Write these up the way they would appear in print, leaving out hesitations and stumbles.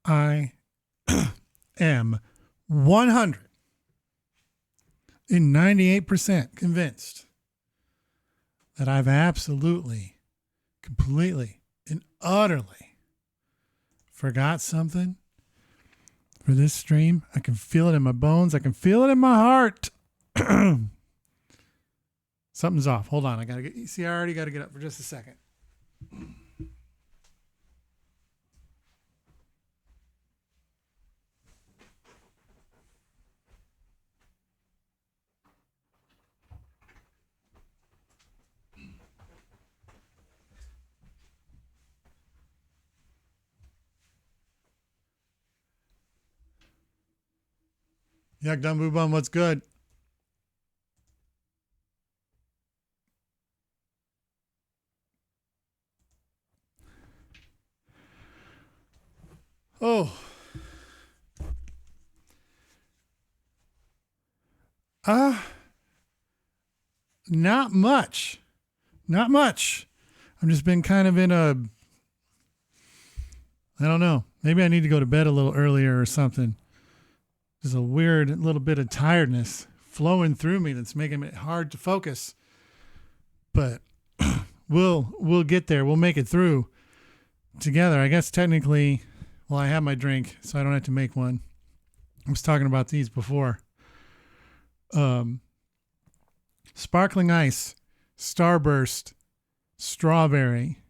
I am 198% convinced that I've absolutely, completely, and utterly forgot something for this stream. I can feel it in my bones. I can feel it in my heart. Something's off. Hold on. I already got to get up for just a second. Yak Dum Boo Bum, what's good? Oh. Not much. Not much. I've just been kind of in I don't know. Maybe I need to go to bed a little earlier or something. There's a weird little bit of tiredness flowing through me that's making it hard to focus. But we'll get there. We'll make it through together. I guess technically, well, I have my drink, so I don't have to make one. I was talking about these before. Sparkling ice, Starburst, strawberry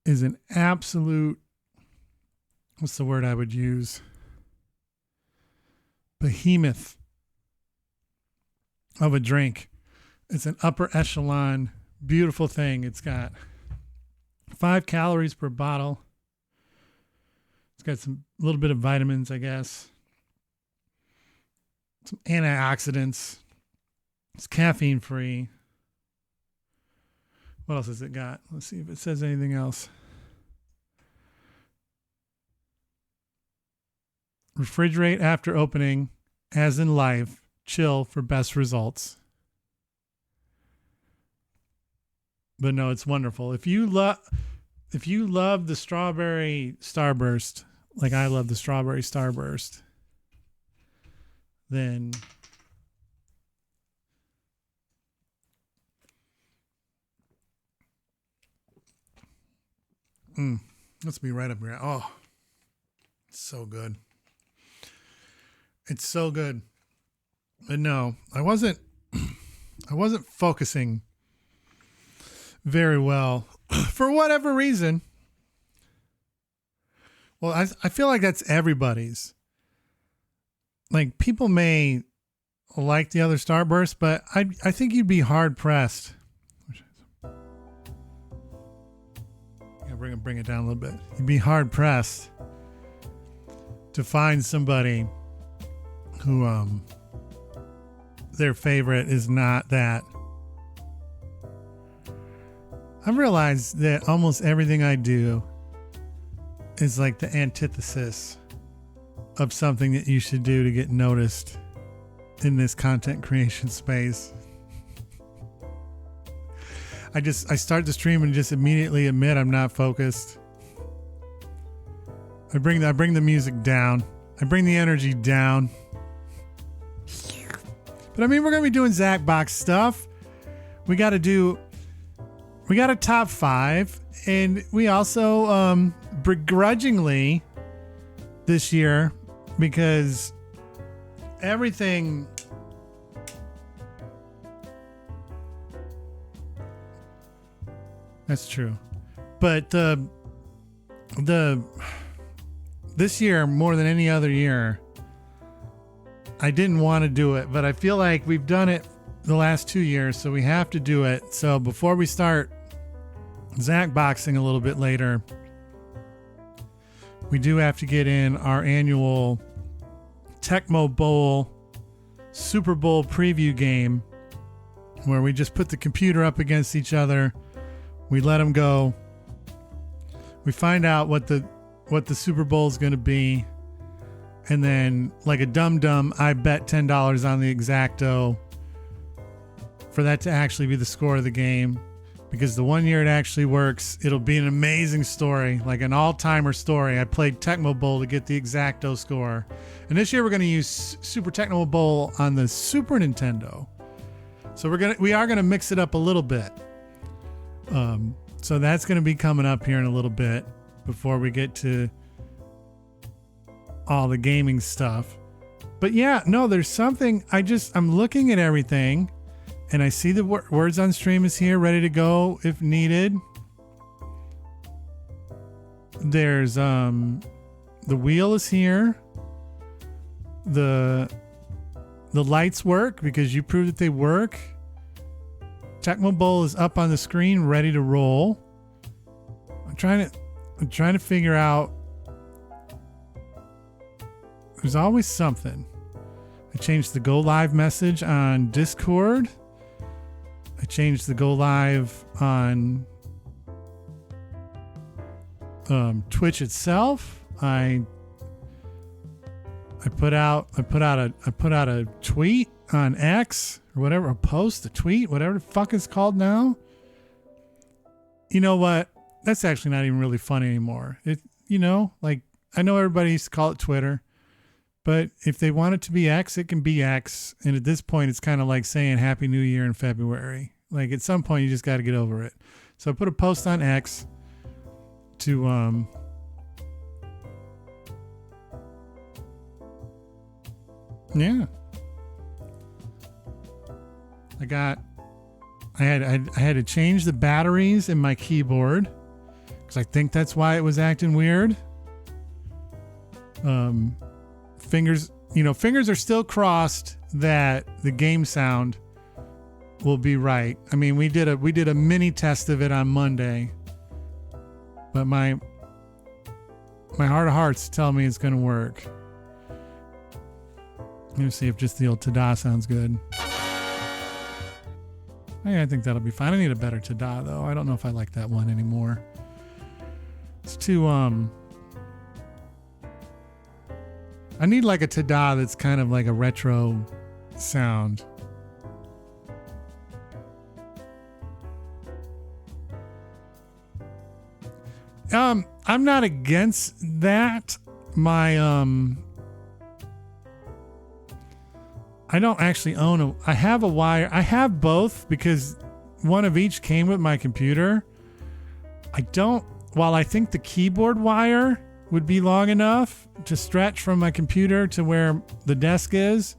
is an absolute, what's the word I would use? Behemoth of a drink. It's an upper echelon, beautiful thing. It's got 5 calories per bottle. It's got some little bit of vitamins, I guess. Some antioxidants. It's caffeine free. What else has it got? Let's see if it says anything else. Refrigerate after opening, as in life. Chill for best results. But no, it's wonderful. If you love the strawberry Starburst, like I love the strawberry Starburst, then let's be right up here. Oh, it's so good. It's so good. But no, I wasn't focusing very well for whatever reason. Well, I feel like that's everybody's. Like, people may like the other Starburst, but I think you'd be hard pressed. Yeah, bring it down a little bit. You'd be hard pressed to find somebody who their favorite is not that. I've realized that almost everything I do is like the antithesis of something that you should do to get noticed in this content creation space. I start the stream and just immediately admit I'm not focused. I bring the music down. I bring the energy down. But I mean, we're going to be doing Zacbox stuff. We got a top 5, and we also begrudgingly this year, because everything that's true, but this year more than any other year, I didn't want to do it, but I feel like we've done it the last 2 years, so we have to do it. So before we start Zacboxing a little bit later, we do have to get in our annual Tecmo Bowl Super Bowl preview game, where we just put the computer up against each other. We let them go. We find out what the Super Bowl is going to be. And then, like a dum-dum, I bet $10 on the Exacto for that to actually be the score of the game. because the one year it actually works, it'll be an amazing story, like an all-timer story. I played Tecmo Bowl to get the exacto score. And this year we're going to use Super Tecmo Bowl on the Super Nintendo. So we are gonna mix it up a little bit. So that's gonna be coming up here in a little bit before we get to all the gaming stuff. But yeah, no, there's something. I'm looking at everything, and I see the Words on Stream is here, ready to go if needed. There's the wheel is here. The lights work because you proved that they work. Tecmo Bowl is up on the screen, ready to roll. I'm trying to figure out. There's always something. I changed the go live message on Discord. I changed the go live on Twitch itself. I put out a tweet on X or whatever, a tweet, whatever the fuck it's called now. You know what? That's actually not even really funny anymore. Like, I know everybody used to call it Twitter, but if they want it to be X, it can be X. And at this point, it's kind of like saying Happy New Year in February. Like, at some point, you just got to get over it. So I put a post on X to yeah. I had to change the batteries in my keyboard because I think that's why it was acting weird. Fingers are still crossed that the game sound will be right. I mean, we did a mini test of it on Monday, but my heart of hearts tell me it's going to work. Let me see if just the old ta-da sounds good. I think that'll be fine. I need a better ta-da though. I don't know if I like that one anymore. It's too I need like a ta-da that's kind of like a retro sound. I'm not against that. I don't actually own I have a wire. I have both because one of each came with my computer. While I think the keyboard wire would be long enough to stretch from my computer to where the desk is,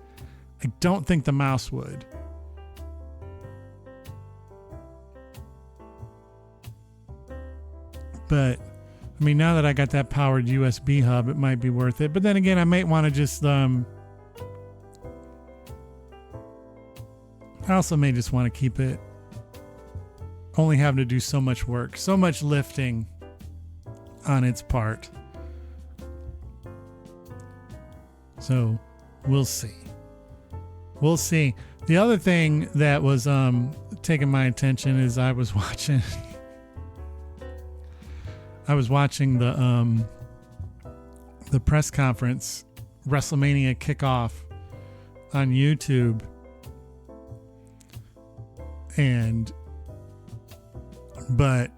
I don't think the mouse would. But I mean, now that I got that powered USB hub, it might be worth it. But then again, I might want to just I also may just want to keep it only having to do so much work, so much lifting on its part. So we'll see. We'll see. The other thing that was taking my attention is I was watching the press conference, WrestleMania kickoff on YouTube. But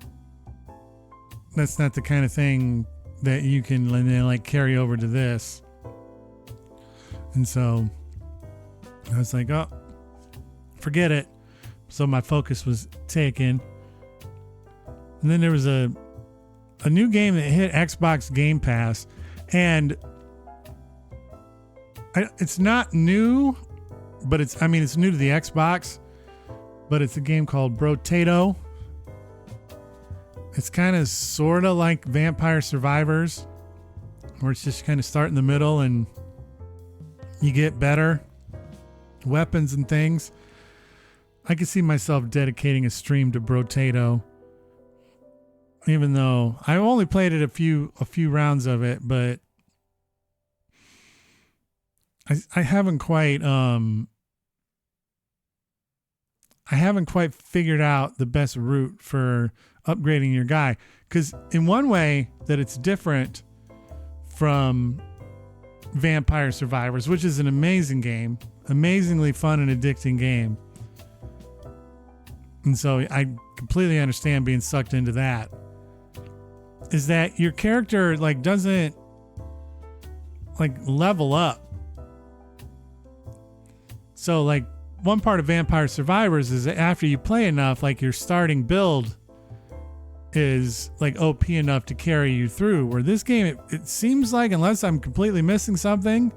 that's not the kind of thing that you can like carry over to this. And so I was like, oh, forget it. So my focus was taken. And then there was a new game that hit Xbox Game Pass, and it's not new, but it's new to the Xbox. But it's a game called Brotato. It's kind of sort of like Vampire Survivors, where it's just kind of start in the middle and you get better weapons and things. I could see myself dedicating a stream to Brotato, even though I only played it a few rounds of it, but I haven't quite figured out the best route for upgrading your guy. Because in one way that it's different from Vampire Survivors, which is an amazing game, amazingly fun and addicting game. And so I completely understand being sucked into that, is that your character like doesn't like level up. So like one part of Vampire Survivors is that after you play enough, like your starting build is like OP enough to carry you through. Where this game, it seems like, unless I'm completely missing something,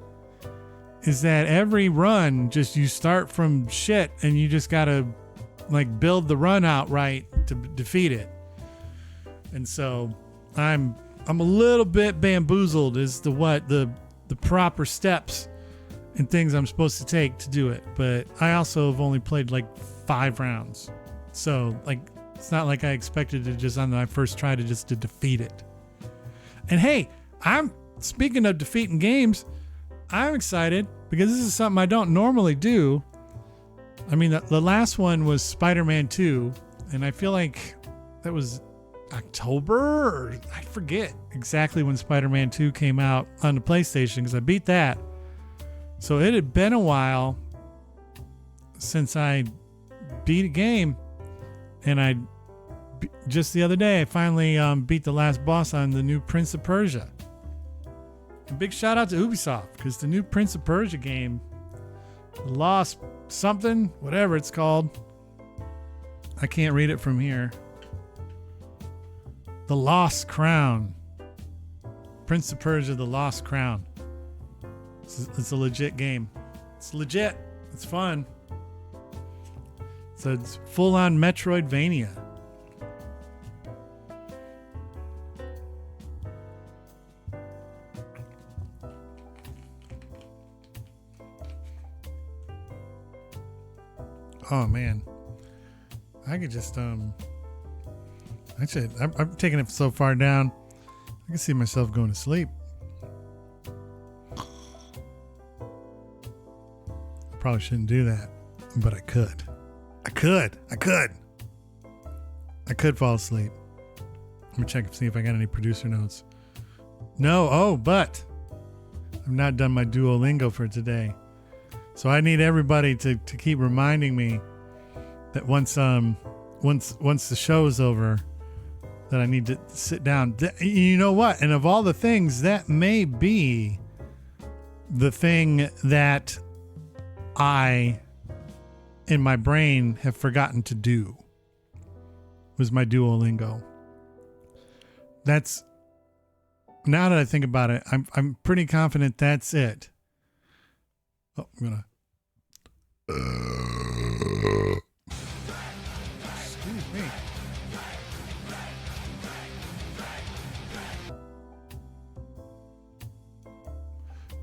is that every run just you start from shit and you just gotta like build the run out right to defeat it. And so I'm a little bit bamboozled as to what the proper steps and things I'm supposed to take to do it. But I also have only played like 5 rounds. So like it's not like I expected to just on my first try to just to defeat it. And hey, I'm speaking of defeating games, I'm excited because this is something I don't normally do. I mean, the last one was Spider-Man 2, and I feel like that was October, or I forget exactly when Spider-Man 2 came out on the PlayStation because I beat that. So it had been a while since I beat a game, and just the other day I finally beat the last boss on the new Prince of Persia. A big shout out to Ubisoft because the new Prince of Persia game, Lost something, whatever it's called, I can't read it from here. The Lost Crown. Prince of Persia, The Lost Crown. It's a legit game. It's legit. It's fun. So it's full-on Metroidvania. Oh man, I could just actually I'm taking it so far down, I can see myself going to sleep. I probably shouldn't do that, but I could fall asleep. Let me check and see if I got any producer notes. No, but I've not done my Duolingo for today. So I need everybody to keep reminding me that once the show is over, that I need to sit down. You know what? And of all the things, that may be the thing that I, in my brain, have forgotten to do, was my Duolingo. That's, now that I think about it, I'm pretty confident that's it. Oh, I'm gonna. Excuse me.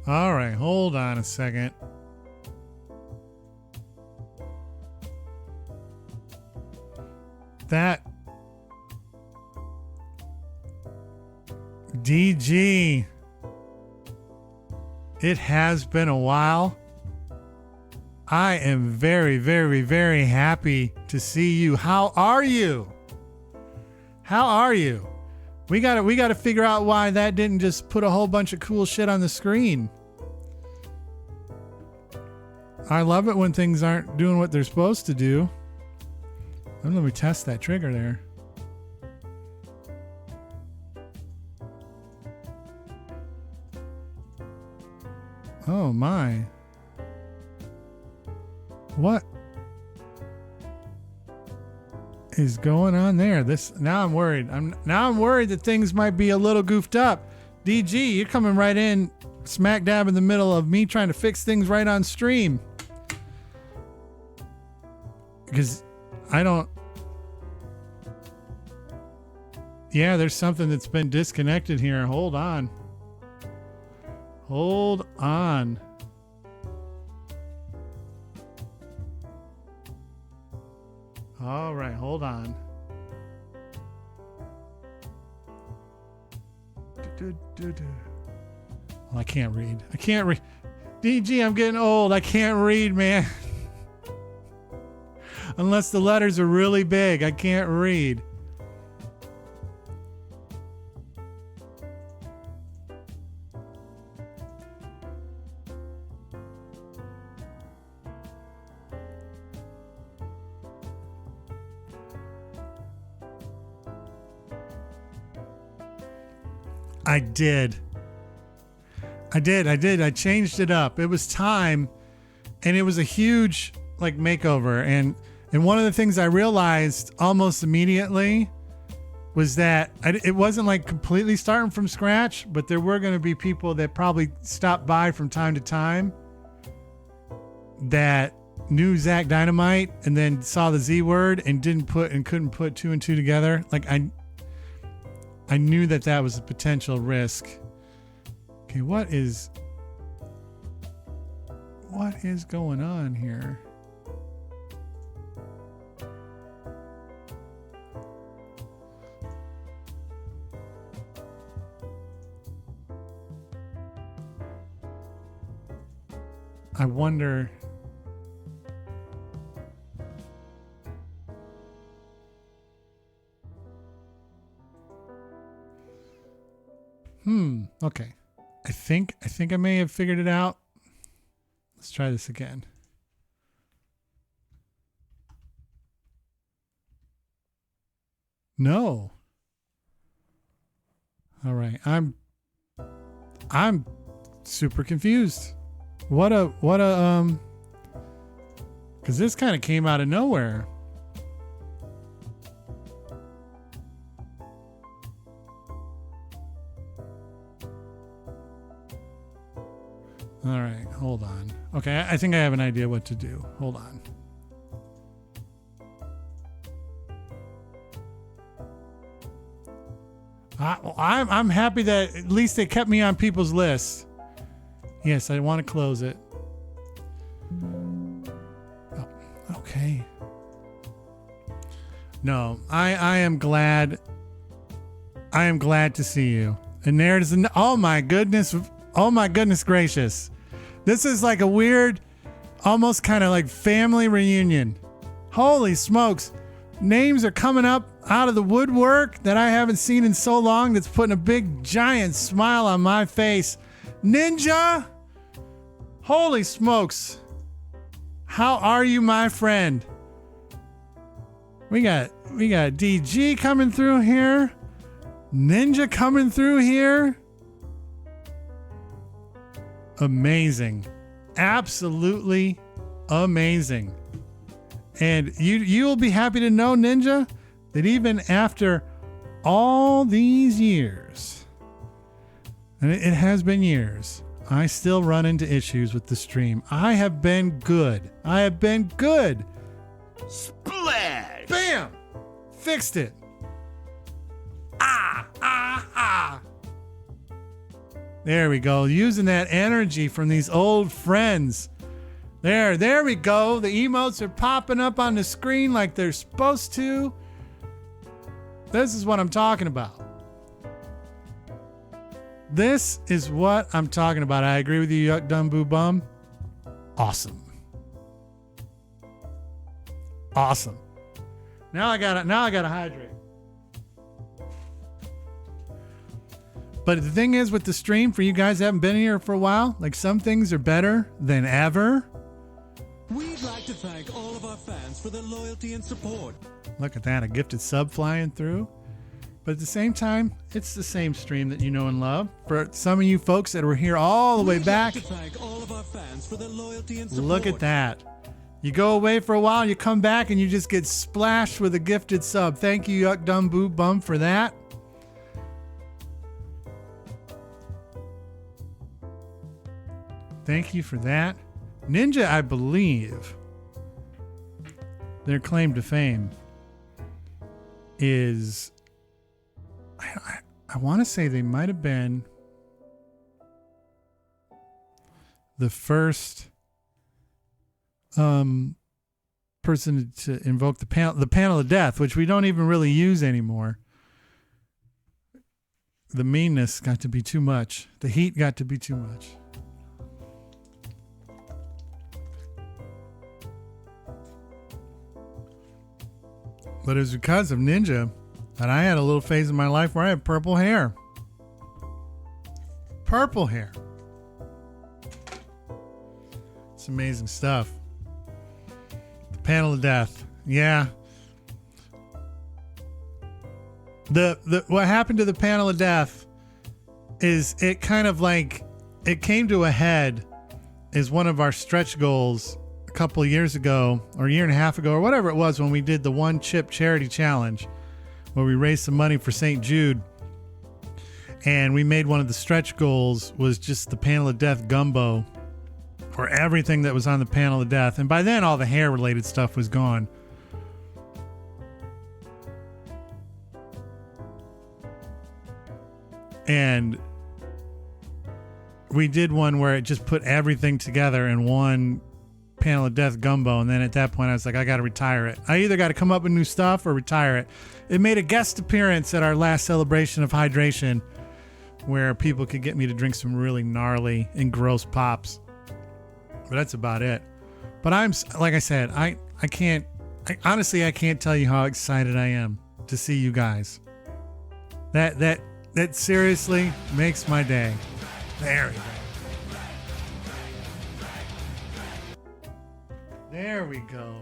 All right, hold on a second. That DG. It has been a while. I am very, very, very happy to see you. How are you? How are you? We gotta figure out why that didn't just put a whole bunch of cool shit on the screen. I love it when things aren't doing what they're supposed to do. Let me test that trigger there. Oh my. What is going on there? Now I'm worried. I'm worried that things might be a little goofed up. DG, you're coming right in smack dab in the middle of me trying to fix things right on stream. Because I don't. Yeah, there's something that's been disconnected here. Hold on. Hold on. All right, hold on. Well, I can't read. DG, I'm getting old. I can't read, man. Unless the letters are really big, I can't read. I did. I changed it up. It was time, and it was a huge like makeover. And one of the things I realized almost immediately was that it wasn't like completely starting from scratch, but there were going to be people that probably stopped by from time to time that knew Zach Dynamite and then saw the Z word and couldn't put two and two together. Like I knew that was a potential risk. Okay, what is going on here? I wonder. Okay. I think I may have figured it out. Let's try this again. No. All right. I'm super confused. What a cuz this kind of came out of nowhere. All right, hold on. Okay, I think I have an idea what to do. Hold on. I'm happy that at least they kept me on people's list. Yes, I want to close it. Oh, okay. No, I am glad. I am glad to see you. And there it is. Oh my goodness. Oh my goodness gracious. This is like a weird, almost kind of like family reunion. Holy smokes. Names are coming up out of the woodwork that I haven't seen in so long, that's putting a big giant smile on my face. Ninja! Holy smokes. How are you, my friend? We got DG coming through here. Ninja coming through here. Amazing. Absolutely amazing. And you'll be happy to know, Ninja, that even after all these years, and it has been years, I still run into issues with the stream. I have been good. Splash! Bam! Fixed it. There we go. Using that energy from these old friends. There we go. The emotes are popping up on the screen like they're supposed to. This is what I'm talking about. This is what I'm talking about. I agree with you, Yuck Dumb Boo Bum. Awesome. Now I gotta hydrate. But the thing is with the stream, for you guys that haven't been here for a while, like some things are better than ever. We'd like to thank all of our fans for their loyalty and support. Look at that, a gifted sub flying through. But at the same time, it's the same stream that you know and love. For some of you folks that were here all the way back, like to thank all of our fans for their loyalty and support. Look at that. You go away for a while, you come back, and you just get splashed with a gifted sub. Thank you, Yuck Dumb Boo Bum, for that. Thank you for that. Ninja, I believe, their claim to fame is, I want to say they might have been the first person to invoke the panel of death, which we don't even really use anymore. The meanness got to be too much. The heat got to be too much. But it was because of Ninja that I had a little phase in my life where I had purple hair. Purple hair. It's amazing stuff. The panel of death. Yeah. The what happened to the panel of death is it kind of like it came to a head as one of our stretch goals a couple of years ago or a year and a half ago or whatever it was when we did the one chip charity challenge where we raised some money for St. Jude. And we made one of the stretch goals was just the Panel of Death gumbo or everything that was on the Panel of Death. And by then all the hair related stuff was gone. And we did one where it just put everything together in one Panel of Death gumbo. And then at that point, I was like, I got to retire it. I either got to come up with new stuff or retire it. It made a guest appearance at our last celebration of hydration where people could get me to drink some really gnarly and gross pops. But that's about it. But I'm, like I said, I honestly can't tell you how excited I am to see you guys. That seriously makes my day. There we go. There we go.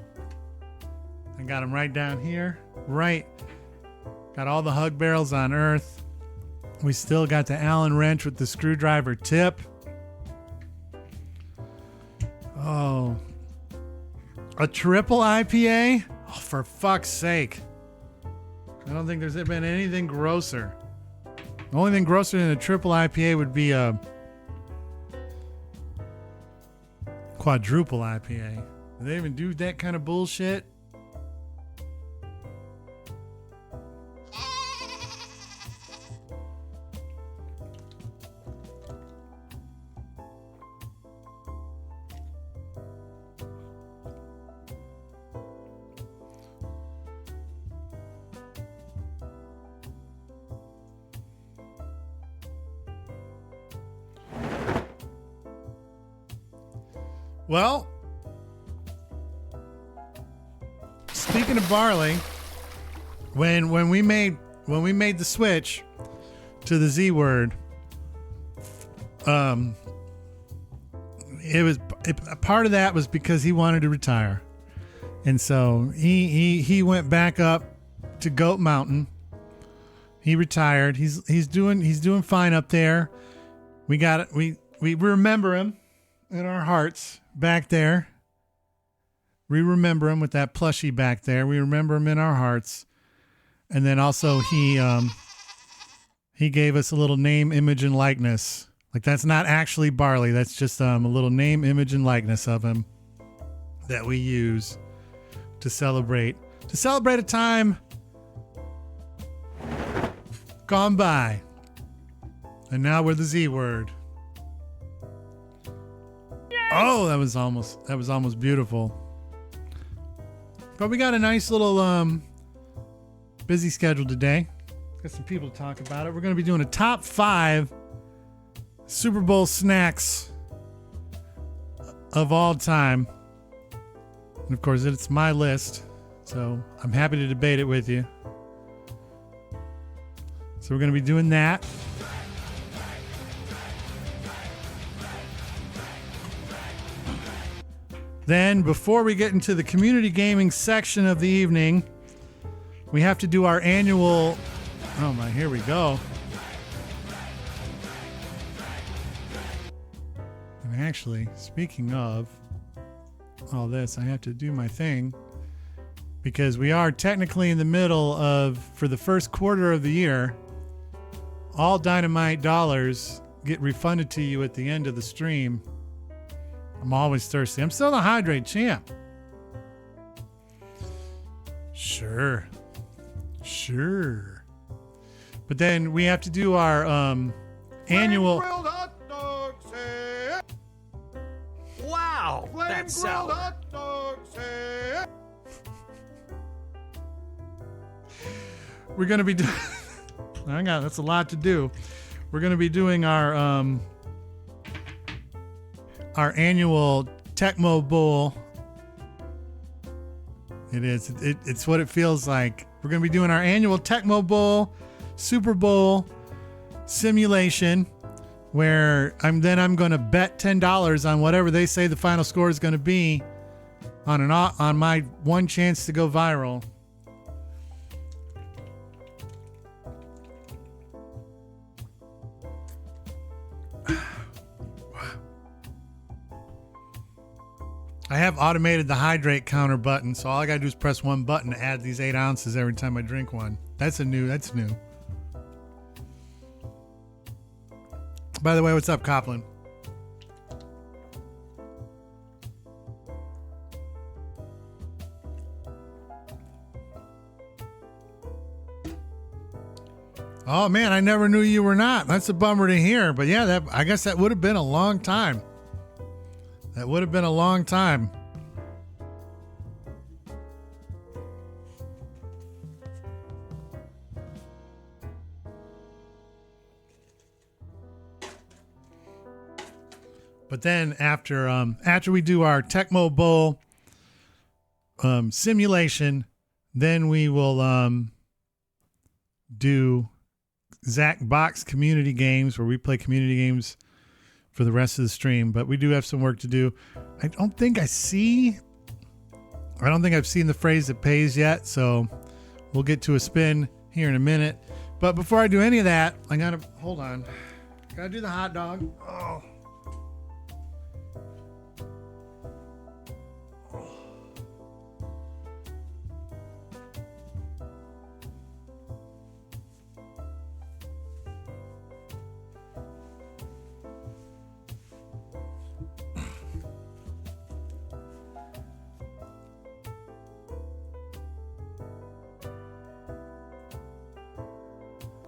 I got them right down here. Right. Got all the hug barrels on Earth. We still got the Allen wrench with the screwdriver tip. Oh. A triple IPA? Oh, for fuck's sake. I don't think there's been anything grosser. The only thing grosser than a triple IPA would be a quadruple IPA. Do they even do that kind of bullshit? Well, speaking of barley, when we made the switch to the Z word, part of that was because he wanted to retire, and so he went back up to Goat Mountain. He retired. He's doing fine up there. We got it. We remember him in our hearts back there. We remember him with that plushie back there. We remember him in our hearts. And then also he gave us a little name, image, and likeness. Like that's not actually barley. That's just a little name, image, and likeness of him that we use to celebrate a time gone by. And now we're the Z word. Oh, that was almost beautiful. But we got a nice little busy schedule today. Got some people to talk about it. We're going to be doing a top 5 Super Bowl snacks of all time. And of course, it's my list, so I'm happy to debate it with you. So we're going to be doing that. Then, before we get into the community gaming section of the evening, we have to do our annual... Oh my, here we go. And actually, speaking of all this, I have to do my thing because we are technically in the middle of, for the first quarter of the year, all Dynamite dollars get refunded to you at the end of the stream. I'm always thirsty. I'm still the hydrate champ. Sure. But then we have to do our annual... Grilled hot dogs, eh? Wow, Flame that's grilled sour. hot dogs, eh? We're going to be doing... Hang on, that's a lot to do. We're going to be doing our annual Tecmo Bowl. It is. It's what it feels like. We're going to be doing our annual Tecmo Bowl, Super Bowl simulation, where I'm going to bet $10 on whatever they say the final score is going to be on my one chance to go viral. I have automated the hydrate counter button, so all I gotta do is press one button to add these 8 ounces every time I drink one. That's new. By the way, what's up, Copland? Oh man, I never knew you were not. That's a bummer to hear. But yeah, I guess that would have been a long time. But then after we do our Tecmo Bowl simulation, then we will do Zacbox community games, where we play community games for the rest of the stream. But we do have some work to do. I don't think I've seen the phrase that pays yet, so we'll get to a spin here in a minute. But before I do any of that, gotta do the hot dog. Oh.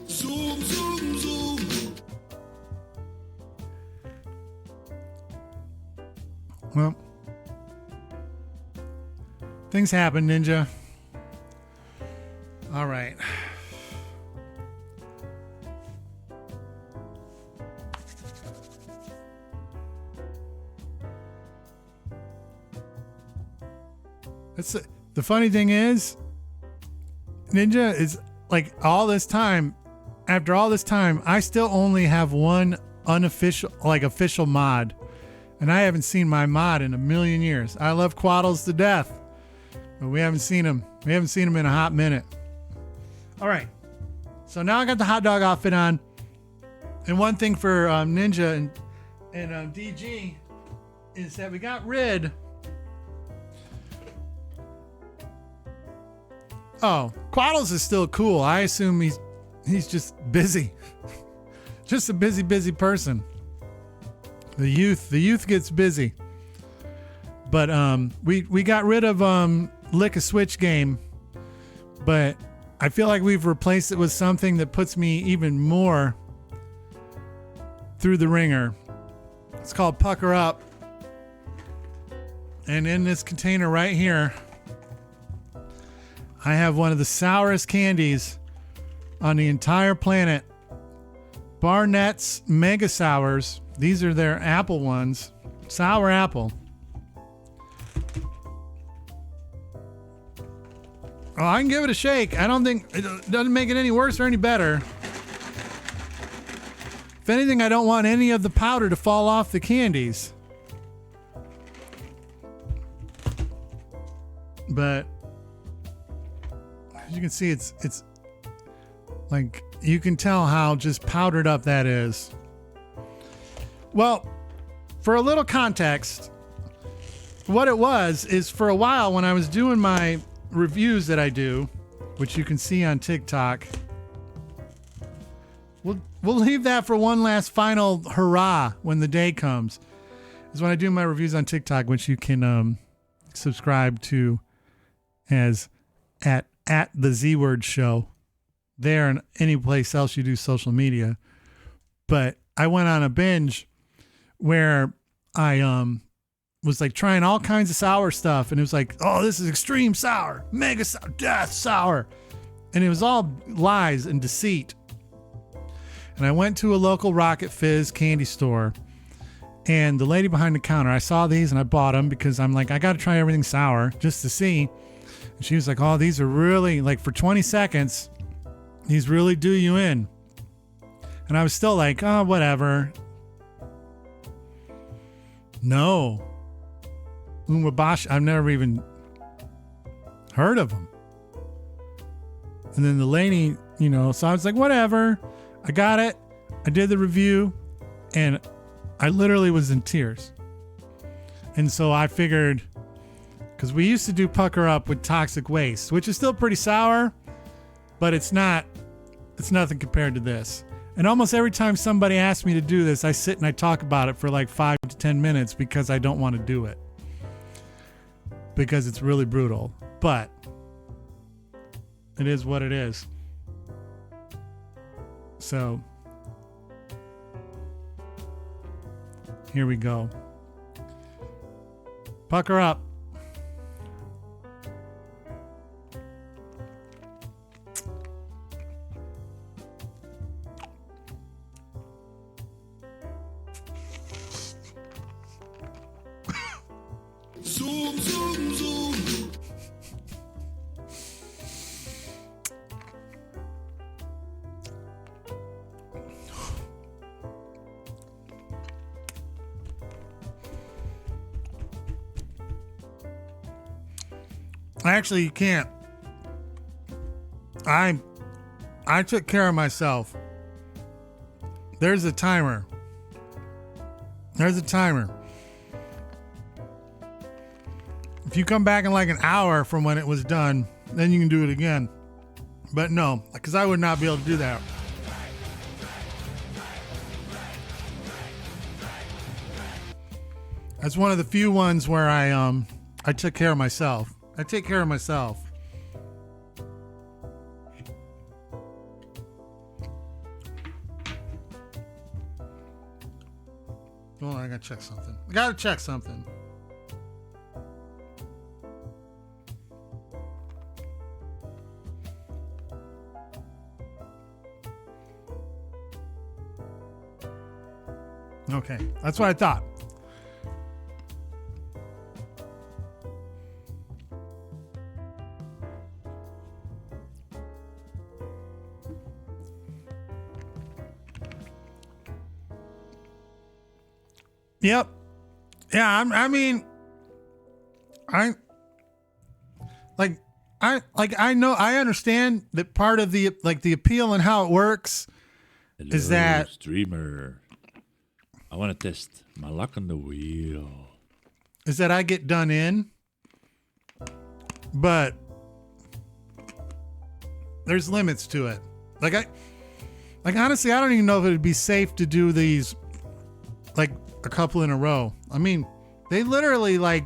Zoom, zoom, zoom. Well, things happen, Ninja. All right. The funny thing is, Ninja is like after all this time, I still only have one official mod, and I haven't seen my mod in a million years. I love Quaddles to death, but we haven't seen him. We haven't seen him in a hot minute. All right. So now I got the hot dog outfit on, and one thing for Ninja and DG is that we got rid. Oh, Quaddles is still cool. I assume he's just busy. Just a busy person. The youth gets busy. But we got rid of Lick a Switch game, but I feel like we've replaced it with something that puts me even more through the ringer. It's called Pucker Up. And in this container right here, I have one of the sourest candies on the entire planet. Barnett's Mega Sours. These are their apple ones. Sour apple. Oh, I can give it a shake. I don't think it doesn't make it any worse or any better. If anything, I don't want any of the powder to fall off the candies. But as you can see, it's like, you can tell how just powdered up that is. Well, for a little context, what it was is, for a while when I was doing my reviews that I do, which you can see on TikTok, we'll leave that for one last final hurrah when the day comes, is when I do my reviews on TikTok, which you can subscribe to as at the Z Word Show there and any place else you do social media. But I went on a binge where I was like trying all kinds of sour stuff, and it was like, oh, this is extreme sour, mega sour, death sour, and it was all lies and deceit. And I went to a local Rocket Fizz candy store, and the lady behind the counter, I saw these and I bought them because I'm like, I got to try everything sour just to see. And she was like, oh, these are really, like, for 20 seconds, these really do you in. And I was still like, oh, whatever. No. Umabashi, I've never even heard of them. And then the lady, so I was like, whatever. I got it. I did the review, and I literally was in tears. And so I figured, Because we used to do Pucker Up with Toxic Waste, which is still pretty sour, but it's nothing compared to this. And almost every time somebody asks me to do this, I sit and I talk about it for like 5 to 10 minutes because I don't want to do it. Because it's really brutal. But it is what it is. So here we go. Pucker up. Zoom, zoom, zoom. Actually, you can't. I took care of myself. There's a timer. There's a timer. If you come back in like an hour from when it was done, then you can do it again. But no, because I would not be able to do that. That's one of the few ones where I took care of myself. I take care of myself. Hold on, I gotta check something. Okay, that's what I thought. Yep. Yeah, I know, I understand that part of the appeal and how it works. Hello, is that streamer? I want to test my luck on the wheel. Is that I get done in, but there's limits to it. Honestly, I don't even know if it would be safe to do these like a couple in a row. I mean, they literally like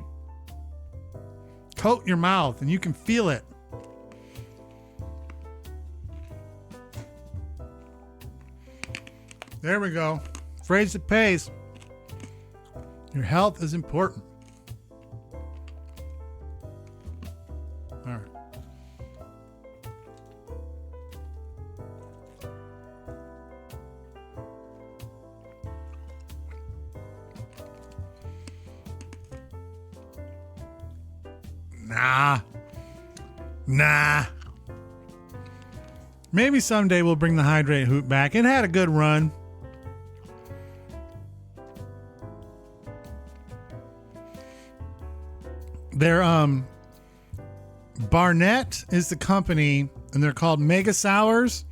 coat your mouth and you can feel it. There we go. Phrase that pays. Your health is important. All right. Nah. Maybe someday we'll bring the hydrate hoot back. It had a good run. They're Barnett is the company, and they're called Mega Sours.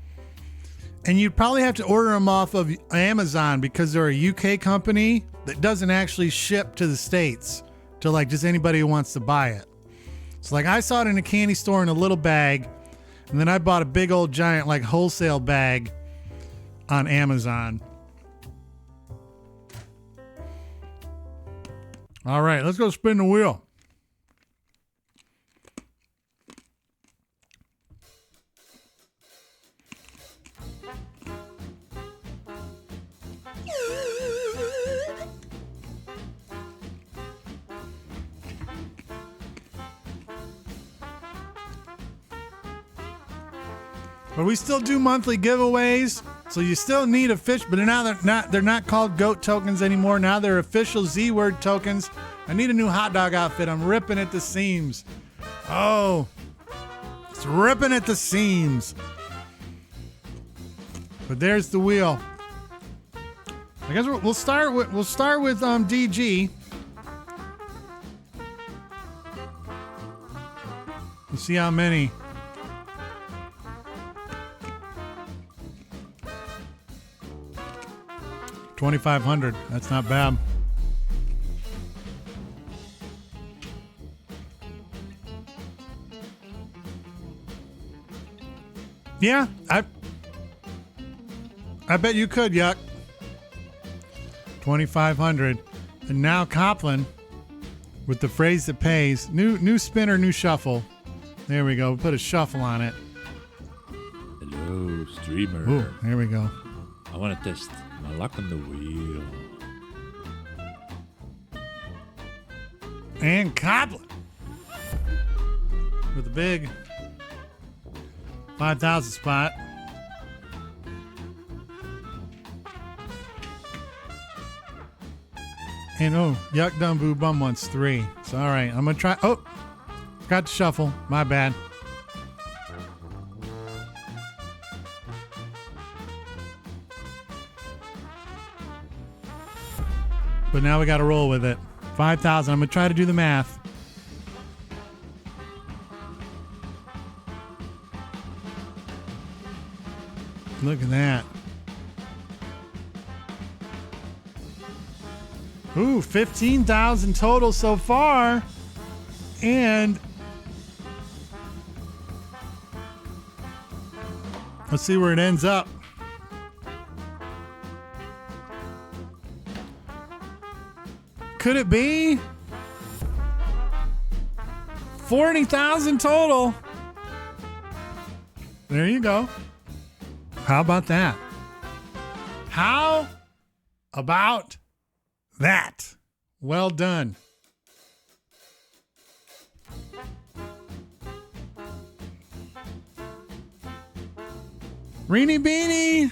And you'd probably have to order them off of Amazon because they're a UK company that doesn't actually ship to the States to like just anybody who wants to buy it. So like I saw it in a candy store in a little bag, and then I bought a big old giant like wholesale bag on Amazon. All right, let's go spin the wheel. But we still do monthly giveaways, so you still need a fish. But now they're not called goat tokens anymore. Now they're official Z-word tokens. I need a new hot dog outfit. I'm ripping at the seams. Oh, it's ripping at the seams. But there's the wheel. I guess we'll start with DG. Let's see how many. 2,500. That's not bad. Yeah, I bet you could, Yuck. 2,500. And now Copland with the phrase that pays. New spinner, new shuffle. There we go. Put a shuffle on it. Hello, streamer. Ooh, there we go. I want to test my luck on the wheel. And Copland with a big 5,000 spot. And Yuck Dumb Boo Bum wants 3. So all right, I'm gonna try. Oh, forgot to shuffle. My bad. But now we got to roll with it. 5,000. I'm gonna try to do the math. Look at that. Ooh, 15,000 total so far. And let's see where it ends up. Could it be 40,000 total? There you go. How about that? How about that? Well done. Reenie Beanie,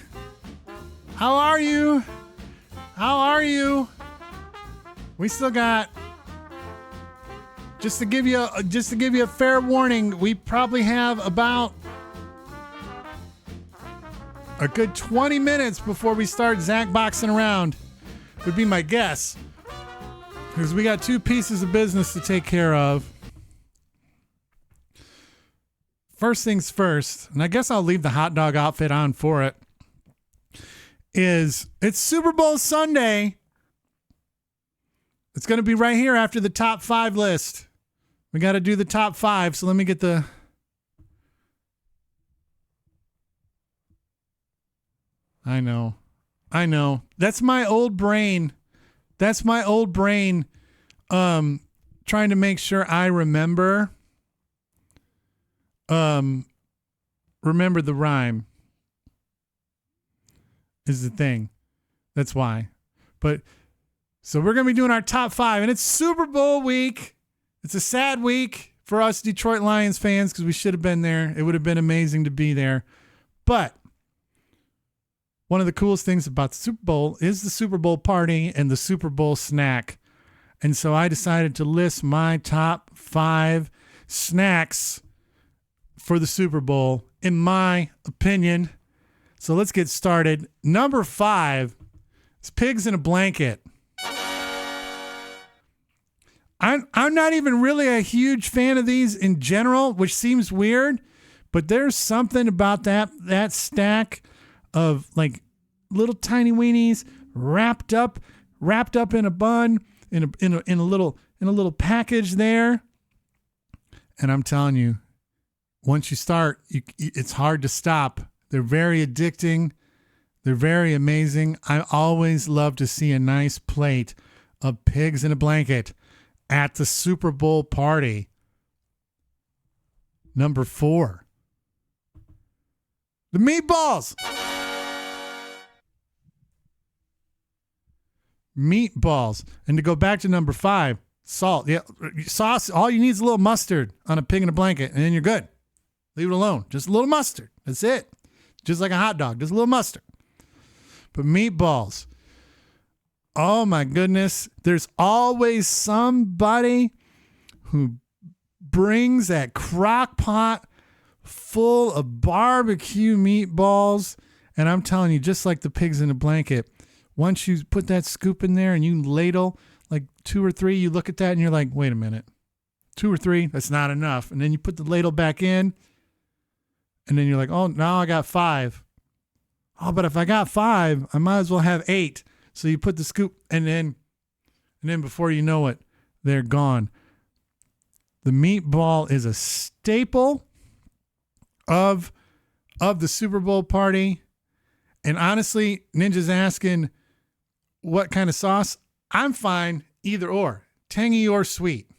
how are you? How are you? We still got, just to give you a fair warning, we probably have about a good 20 minutes before we start Zacboxing around, would be my guess. Because we got 2 pieces of business to take care of. First things first, and I guess I'll leave the hot dog outfit on for it, is it's Super Bowl Sunday. It's going to be right here after the top 5 list. We got to do the top 5, so let me get the... I know. That's my old brain. Trying to make sure I remember the rhyme is the thing. That's why. But so we're going to be doing our top 5, and it's Super Bowl week. It's a sad week for us Detroit Lions fans because we should have been there. It would have been amazing to be there. But one of the coolest things about the Super Bowl is the Super Bowl party and the Super Bowl snack. And so I decided to list my top 5 snacks for the Super Bowl, in my opinion. So let's get started. Number 5 is pigs in a blanket. I'm not even really a huge fan of these in general, which seems weird, but there's something about that stack of like little tiny weenies wrapped up in a bun in a little package there. And I'm telling you, once you start, it's hard to stop. They're very addicting. They're very amazing. I always love to see a nice plate of pigs in a blanket at the Super Bowl party. Number 4, the meatballs. Meatballs. And to go back to number 5, salt. Yeah, sauce. All you need is a little mustard on a pig in a blanket, and then you're good. Leave it alone. Just a little mustard. That's it. Just like a hot dog. Just a little mustard. But meatballs. Oh my goodness. There's always somebody who brings that crock pot full of barbecue meatballs. And I'm telling you, just like the pigs in a blanket, once you put that scoop in there and you ladle like 2 or 3, you look at that and you're like, wait a minute, 2 or 3, that's not enough. And then you put the ladle back in and then you're like, oh, now I got 5. Oh, but if I got 5, I might as well have 8. So you put the scoop and then before you know it, they're gone. The meatball is a staple of of the Super Bowl party. And honestly, Ninja's asking what kind of sauce. I'm fine either or, tangy or sweet.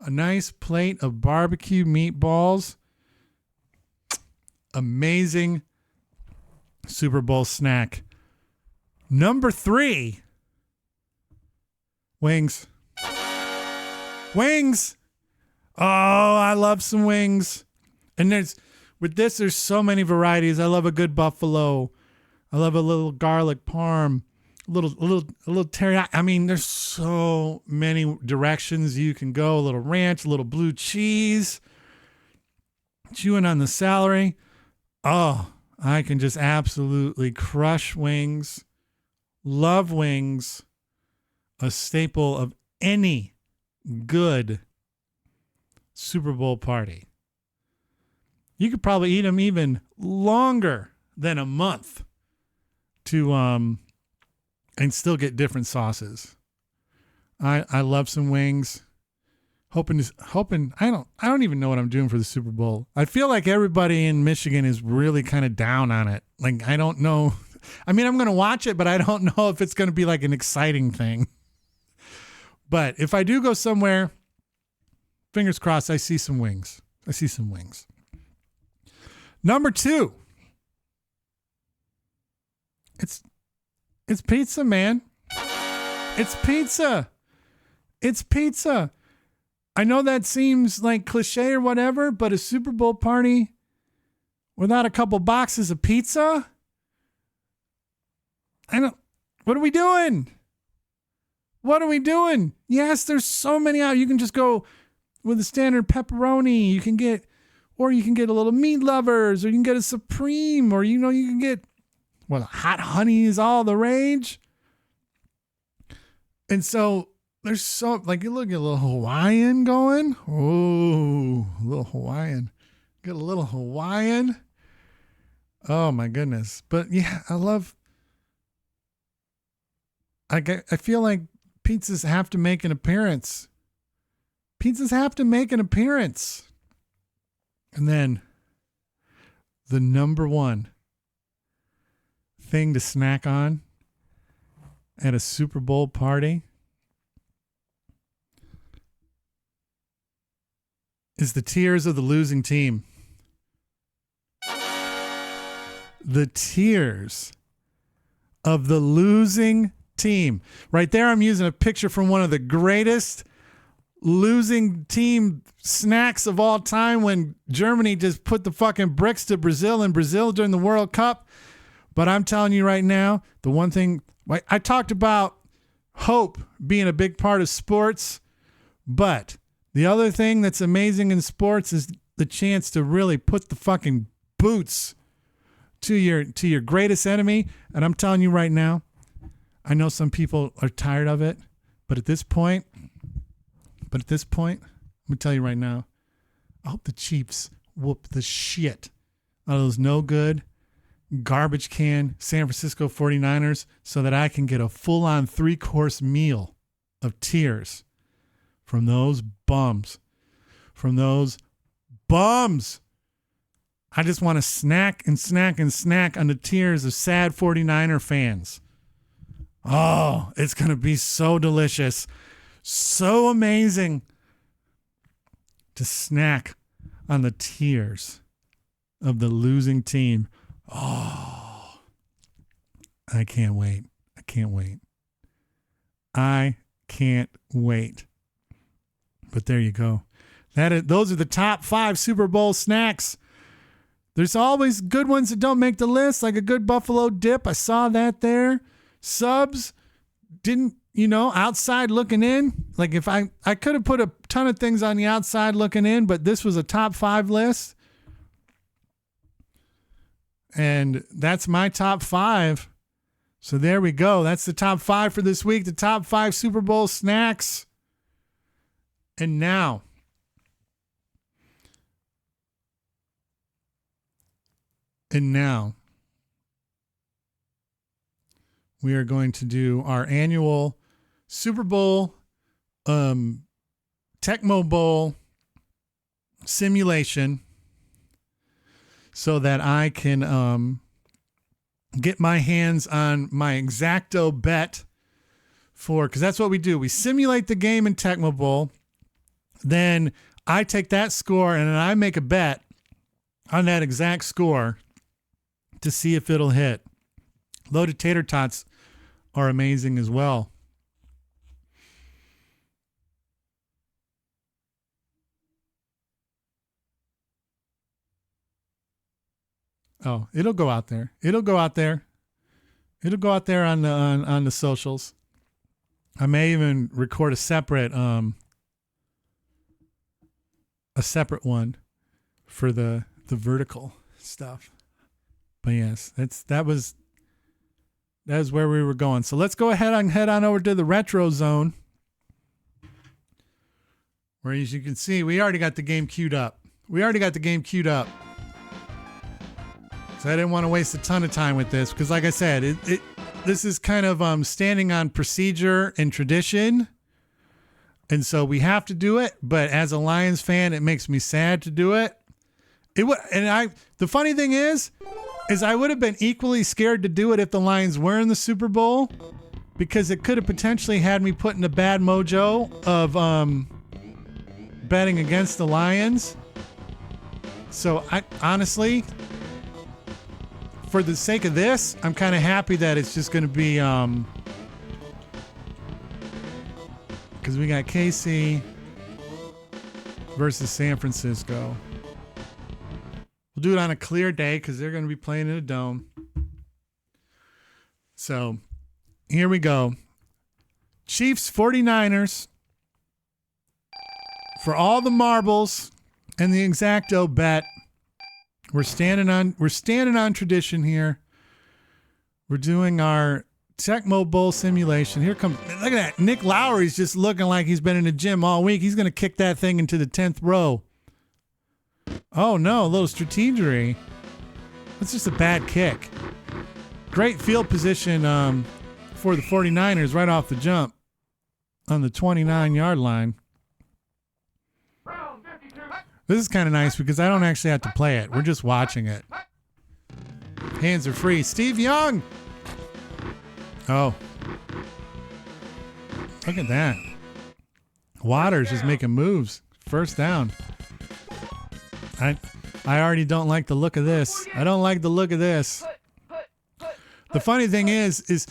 A nice plate of barbecue meatballs. Amazing Super Bowl snack. Number 3, wings. Wings. Oh, I love some wings. And there's so many varieties. I love a good buffalo. I love a little garlic parm, a little teriyaki. I mean, there's so many directions you can go. A little ranch, a little blue cheese, chewing on the celery. Oh, I can just absolutely crush wings. Love wings. A staple of any good Super Bowl party. You could probably eat them even longer than a month to and still get different sauces. I love some wings. Hoping I don't even know what I'm doing for the Super Bowl. I feel like everybody in Michigan is really kind of down on it. Like, I don't know. I mean, I'm going to watch it, but I don't know if it's going to be like an exciting thing. But if I do go somewhere, fingers crossed, I see some wings. Number 2. It's pizza, man. It's pizza. I know that seems like cliche or whatever, but a Super Bowl party without a couple boxes of pizza? What are we doing? Yes, there's so many out. You can just go with a standard pepperoni. You can get a little meat lovers, or you can get a supreme, or you can get hot honey is all the rage. And so there's so, like, you look at a little Hawaiian going. Oh, a little Hawaiian. Get a little Hawaiian. Oh my goodness. But yeah, I feel like pizzas have to make an appearance. And then the number 1 thing to snack on at a Super Bowl party is the tears of the losing team. The tears of the losing team. Right there, I'm using a picture from one of the greatest losing team snacks of all time when Germany just put the fucking bricks to Brazil in Brazil during the World Cup. But I'm telling you right now, the one thing, I talked about hope being a big part of sports, but the other thing that's amazing in sports is the chance to really put the fucking boots to your greatest enemy. And I'm telling you right now, I know some people are tired of it, but at this point, I'm going to tell you right now, I hope the Chiefs whoop the shit out of those no good, garbage can San Francisco 49ers so that I can get a full-on 3-course meal of tears from those bums. I just want to snack on the tears of sad 49er fans. Oh, it's going to be so delicious. So amazing to snack on the tears of the losing team. Oh, I can't wait. I can't wait. But there you go. Those are the top 5 Super Bowl snacks. There's always good ones that don't make the list, like a good buffalo dip. I saw that there. Subs didn't, outside looking in. Like, if I could have put a ton of things on the outside looking in, but this was a top 5 list. And that's my top 5. So there we go. That's the top 5 for this week. The top 5 Super Bowl snacks. And now, we are going to do our annual Super Bowl Tecmo Bowl simulation. so that I can get my hands on my exacto bet for, because that's what we do. We simulate the game in Tecmo Bowl. Then I take that score and then I make a bet on that exact score to see if it'll hit. Loaded tater tots are amazing as well. Oh, it'll go out there. It'll go out there. It'll go out there on the on the socials. I may even record a separate one for the vertical stuff. But yes, that was where we were going. So let's go ahead and head on over to the retro zone, where, as you can see, we already got the game queued up. So I didn't want to waste a ton of time with this because, like I said, this is kind of standing on procedure and tradition. And so we have to do it, but as a Lions fan, it makes me sad to do it. The funny thing is I would have been equally scared to do it if the Lions were in the Super Bowl, because it could have potentially had me put in a bad mojo of betting against the Lions. So I honestly, for the sake of this, I'm kind of happy that it's just going to be because we got KC versus San Francisco. We'll do it on a clear day because they're going to be playing in a dome. So here we go. Chiefs 49ers for all the marbles and the exacto bet. We're standing on tradition here. We're doing our Tecmo Bowl simulation. Here comes, look at that. Nick Lowry's just looking like he's been in the gym all week. He's going to kick that thing into the 10th row. Oh no, a little strategery. That's just a bad kick. Great field position for the 49ers right off the jump on the 29-yard line. This is kind of nice because I don't actually have to play it. We're just watching it. Hands are free. Steve Young. Oh. Look at that. Waters is making moves. First down. I already don't like the look of this. The funny thing is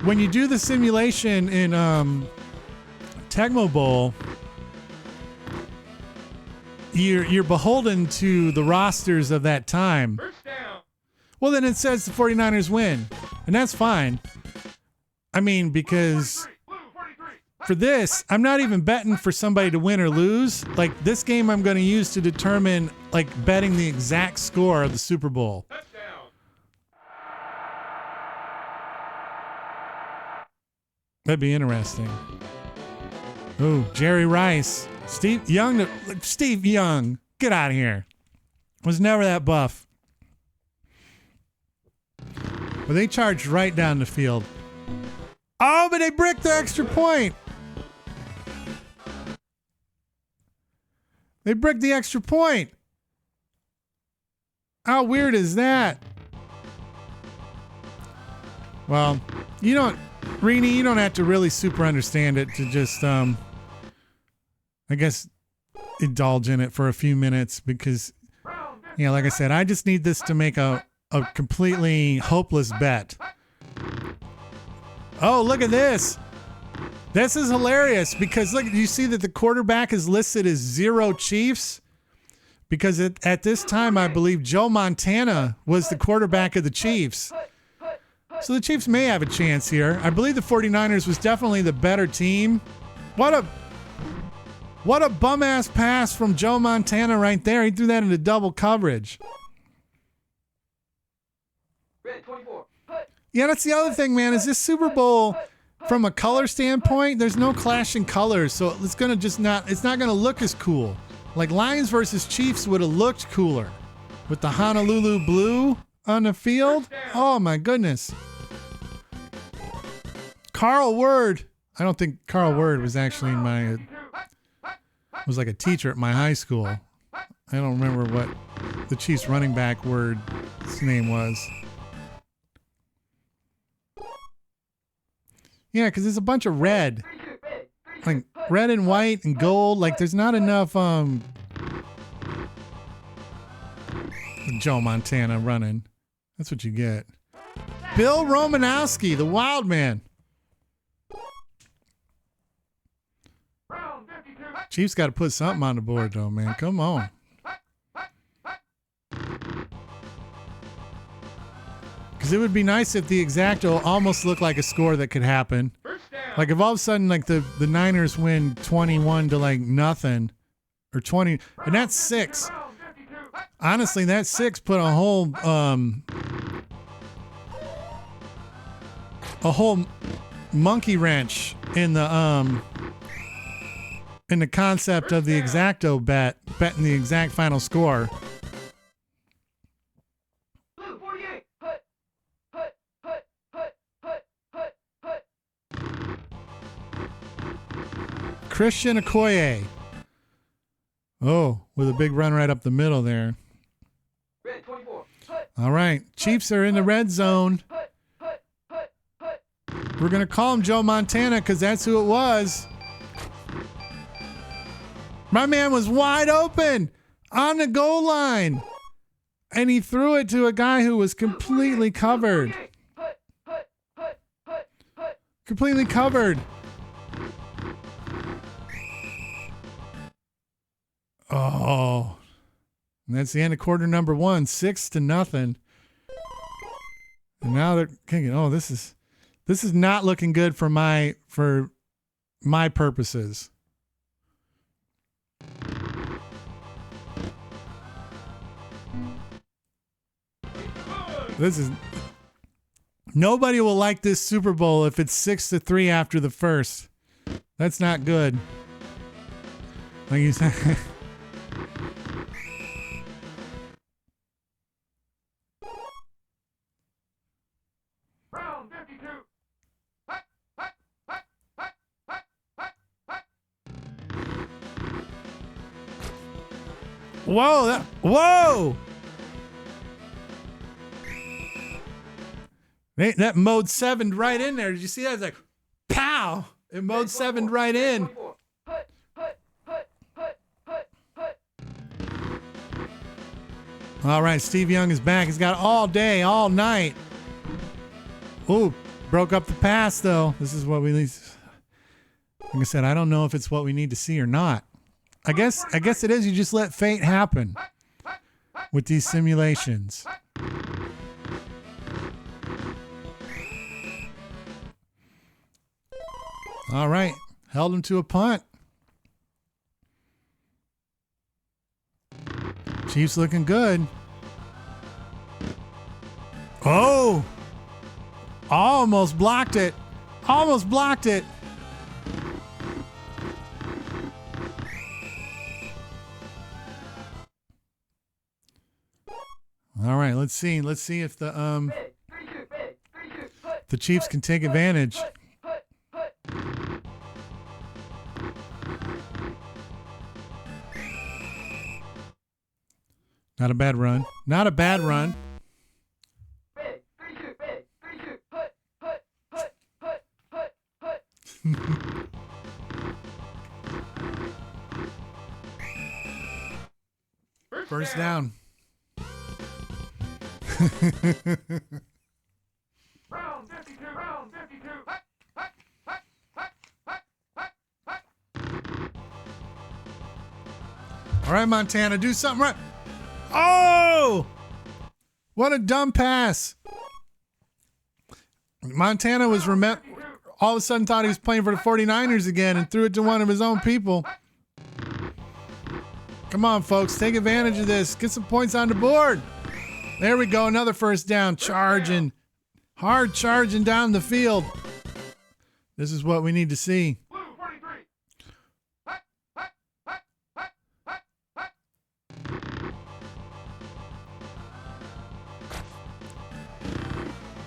when you do the simulation in Tecmo Bowl, you're beholden to the rosters of that time. Well, then it says the 49ers win, and that's fine. I mean, because for this, I'm not even betting for somebody to win or lose. Like, this game I'm going to use to determine, like, betting the exact score of the Super Bowl. That'd be interesting. Ooh, Jerry Rice. Steve Young, get out of here. Was never that buff. But they charged right down the field. Oh, but they bricked the extra point. They bricked the extra point. How weird is that? Well, Rini, you don't have to really super understand it to just, I guess, indulge in it for a few minutes because, like I said, I just need this to make a completely hopeless bet. Oh, look at this. This is hilarious because, look, you see that the quarterback is listed as 0 Chiefs? Because at this time, I believe Joe Montana was the quarterback of the Chiefs. So the Chiefs may have a chance here. I believe the 49ers was definitely the better team. What a bum-ass pass from Joe Montana right there. He threw that into double coverage. Yeah, that's the other thing, man, is this Super Bowl, from a color standpoint, there's no clashing colors, so it's not going to look as cool. Like Lions versus Chiefs would have looked cooler with the Honolulu blue on the field. Oh, my goodness. Carl Word. I don't think Carl Word was actually was like a teacher at my high school. I don't remember what the Chiefs running back word's name was. Yeah, because there's a bunch of red. Like red and white and gold. Like there's not enough Joe Montana running. That's what you get. Bill Romanowski, the wild man. Chiefs got to put something on the board though, man. Come on. Because it would be nice if the exacto almost looked like a score that could happen. Like if all of a sudden like the Niners win 21 to like nothing or 20, and that's 6. Honestly, that 6 put a whole monkey wrench in the concept of the exacto betting the exact final score. Christian Okoye. Oh, with a big run right up the middle there. All right. Chiefs are in the red zone. We're going to call him Joe Montana because that's who it was. My man was wide open on the goal line. And he threw it to a guy who was completely covered. Completely covered. Oh, and that's the end of quarter number 1, 6-0. And now they're thinking, oh, this is not looking good for my purposes. Nobody will like this Super Bowl if it's 6-3 after the first. That's not good. Like you said. Whoa! Whoa! That mode 7'd right in there. Did you see that? It's like, pow! It mode 7'd right in. All right, Steve Young is back. He's got all day, all night. Ooh, broke up the pass, though. This is what we need. Like I said, I don't know if it's what we need to see or not. I guess it is. You just let fate happen with these simulations. All right. Held him to a punt. Chiefs looking good. Oh! Almost blocked it. Almost blocked it. All right, let's see. Let's see if the Chiefs can take advantage. Not a bad run. Not a bad run. First down. Round 52. Round 52. All right, Montana, do something right. Oh! What a dumb pass. Montana was all of a sudden thought he was playing for the 49ers again and threw it to one of his own people. Come on, folks. Take advantage of this. Get some points on the board. There we go. Another first down. Charging. Hard charging down the field. This is what we need to see.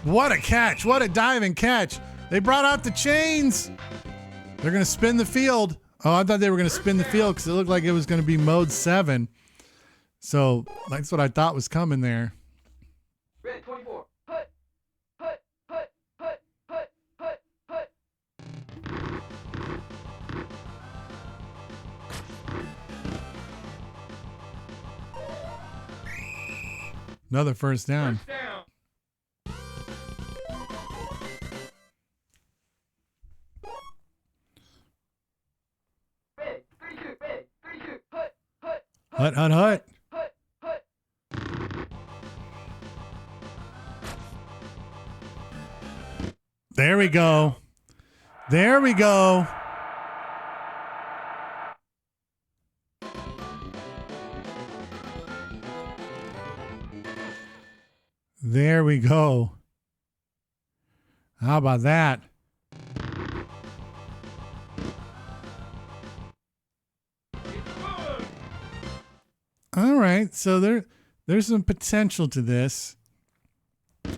What a catch. What a diving catch. They brought out the chains. They're going to spin the field. Oh, I thought they were going to spin the field because it looked like it was going to be mode 7. So that's what I thought was coming there. Red 24. Hut. Hut. Hut. Hut. Hut. Hut. Hut. Another first down. First down. Red 32. Red 32. Hut. Hut. Hut, hut, hut. Hut. Hut. There we go. There we go. There we go. How about that? All right. So there's some potential to this.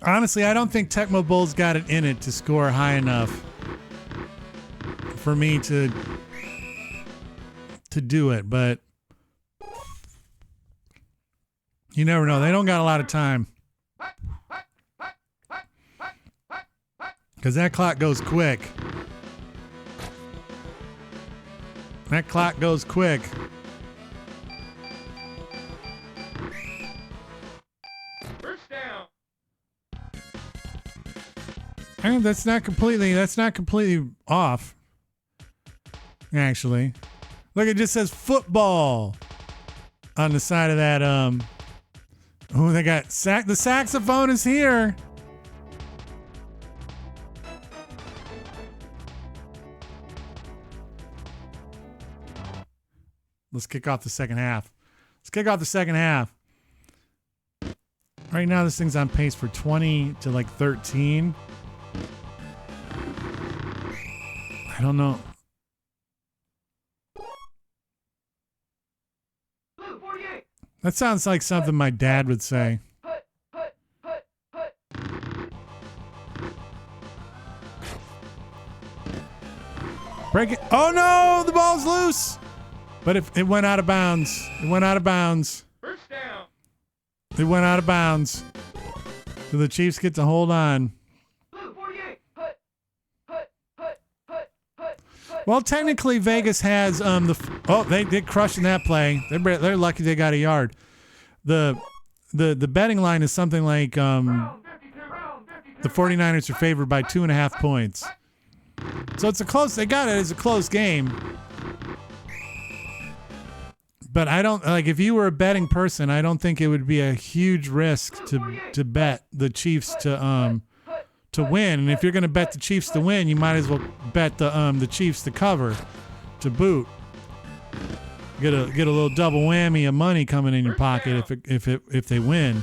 Honestly, I don't think Tecmo Bowl's got it in it to score high enough for me to do it, but you never know. They don't got a lot of time. Because that clock goes quick. That clock goes quick. First down. And that's not completely off. Actually. Look, it just says football on the side of that. Oh, they got the saxophone is here. Let's kick off the second half. Right now, this thing's on pace for 20 to like 13. I don't know. Blue 48. That sounds like something my dad would say. Hut. Hut. Hut. Hut. Break it. Oh no, the ball's loose. But it went out of bounds. First down. It went out of bounds. So the Chiefs get to hold on. Blue 48. Hut. Hut. Hut. Hut. Hut. Hut. Well, technically Vegas has they did crush in that play. They're lucky they got a yard. The betting line is something like Round 52. Round 52. the 49ers are favored by 2.5 points. So it's they got it as a close game. But I don't if you were a betting person, I don't think it would be a huge risk to bet the Chiefs to win. And if you're going to bet the Chiefs to win, you might as well bet the Chiefs to cover, to boot. Get a little double whammy of money coming in your pocket if they win.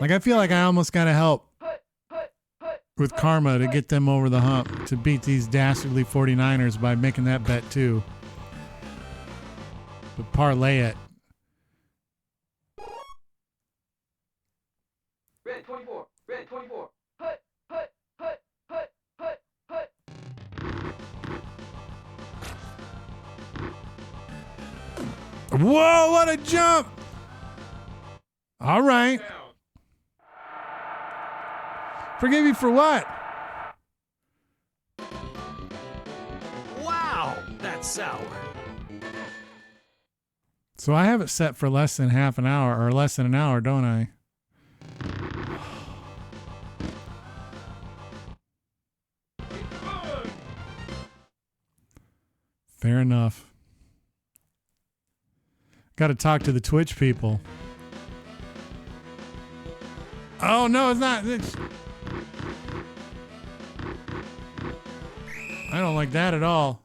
Like I feel like I almost got to help with karma to get them over the hump to beat these dastardly 49ers by making that bet too. But parlay it. Red 24. Red 24. Hut. Hut. Hut. Hut. Hut. Hut. Whoa, what a jump! All right. Down. Forgive you for what? Wow, that's sour. So I have it set for less than half an hour or less than an hour, don't I? Fair enough. Got to talk to the Twitch people. Oh, no, it's not. I don't like that at all.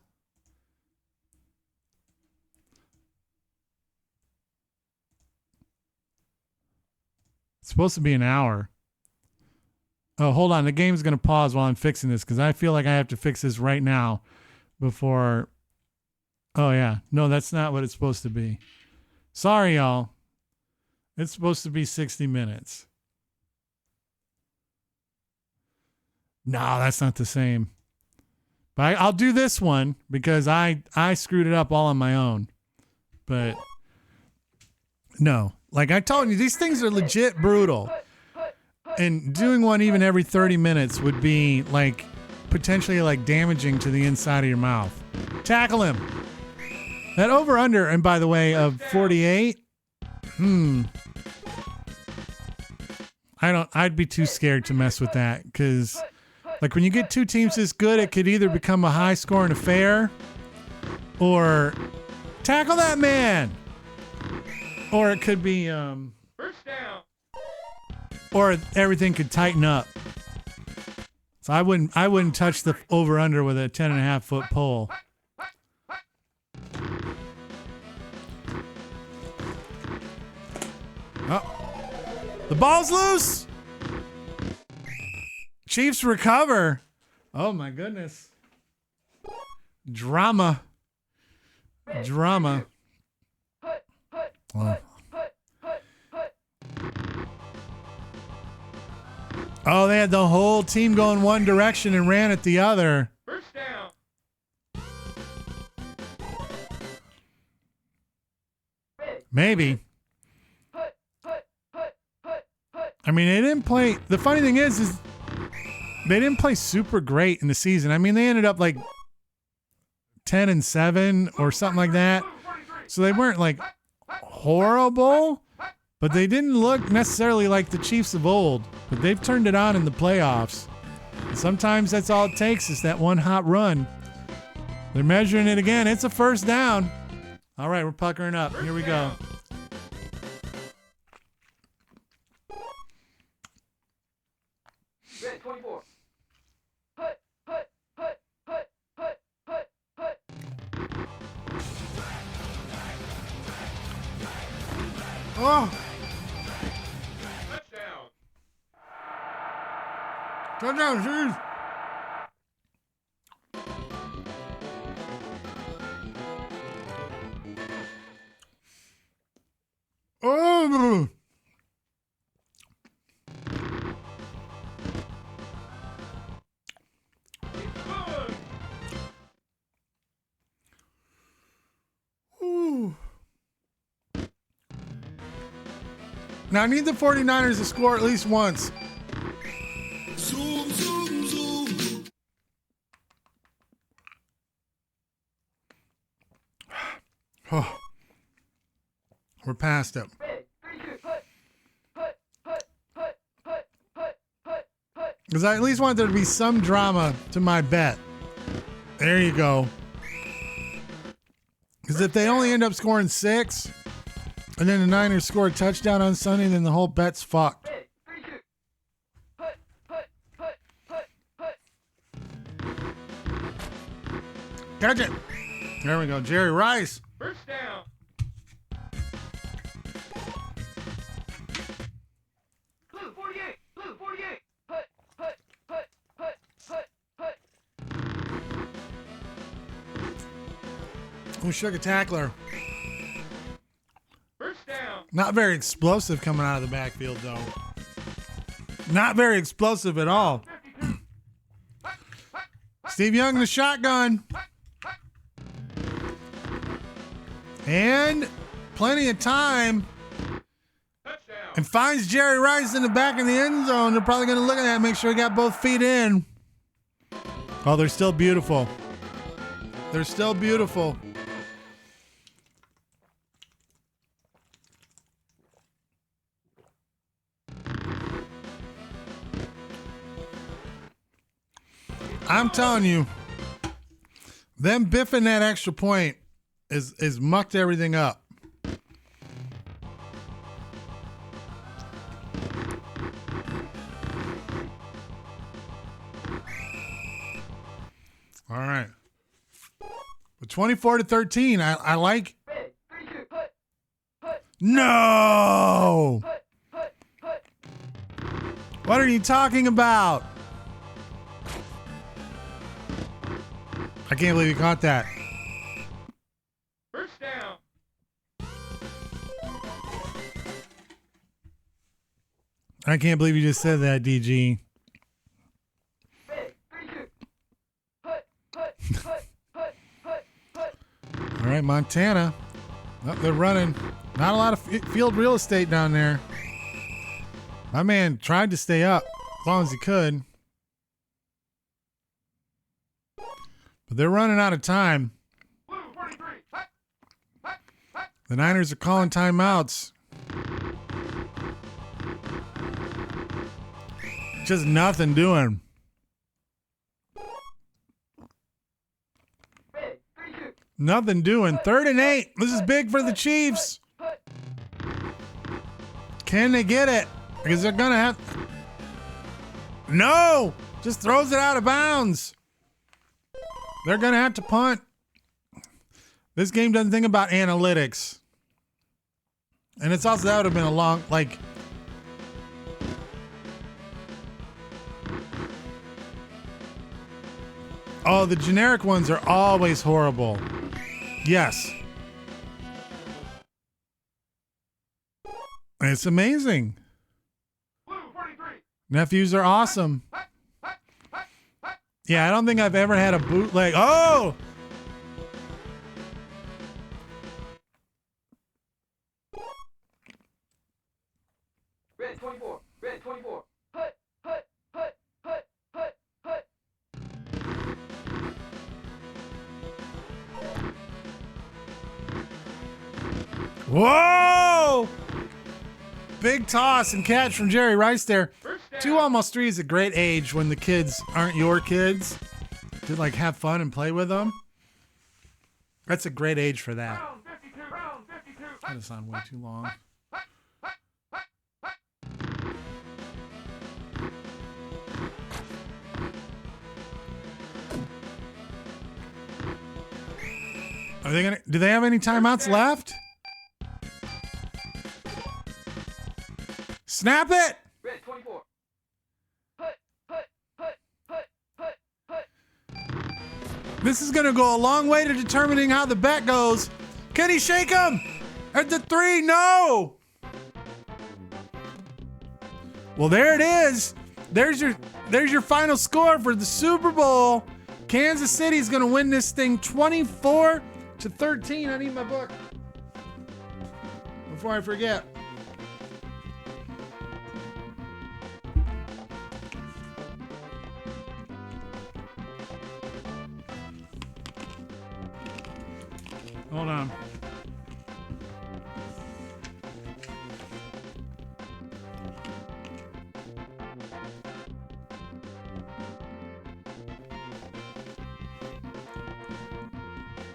It's supposed to be an hour. Oh, hold on. The game's going to pause while I'm fixing this because I feel like I have to fix this right now before. Oh, yeah. No, that's not what it's supposed to be. Sorry, y'all. It's supposed to be 60 minutes. No, that's not the same. But I'll do this one because I screwed it up all on my own. but no. Like I told you, these things are legit brutal. And doing one even every 30 minutes would be like potentially like damaging to the inside of your mouth. Tackle him. That over under, and by the way, of 48. I'd be too scared to mess with that because like when you get two teams this good, it could either become a high scoring affair or tackle that man. Or it could be First down. or everything could tighten up. So I wouldn't touch the over under with a 10.5 foot pole. Oh, the ball's loose. Chiefs recover. Oh my goodness. Drama. Oh. Oh, they had the whole team going one direction and ran at the other. First down. Maybe. I mean, they didn't play. The funny thing is they didn't play super great in the season. I mean, they ended up like 10-7 or something like that. So they weren't like horrible, but they didn't look necessarily like the Chiefs of old. But they've turned it on in the playoffs. And sometimes that's all it takes is that one hot run. They're measuring it again. It's a first down. All right, we're puckering up. Here we go. Red 24. Oh, Touchdown. touchdown, Chiefs. Oh. Ooh. Now I need the 49ers to score at least once. Zoom, zoom, zoom. Oh. We're past it. Red 32. Because I at least want there to be some drama to my bet. There you go. Because if they only end up scoring 6, and then the Niners score a touchdown on Sunday, then the whole bet's fucked. Red 32. Catch it. There we go. Jerry Rice. First down. Blue 48. Blue 48. Who shook a tackler? First down. Not very explosive coming out of the backfield, though. Not very explosive at all. 52. Steve Young in the shotgun. And plenty of time. Touchdown. And finds Jerry Rice in the back of the end zone. They're probably going to look at that and make sure he got both feet in. Oh, they're still beautiful. They're still beautiful. I'm telling you, them biffing that extra point is mucked everything up. All right. But 24-13, I like. Red 32. No! What are you talking about? I can't believe you caught that. First down. I can't believe you just said that, DG. Red 32. All right, Montana. Oh, they're running. Not a lot of field real estate down there. My man tried to stay up as long as he could. But they're running out of time. The Niners are calling timeouts. Just nothing doing. Nothing doing. 3rd and 8. This is big for the Chiefs. Can they get it? Because they're going to have... No! Just throws it out of bounds. They're going to have to punt. This game doesn't think about analytics. And it's also, that would have been a long, like... Oh, the generic ones are always horrible. Yes. It's amazing. Nephews are awesome. Yeah, I don't think I've ever had a bootleg. Oh! Red 24. Red 24. Hut. Hut. Hut. Hut. Hut. Hut. Whoa! Big toss and catch from Jerry Rice there. 2 almost 3 is a great age when the kids aren't your kids. To like have fun and play with them. That's a great age for that. That is on way too long. Are they gonna? Do they have any timeouts left? Snap it! Red 24. Hut. Hut. Hut. Hut. Hut. Hut. This is gonna go a long way to determining how the bet goes. Can he shake him? At the 3, no! Well, there it is. There's your final score for the Super Bowl. Kansas City's gonna win this thing 24-13. I need my book before I forget. Hold on.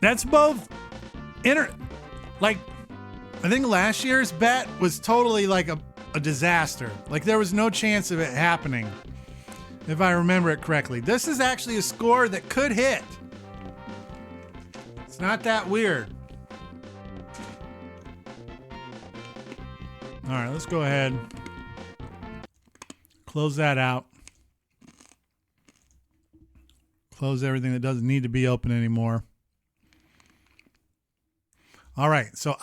That's both like, I think last year's bet was totally like a disaster. Like there was no chance of it happening, if I remember it correctly. This is actually a score that could hit. It's not that weird. All right, let's go ahead. Close that out. Close everything that doesn't need to be open anymore. All right, so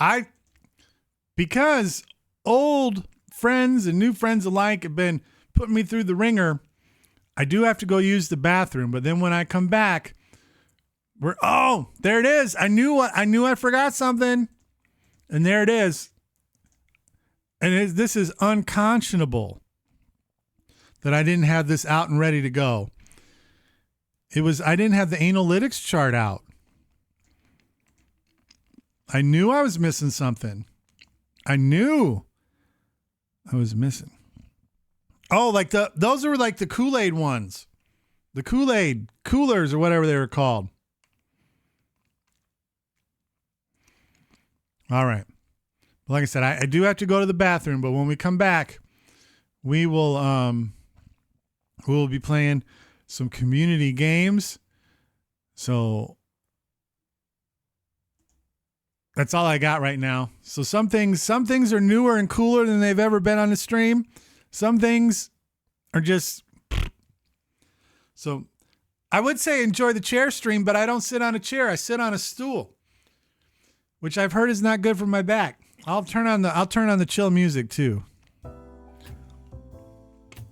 because old friends and new friends alike have been putting me through the ringer, I do have to go use the bathroom. But then when I come back, there it is. I knew I forgot something, and there it is. And this is unconscionable that I didn't have this out and ready to go. I didn't have the analytics chart out. I knew I was missing something. I knew I was missing. Oh, like those are like the Kool-Aid ones. The Kool-Aid coolers or whatever they were called. All right. Like I said, I do have to go to the bathroom, but when we come back, we will be playing some community games. So that's all I got right now. So some things are newer and cooler than they've ever been on the stream. Some things are just... So I would say enjoy the chair stream, but I don't sit on a chair. I sit on a stool, which I've heard is not good for my back. I'll turn on the chill music too.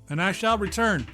And I shall return.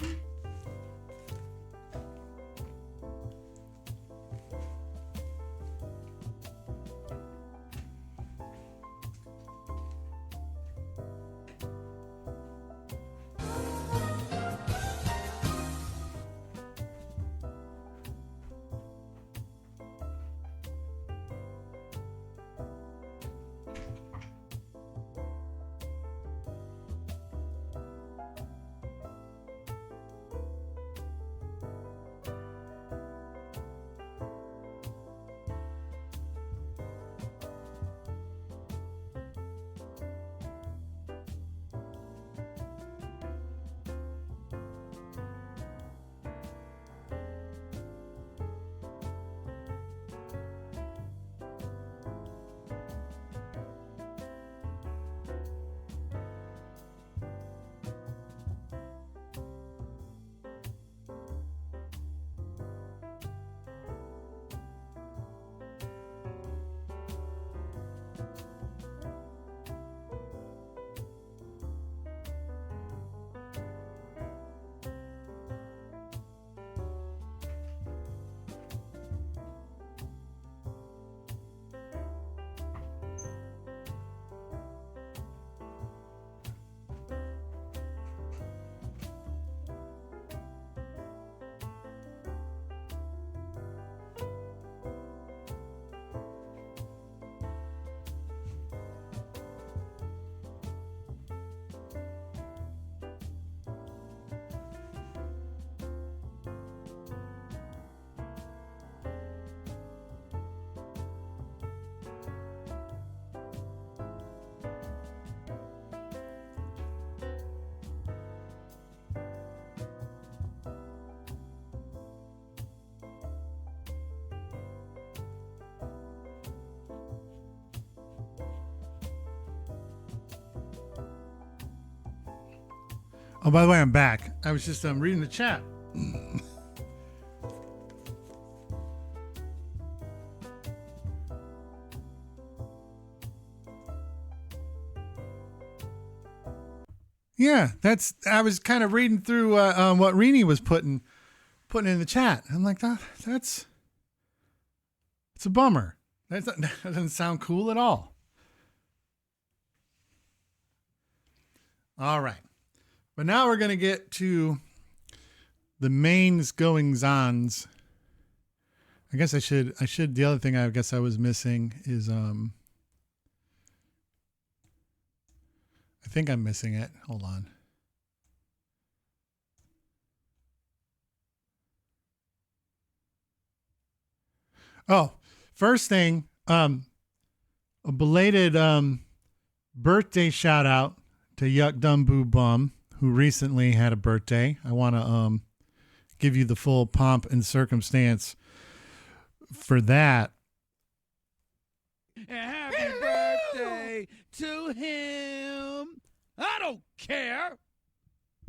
Oh, by the way, I'm back. I was just reading the chat. Yeah, I was kind of reading through what Rini was putting in the chat. I'm like, it's a bummer. That doesn't sound cool at all. All right. But now we're going to get to the main goings-ons. I guess I should, the other thing I guess I was missing is, I think I'm missing it. Hold on. Oh, first thing, a belated birthday shout out to Yuck Dumb Boo Bum, who recently had a birthday. I want to give you the full pomp and circumstance for that. Happy birthday to him. I don't care.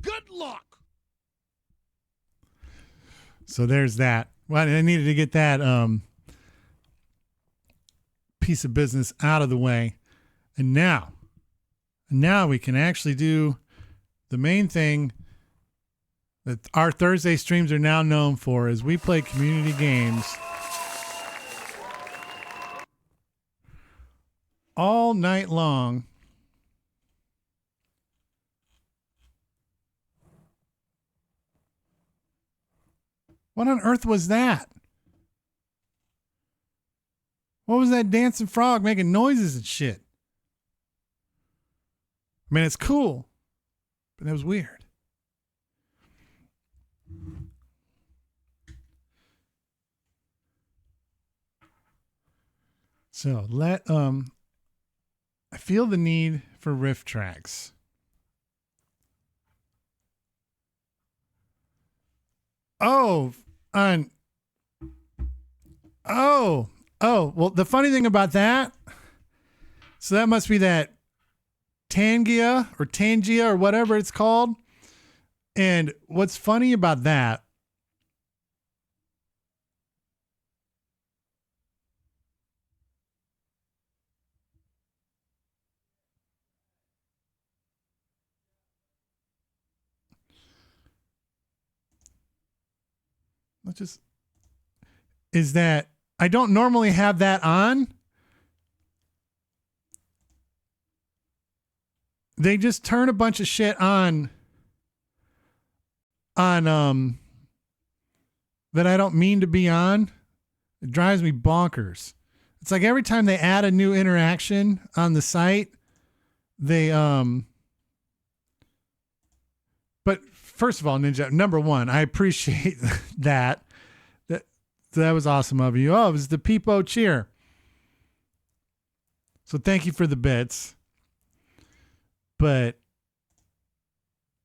Good luck. So there's that. Well, I needed to get that piece of business out of the way. And now we can actually do the main thing that our Thursday streams are now known for, is we play community games all night long. What on earth was that? What was that dancing frog making noises and shit? I mean, it's cool, but that was weird. So I feel the need for riff tracks. Oh, well, the funny thing about that, so that must be that Tangia or whatever it's called. And what's funny about that, is that I don't normally have that on. They just turn a bunch of shit on that I don't mean to be on. It drives me bonkers. It's like every time they add a new interaction on the site, they but first of all, Ninja, number one, I appreciate that. That was awesome of you. Oh, it was the Peepo cheer. So thank you for the bits. But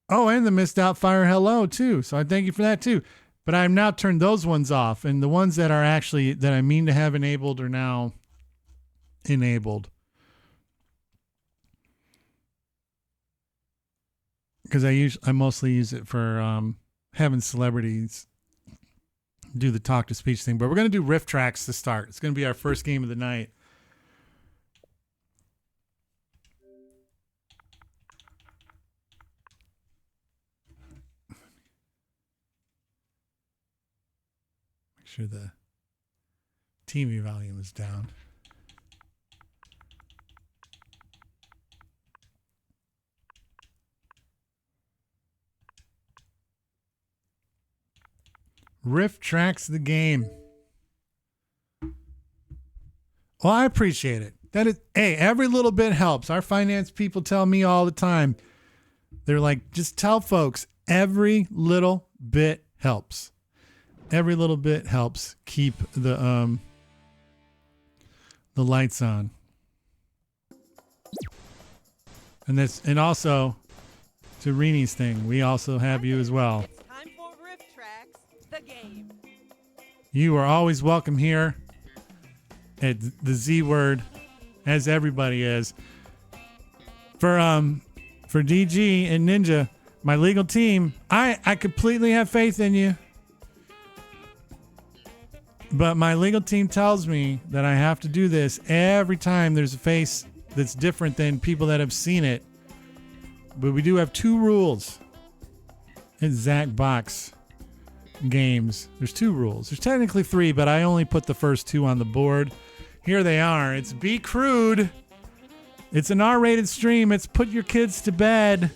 and the missed out fire hello too. So I thank you for that too. But I've now turned those ones off, and the ones that are actually that I mean to have enabled are now enabled. Because I mostly use it for having celebrities do the talk to speech thing. But we're gonna do riff tracks to start. It's gonna be our first game of the night. Make sure the TV volume is down. Riff tracks the game. Well, I appreciate it. That is, hey, every little bit helps. Our finance people tell me all the time. They're like, just tell folks, every little bit helps. Every little bit helps keep the lights on. And also to Rini's thing, we also have you as well. It's time for Riff Tracks, the game. You are always welcome here at the Z Word, as everybody is. For DG and Ninja, My legal team, I completely have faith in you. But my legal team tells me that I have to do this every time there's a face that's different than people that have seen it. But we do have 2 rules in Zacbox games. There's 2 rules. There's technically 3, but I only put the first 2 on the board. Here they are. It's Be Crude. It's an R-rated stream. It's put your kids to bed.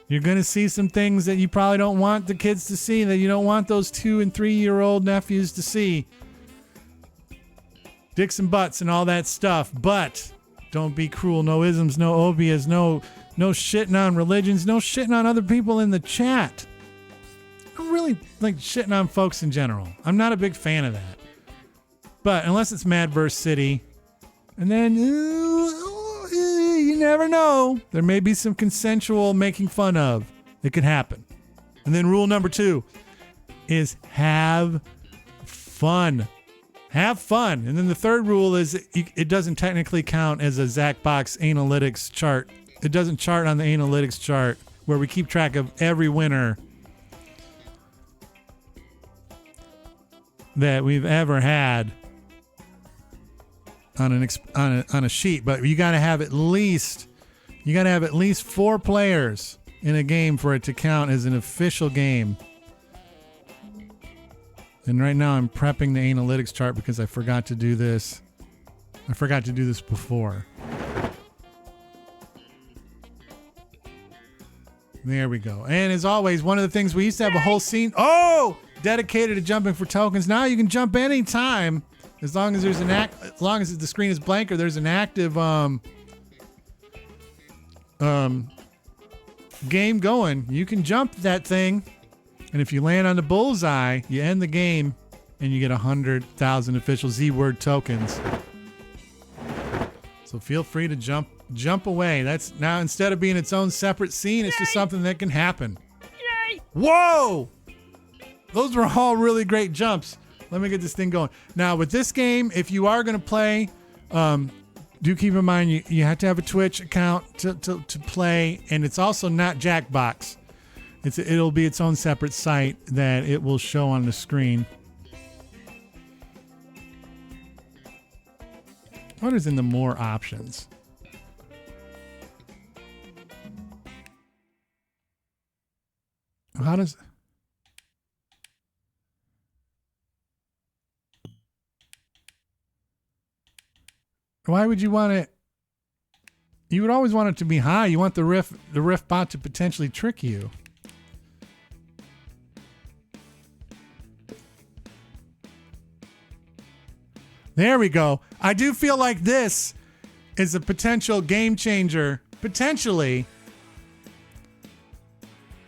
You're going to see some things that you probably don't want the kids to see, that you don't want those 2 and 3-year-old nephews to see. Dicks and butts and all that stuff. But don't be cruel. No isms, no obias, no shitting on religions, no shitting on other people in the chat. I really like shitting on folks in general. I'm not a big fan of that. But unless it's Madverse City, and then you never know. There may be some consensual making fun of. It could happen. And then rule number 2 is have fun. Have fun. And then the third rule is it doesn't technically count as a Zacbox analytics chart. It doesn't chart on the analytics chart where we keep track of every winner that we've ever had on a sheet. But you got to have at least 4 players in a game for it to count as an official game. And right now I'm prepping the analytics chart because I forgot to do this. I forgot to do this before. There we go. And as always, one of the things we used to have a whole scene dedicated to jumping for tokens. Now you can jump anytime as long as there's as long as the screen is blank or there's an active game going. You can jump that thing, and if you land on the bullseye, you end the game and you get 100,000 official Z-word tokens. So feel free to jump away. That's now, instead of being its own separate scene, it's just something that can happen. Yay! Whoa! Those were all really great jumps. Let me get this thing going. Now, with this game, if you are going to play, do keep in mind you have to have a Twitch account to play, and it's also not Jackbox. It'll be its own separate site that it will show on the screen. What is in the more options? How does... Why would you want it? You would always want it to be high. You want the riff bot to potentially trick you. There we go. I do feel like this is a potential game changer. Potentially.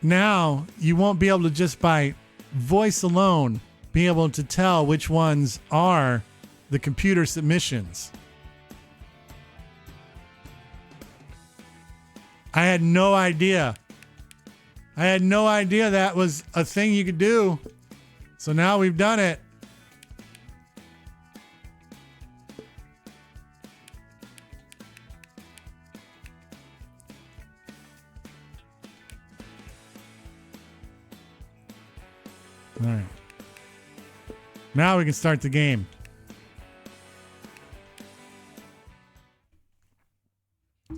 Now you won't be able to just by voice alone be able to tell which ones are the computer submissions. I had no idea. I had no idea that was a thing you could do. So now we've done it. All right. Now we can start the game.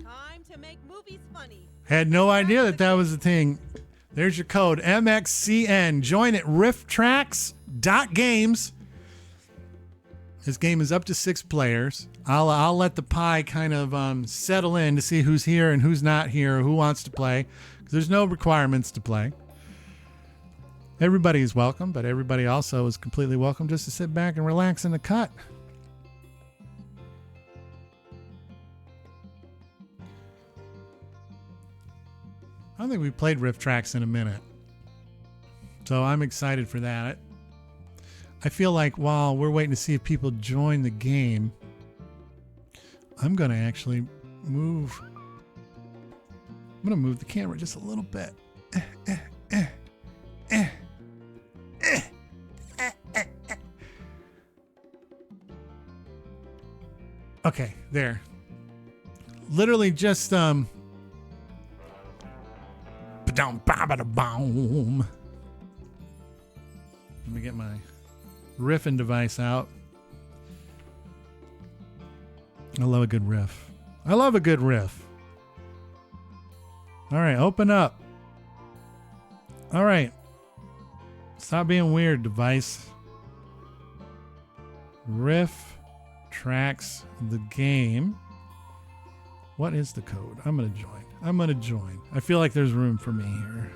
Time to make movies funny. Had no idea that was a thing. There's your code, MXCN. Join at rifftracks.games. This game is up to 6 players. I'll let the pie kind of settle in to see who's here and who's not here, or who wants to play, because there's no requirements to play. Everybody is welcome, but everybody also is completely welcome just to sit back and relax in the cut. I don't think we've played Riff Tracks in a minute, so I'm excited for that. I feel like while we're waiting to see if people join the game, I'm going to actually move. I'm going to move the camera just a little bit. Okay, there. Literally just Ba-dum-ba-ba-da-boom. Let me get my riffing device out. I love a good riff. I love a good riff. All right, open up. All right. Stop being weird, device. Riff tracks the game. What is the code? I'm going to join. I feel like there's room for me here.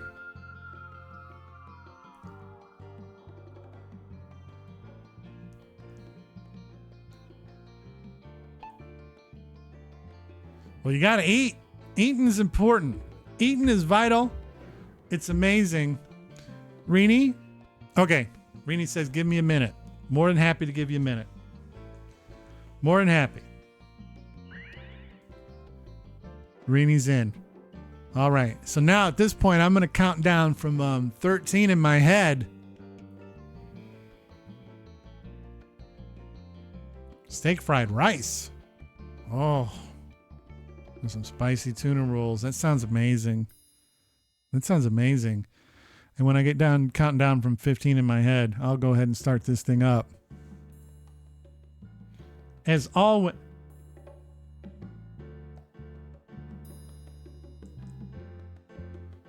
Well, you got to eat. Eating is important. Eating is vital. It's amazing. Rini? Okay. Rini says, give me a minute. More than happy to give you a minute. More than happy. Rini's in. All right. So now at this point, I'm going to count down from 13 in my head. Steak fried rice. Oh. And some spicy tuna rolls. That sounds amazing. And when I get down, counting down from 15 in my head, I'll go ahead and start this thing up. As always.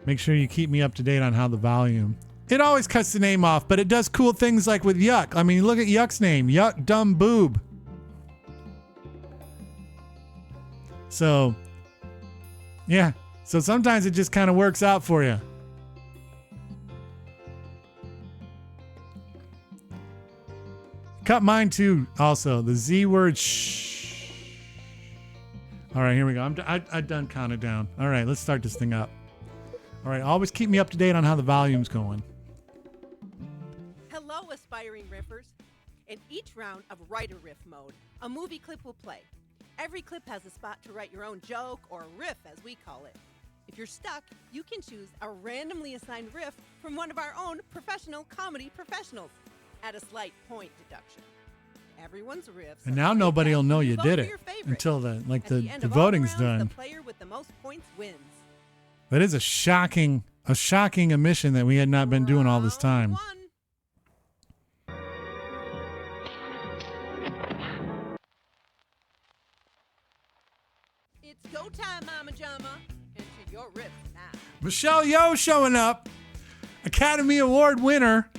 Make sure you keep me up to date on how the volume. It always cuts the name off, but it does cool things like with Yuck. I mean, look at Yuck's name. Yuck Dumb Boob. So, yeah. So sometimes it just kind of works out for you. Cut mine too, also. The Z word, shh. All right, here we go. I done counted down. All right, let's start this thing up. All right, always keep me up to date on how the volume's going. Hello, aspiring riffers. In each round of writer riff mode, a movie clip will play. Every clip has a spot to write your own joke, or riff as we call it. If you're stuck, you can choose a randomly assigned riff from one of our own professional comedy professionals at a slight point deduction. Everyone's riffs. And now nobody will know you did it until the voting's done. The player with the most points wins. That is a shocking omission that we had not been doing all this time. It's go time, Mama Jama. Enter your riff now. Michelle Yeoh showing up. Academy Award winner.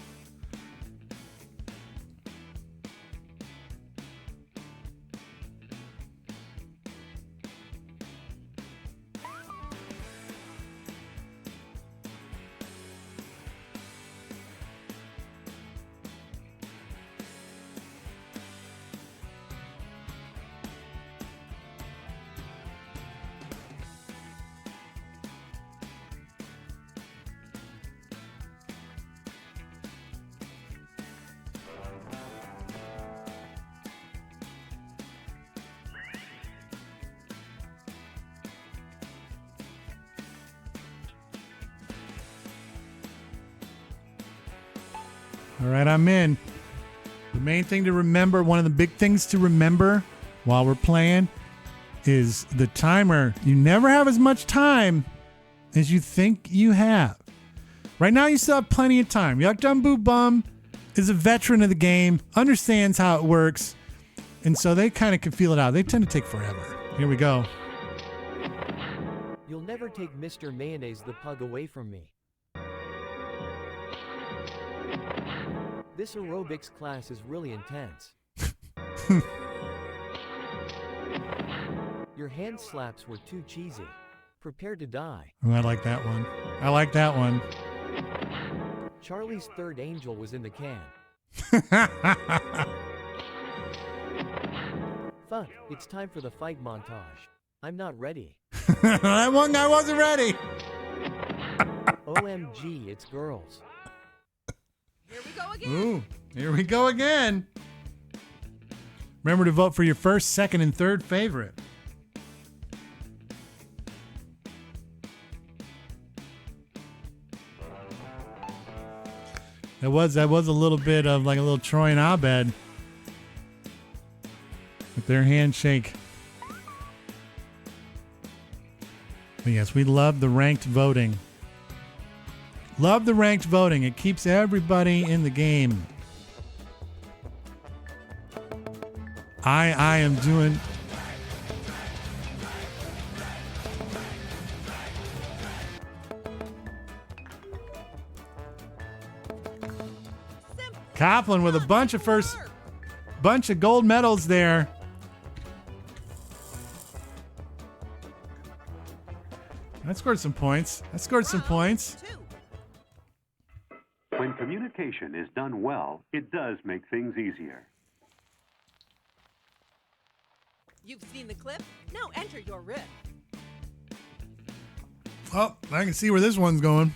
All right, I'm in. The main thing to remember, one of the big things to remember while we're playing is the timer. You never have as much time as you think you have. Right now, you still have plenty of time. Yuck Dum Boo Bum is a veteran of the game, understands how it works, and so they kind of can feel it out. They tend to take forever. Here we go. You'll never take Mr. Mayonnaise the pug away from me. This aerobics class is really intense. Your hand slaps were too cheesy. Prepare to die. Oh, I like that one. Charlie's third angel was in the can. Fuck, it's time for the fight montage. I'm not ready. That one guy wasn't ready. OMG, it's girls. Here we go again. Ooh, here we go again. Remember to vote for your first, second, and third favorite. That was a little bit of like a little Troy and Abed with their handshake. But yes, we love the ranked voting. Love the ranked voting. It keeps everybody in the game. I am doing. Kaplan with a bunch of gold medals there. That scored some points. When communication is done well, it does make things easier. You've seen the clip? Now enter your riff. Oh, I can see where this one's going.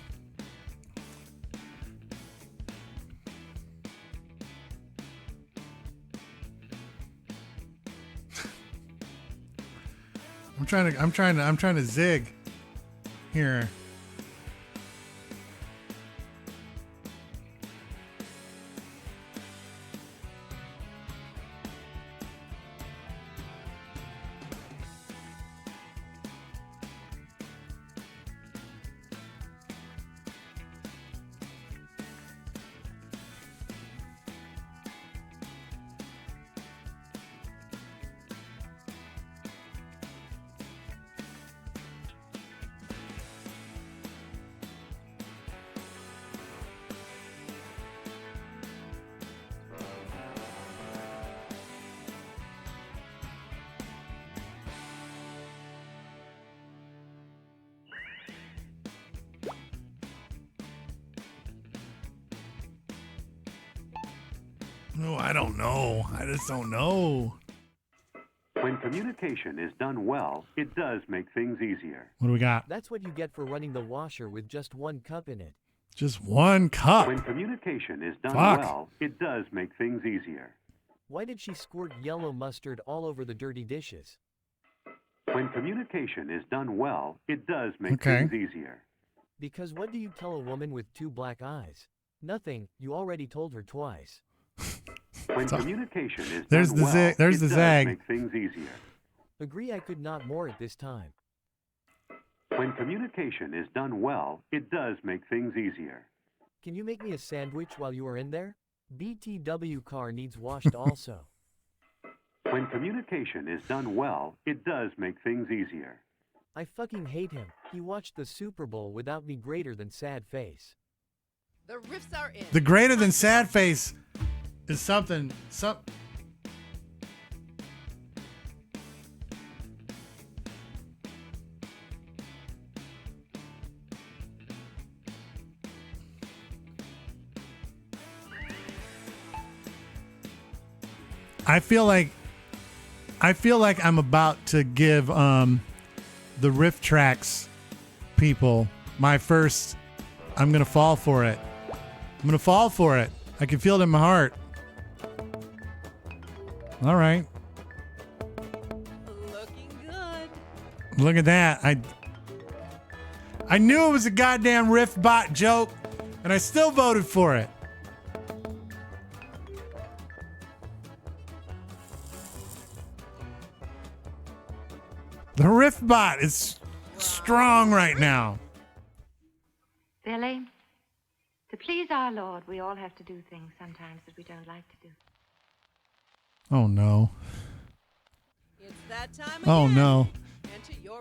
I'm trying to zig here. No, I don't know. I just don't know. When communication is done well, it does make things easier. What do we got? That's what you get for running the washer with just one cup in it. Just one cup. When communication is done Fuck. well, it does make things easier. Why did she squirt yellow mustard all over the dirty dishes? When communication is done well, it does make Okay. things easier. Because what do you tell a woman with two black eyes? Nothing. You already told her twice. When So- communication is There's done the well, zag- there's it the does zag. make things easier. Agree I could not more at this time. When communication is done well, it does make things easier. Can you make me a sandwich while you are in there? BTW car needs washed also. When communication is done well, it does make things easier. I fucking hate him. He watched the Super Bowl without me greater than sad face. The riffs are in. The greater than sad face is something. I feel like I'm about to give the riff tracks people my first. I'm gonna fall for it. I'm gonna fall for it. I can feel it in my heart. All right. Looking good. Look at that. I knew it was a goddamn riff bot joke, and I still voted for it. The riff bot is strong right now. Billy, to please our Lord, we all have to do things sometimes that we don't like to do. Oh no. It's that time Oh again. no. Enter your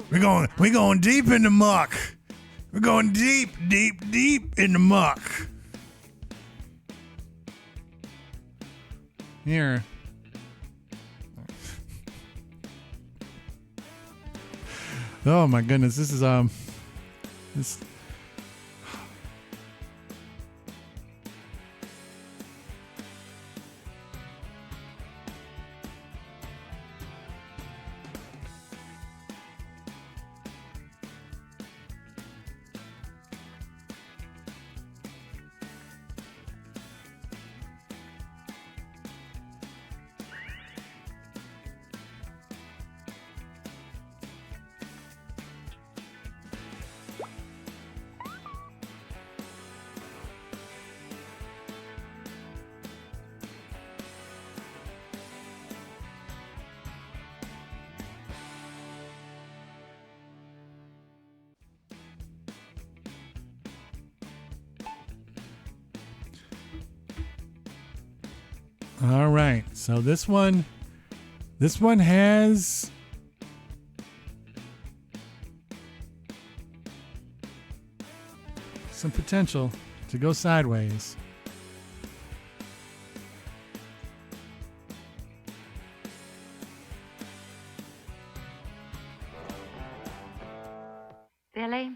We going deep in the muck. We're going deep in the muck. Here. Oh my goodness, this is this. All right. So this one has some potential to go sideways. Billy,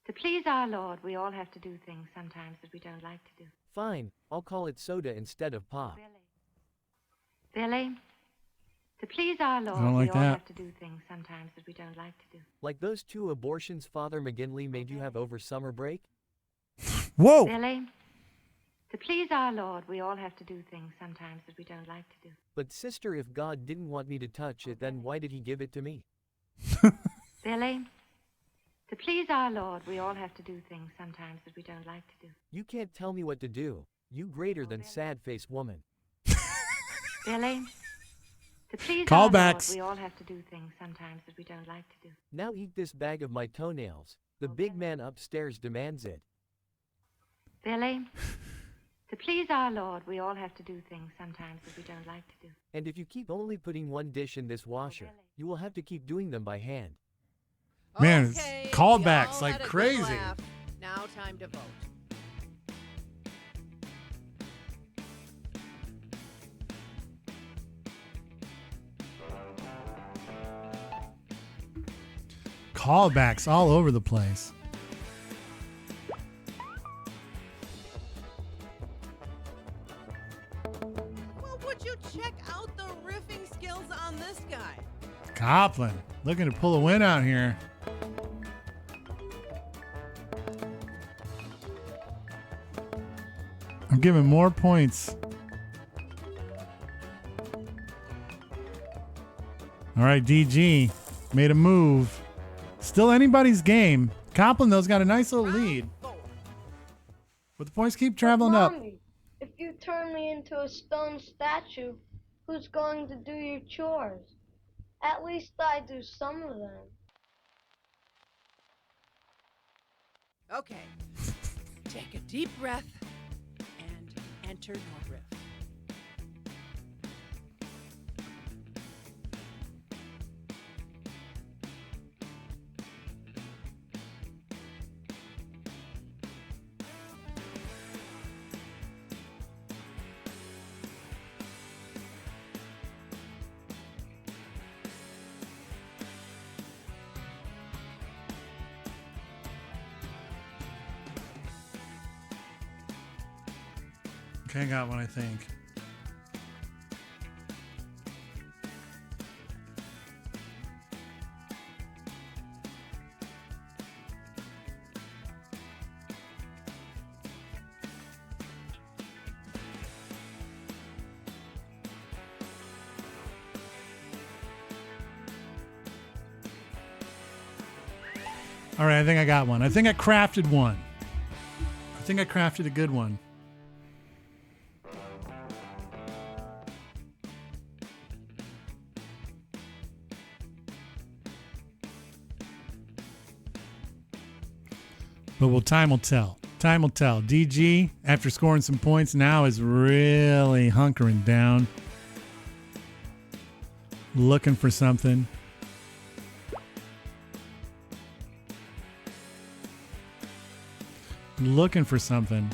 to please our Lord, we all have to do things sometimes that we don't like to do. Fine, I'll call it soda instead of pop. Billy, to please our Lord, don't like we all that. have to do things sometimes that we don't like to do. Like those 2 abortions Father McGinley made you have over summer break? Whoa! Billy, to please our Lord, we all have to do things sometimes that we don't like to do. But sister, if God didn't want me to touch it, then why did he give it to me? Billy, to please our Lord, we all have to do things sometimes that we don't like to do. You can't tell me what to do. You greater than sad-faced woman. Billy, to please our Lord, Callbacks. we all have to do things sometimes that we don't like to do. Now eat this bag of my toenails. The big man upstairs demands it. Billy, to please our Lord, we all have to do things sometimes that we don't like to do. And if you keep only putting one dish in this washer, you will have to keep doing them by hand. Man, it's Okay, callbacks we all like had a good crazy. laugh. Now time to vote. Callbacks all over the place. Well, would you check out the riffing skills on this guy? Copland looking to pull a win out here. I'm giving more points. All right, DG made a move. Still anybody's game. Copland, though's got a nice little lead. But the points keep traveling up. Mommy, if you turn me into a stone statue, who's going to do your chores? At least I do some of them. Okay. Take a deep breath and enter your riff. Okay, I got one, I think. All right, I think I got one. I think I crafted one. I think I crafted a good one. But time will tell. Time will tell. DG, after scoring some points, now is really hunkering down. Looking for something. Looking for something.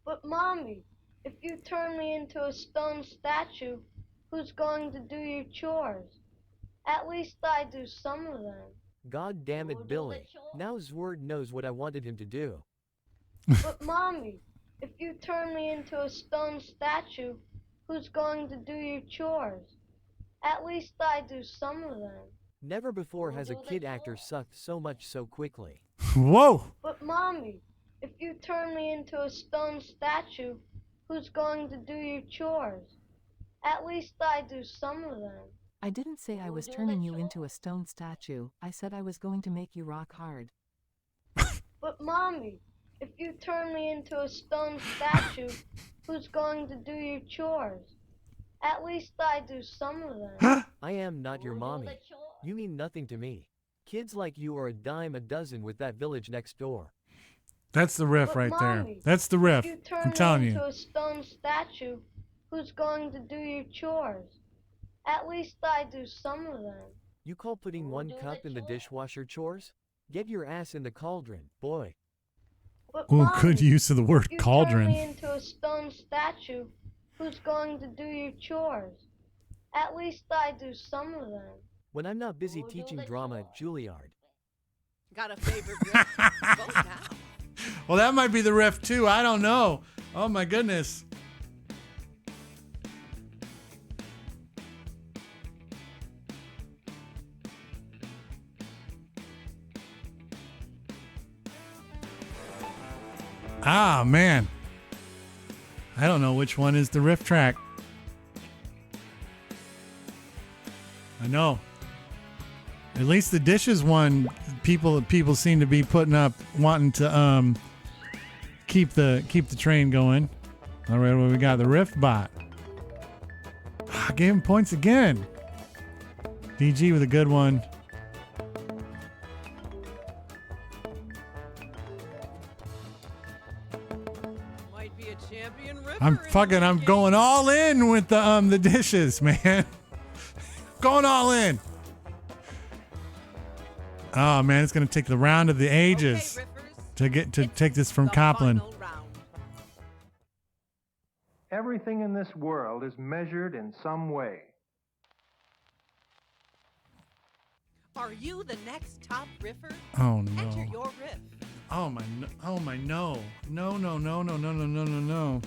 But Mommy, if you turn me into a stone statue, who's going to do your chores? At least I do some of them. God damn it, Billy. Now Zword knows what I wanted him to do. But Mommy, if you turn me into a stone statue, who's going to do your chores? At least I do some of them. Never before has a kid actor sucked so much so quickly. Whoa! But Mommy, if you turn me into a stone statue, who's going to do your chores? At least I do some of them. I didn't say I was turning you into a stone statue. I said I was going to make you rock hard. But Mommy, if you turn me into a stone statue, who's going to do your chores? At least I do some of them. I am not your mommy. You mean nothing to me. Kids like you are a dime a dozen with that village next door. That's the riff But right there. Mommy, That's the riff. if you turn I'm telling me you. into a stone statue, who's going to do your chores? At least I do some of them. You call putting one cup in the dishwasher chores? Get your ass in the cauldron, boy. But Ooh, Mommy, good use of the word if you cauldron. turn me into a stone statue, who's going to do your chores? At least I do some of them. When I'm not busy teaching drama at Juilliard. Got a favorite riff? Vote now. Well, that might be the riff too. I don't know. Oh my goodness. Ah, man. I don't know which one is the riff track. I know. At least the dishes one, people seem to be putting up, wanting to keep the train going. All right, well, we got the riff bot. I gave him points again. DG with a good one. Might be a champion riffer. I'm going all in with the dishes, man. Going all in. Oh man, it's gonna take the round of the ages to take this from Copland. Everything in this world is measured in some way. Are you the next top riffer? Oh no. Enter your riff. Oh my no. No.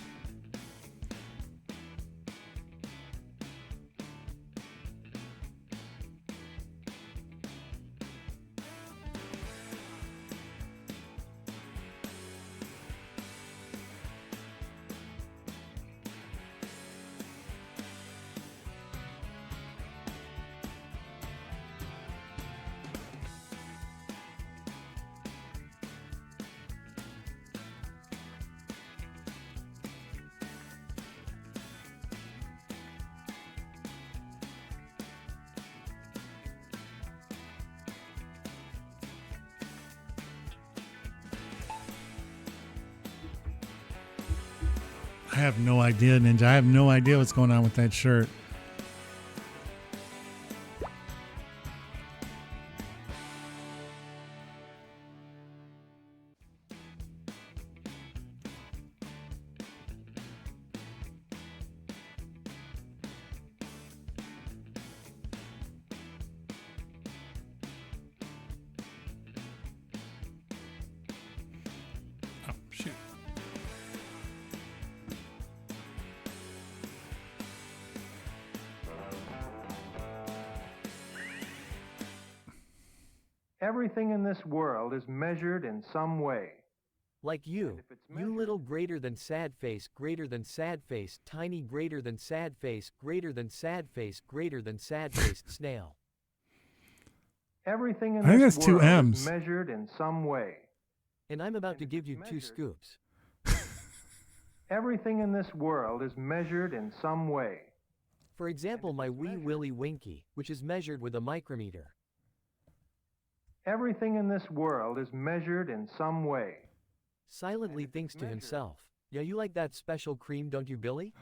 I have no idea, Ninja. I have no idea what's going on with that shirt. Oh, shoot. Everything in this world is measured in some way. Like you little greater than sad face, tiny greater than sad face, greater than sad face, snail. Everything in I think this that's two world M's. is measured in some way. And I'm about to give you 2 scoops. Everything in this world is measured in some way. For example, my wee willy winky, which is measured with a micrometer. Everything in this world is measured in some way. Silently thinks to himself, yeah, you like that special cream, don't you, Billy?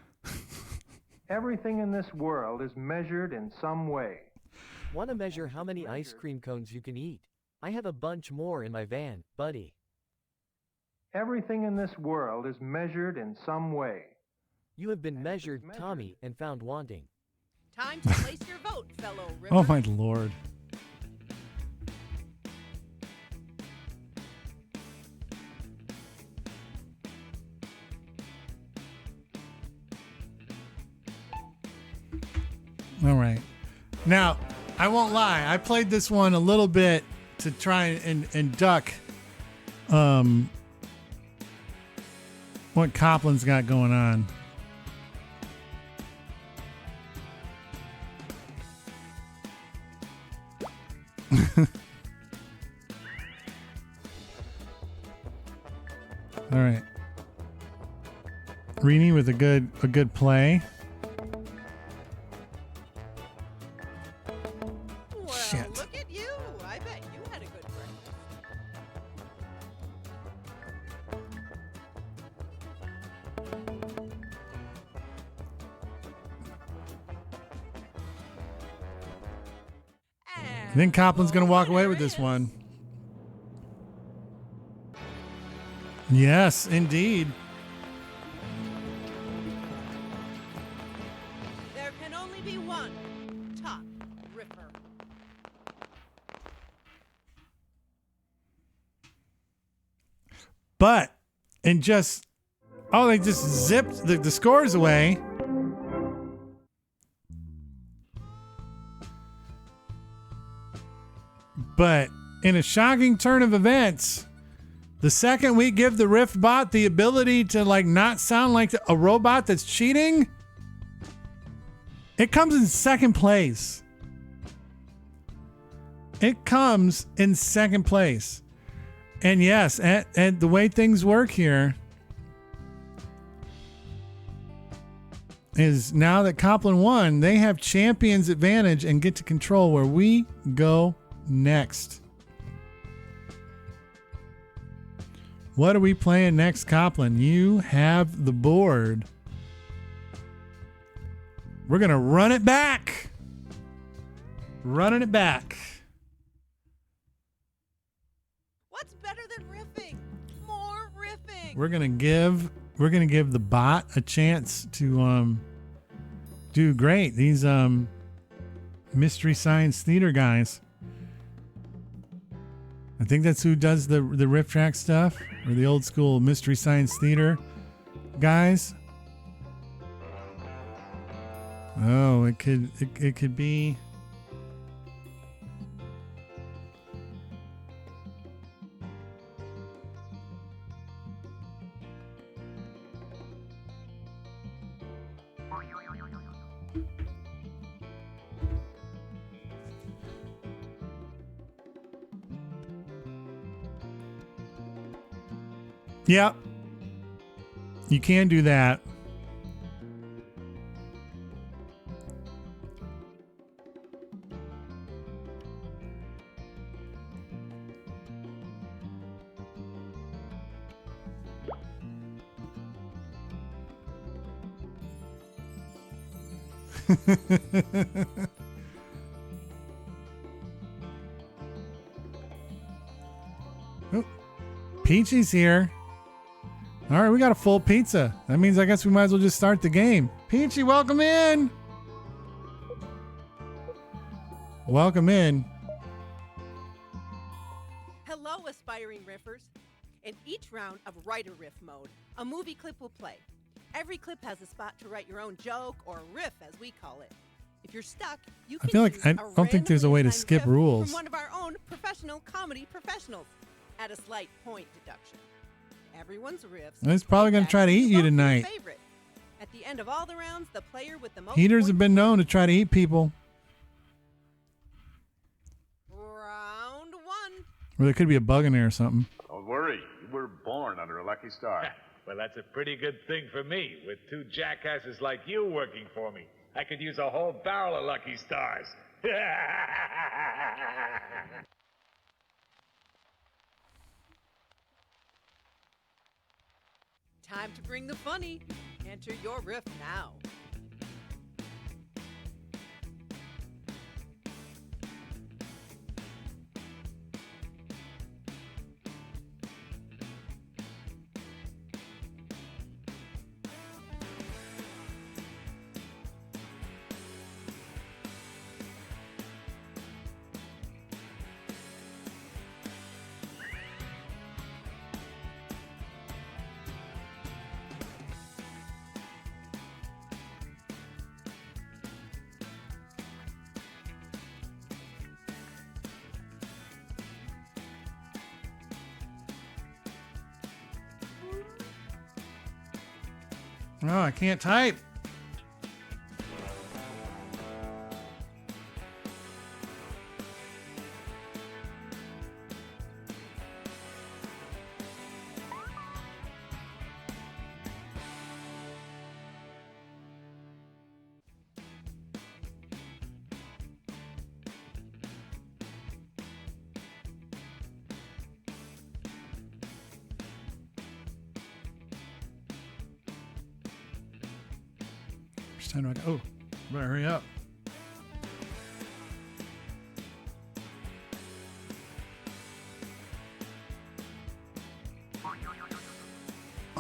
Everything in this world is measured in some way. Want to measure how many ice cream cones you can eat? I have a bunch more in my van, buddy. Everything in this world is measured in some way. You have been measured, Tommy, and found wanting. Time to place your vote, fellow riffer. Oh my lord. All right. Now, I won't lie. I played this one a little bit to try and duck what Copland's got going on. All right. Rini with a good play. Well, look at you. I bet I think Copland's going to walk away with this one. Yes, indeed. There can only be one top ripper. But, and just, oh, they just zipped the scores away. But in a shocking turn of events, the second we give the Rift bot the ability to like not sound like a robot that's cheating, it comes in second place. It comes in second place. And yes, and the way things work here is now that Copland won, they have champion's advantage and get to control where we go next. What are we playing next, Copland? You have the board. We're going to run it back. Running it back. What's better than riffing? More riffing. We're going to give the bot a chance to do great. These Mystery Science Theater guys. I think that's who does the riff track stuff, or the old school Mystery Science Theater guys. Oh, it could be. Yeah, you can do that. Oh, Peachy's here. All right, we got a full pizza. That means I guess we might as well just start the game. Peachy, welcome in. Welcome in. Hello, aspiring riffers. In each round of writer riff mode, a movie clip will play. Every clip has a spot to write your own joke, or riff as we call it. If you're stuck, you can I feel like choose I a don't think there's a way to randomly skip assigned riff rules. from one of our own professional comedy professionals at a slight point deduction. Everyone's riffs. He's probably going to try to eat you tonight. Favorite. At the end of all the rounds, the player with the most Heaters points have been known to try to eat people. Round one. Or there could be a bug in there or something. Don't worry. You were born under a lucky star. Well, that's a pretty good thing for me. With two jackasses like you working for me, I could use a whole barrel of Lucky Stars. Time to bring the funny. Enter your riff now. Oh, I can't type. Oh, better hurry up.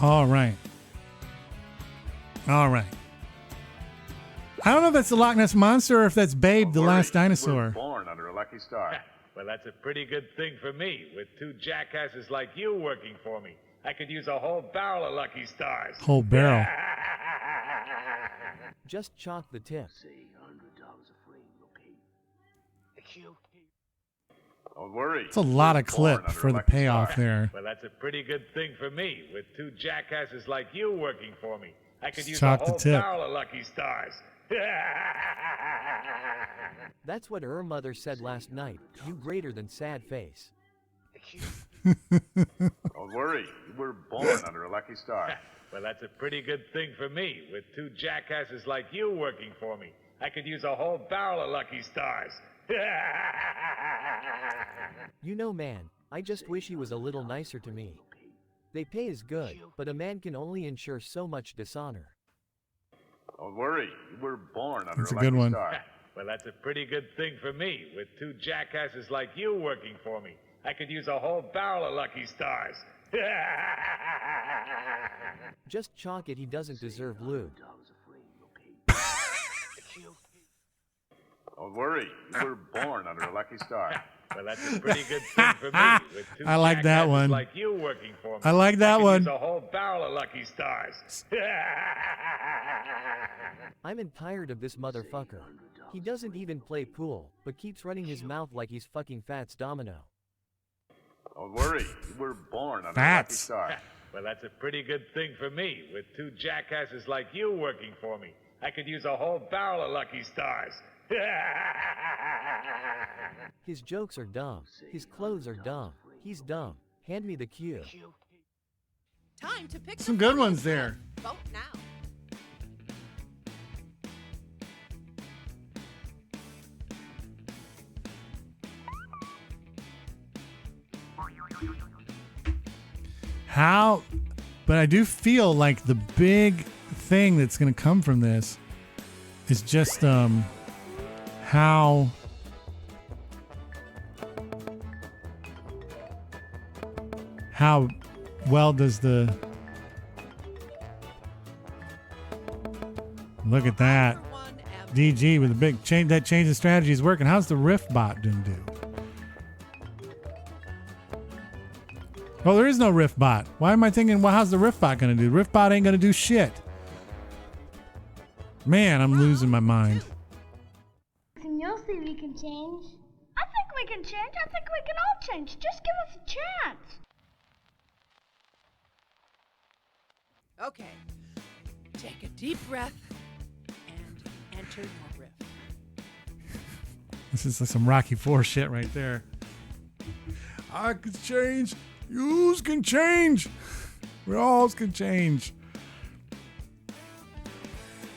All right. All right. I don't know if that's the Loch Ness Monster or if that's Babe, the last You were dinosaur. born under a lucky star. Well, that's a pretty good thing for me. With two jackasses like you working for me, I could use a whole barrel of Lucky Stars. Whole barrel. Just chalk the tip. Don't worry. It's a lot of clip for the payoff there. Well, that's a pretty good thing for me. With two jackasses like you working for me, I could use a Chalk the whole tip. barrel of Lucky Stars. That's what her mother said last night. You greater than sad face. Don't worry. You were born under a lucky star. Well, that's a pretty good thing for me. With two jackasses like you working for me, I could use a whole barrel of Lucky Stars. You know, man, I just wish he was a little nicer to me. They pay is good, but a man can only ensure so much dishonor. Don't worry. You were born under That's a a lucky good one. star. Well, that's a pretty good thing for me. With two jackasses like you working for me, I could use a whole barrel of Lucky Stars. Just chalk it, he doesn't deserve lube. Don't worry. You were born under a lucky star. Well, that's a pretty good thing for me. With two I like that jackasses one. like you working for me, I like that could one. use a whole barrel of Lucky Stars. I'm tired of this motherfucker. He doesn't even play pool, but keeps running his mouth like he's fucking Fats Domino. Don't worry. You were born under a lucky Fats. star. Well, that's a pretty good thing for me. With two jackasses like you working for me, I could use a whole barrel of Lucky Stars. His jokes are dumb. His clothes are dumb. He's dumb. Hand me the cue. Time to pick Some the good funniest ones there. clip. Vote now. How, but I do feel like the big thing that's going to come from this is just how well does the look at that DG with a big change. That change in strategy is working. How's the Rift bot gonna do? Well, there is no Rift bot. Why am I thinking, well, how's the Rift bot gonna do? Rift bot ain't gonna do shit. Man, I'm losing my mind. And you'll see we can change. I think we can change. I think we can all change. Just give us a chance. Okay. Take a deep breath and enter your riff. This is like some Rocky IV shit right there. I can change. Yous can change. We all can change.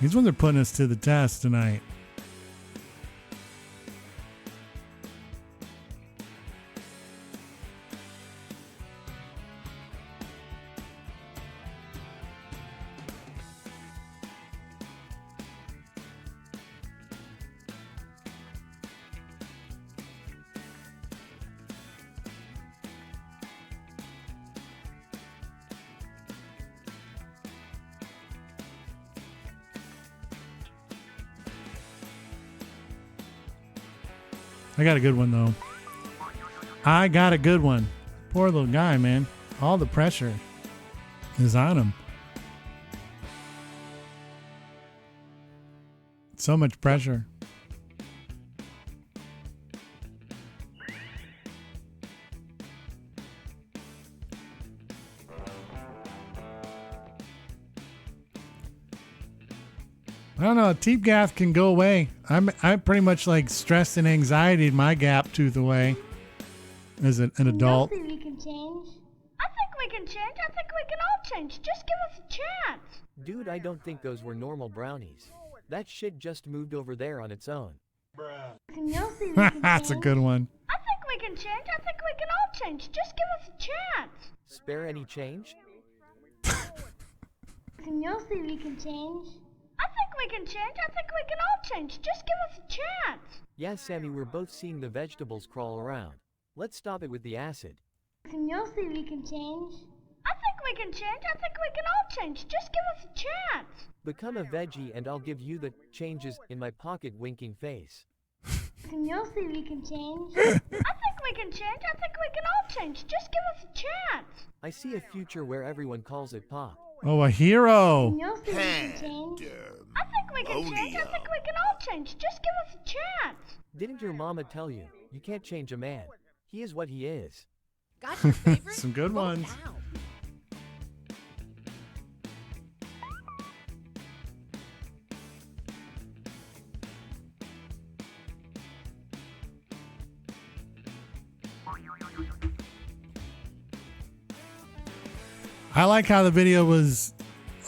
These ones are putting us to the test tonight. I got a good one, though. I got a good one. Poor little guy, man. All the pressure is on him. So much pressure. I don't know. Teeth gap can go away. I'm pretty much like stress and anxiety. My gap tooth away as an adult. You'll see we can change. I think we can change. I think we can all change. Just give us a chance. Dude, I don't think those were normal brownies. That shit just moved over there on its own. And you'll see we can That's a change. good one. I think we can change. I think we can all change. Just give us a chance. Spare any change? And you'll see we can change. I think we can change. I think we can all change. Just give us a chance. Yeah, Sammy, we're both seeing the vegetables crawl around. Let's stop it with the acid. And you'll see we can change. I think we can change. I think we can all change. Just give us a chance. Become a veggie and I'll give you the changes in my pocket winking face. And you'll see we can change. I think we can change. I think we can all change. Just give us a chance. I see a future where everyone calls it pop. Oh, a hero. And you'll see we can change. I think we can change. I think we can all change. Just give us a chance. Didn't your mama tell you, you can't change a man? He is what he is. Got your favorite? Some good Vote ones. now. I like how the video was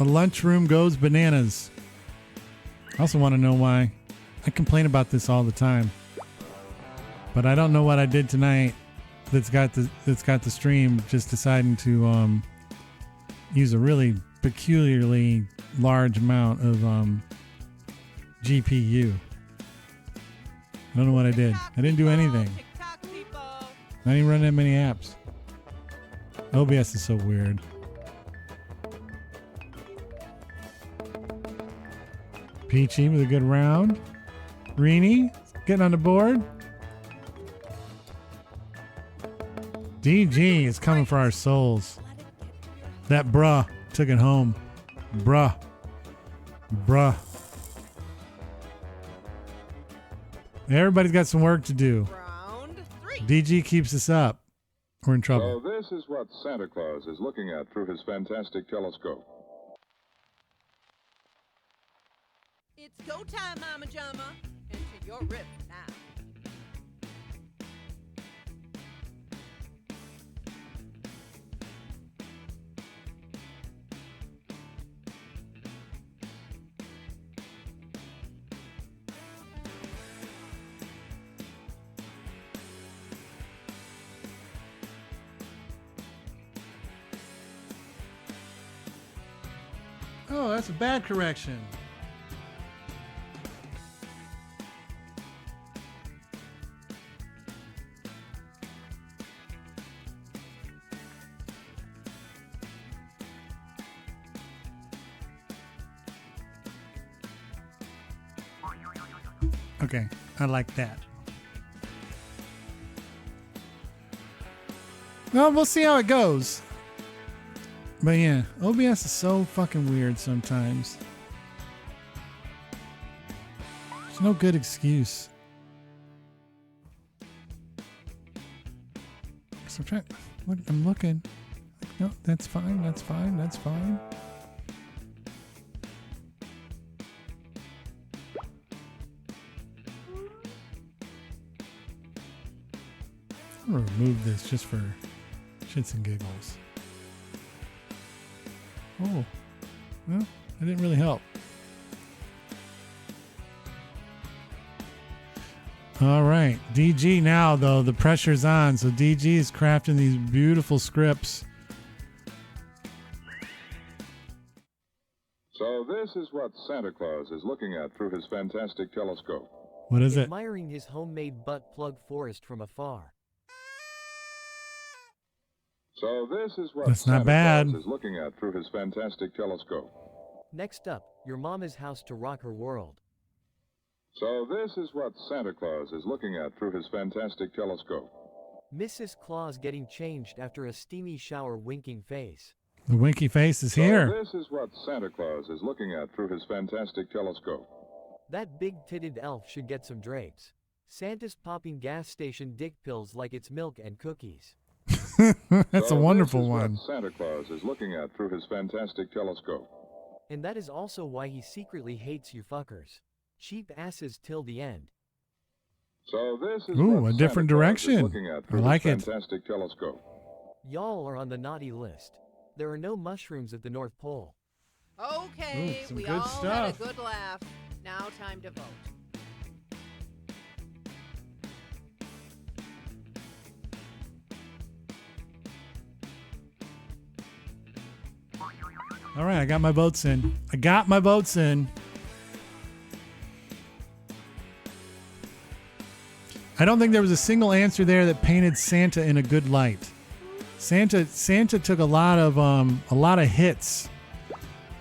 a lunchroom goes bananas. I also want to know why. I complain about this all the time, but I don't know what I did tonight that's got the stream just deciding to use a really peculiarly large amount of GPU. I don't know what I did. I didn't do anything. I didn't run that many apps. OBS is so weird. Peachy with a good round. Reenie getting on the board. DG is coming for our souls. That bruh took it home. Bruh. Everybody's got some work to do. DG keeps us up. We're in trouble. So this is what Santa Claus is looking at through his fantastic telescope. It's go time, Mama Jama. Enter your riff now. Oh, that's a bad correction. Okay, I like that. Well, we'll see how it goes. But yeah, OBS is so fucking weird sometimes. There's no good excuse. So I'm trying. Look, I'm looking. No, that's fine. That's fine. That's fine. I'm gonna remove this just for shits and giggles. Oh, well, that didn't really help. All right, DG now, though, the pressure's on. So DG is crafting these beautiful scripts. So this is what Santa Claus is looking at through his fantastic telescope. What is it? Admiring his homemade butt plug forest from afar. So this is what That's not Santa bad. Claus is looking at through his fantastic telescope. Next up, your mama's house to rock her world. So this is what Santa Claus is looking at through his fantastic telescope. Mrs. Claus getting changed after a steamy shower winking face. The winky face is So here. this is what Santa Claus is looking at through his fantastic telescope. That big-titted elf should get some drapes. Santa's popping gas station dick pills like it's milk and cookies. That's So a wonderful this is one. What Santa Claus is looking at through his fantastic telescope. And that is also why he secretly hates you fuckers. Cheap asses till the end. So this is Ooh, what a different Santa Claus direction. is looking at through I like his it. fantastic telescope. Y'all are on the naughty list. There are no mushrooms at the North Pole. Okay, Ooh, some we good all had stuff. a good laugh. Now time to vote. All right, I got my votes in. I don't think there was a single answer there that painted Santa in a good light. Santa took a lot of hits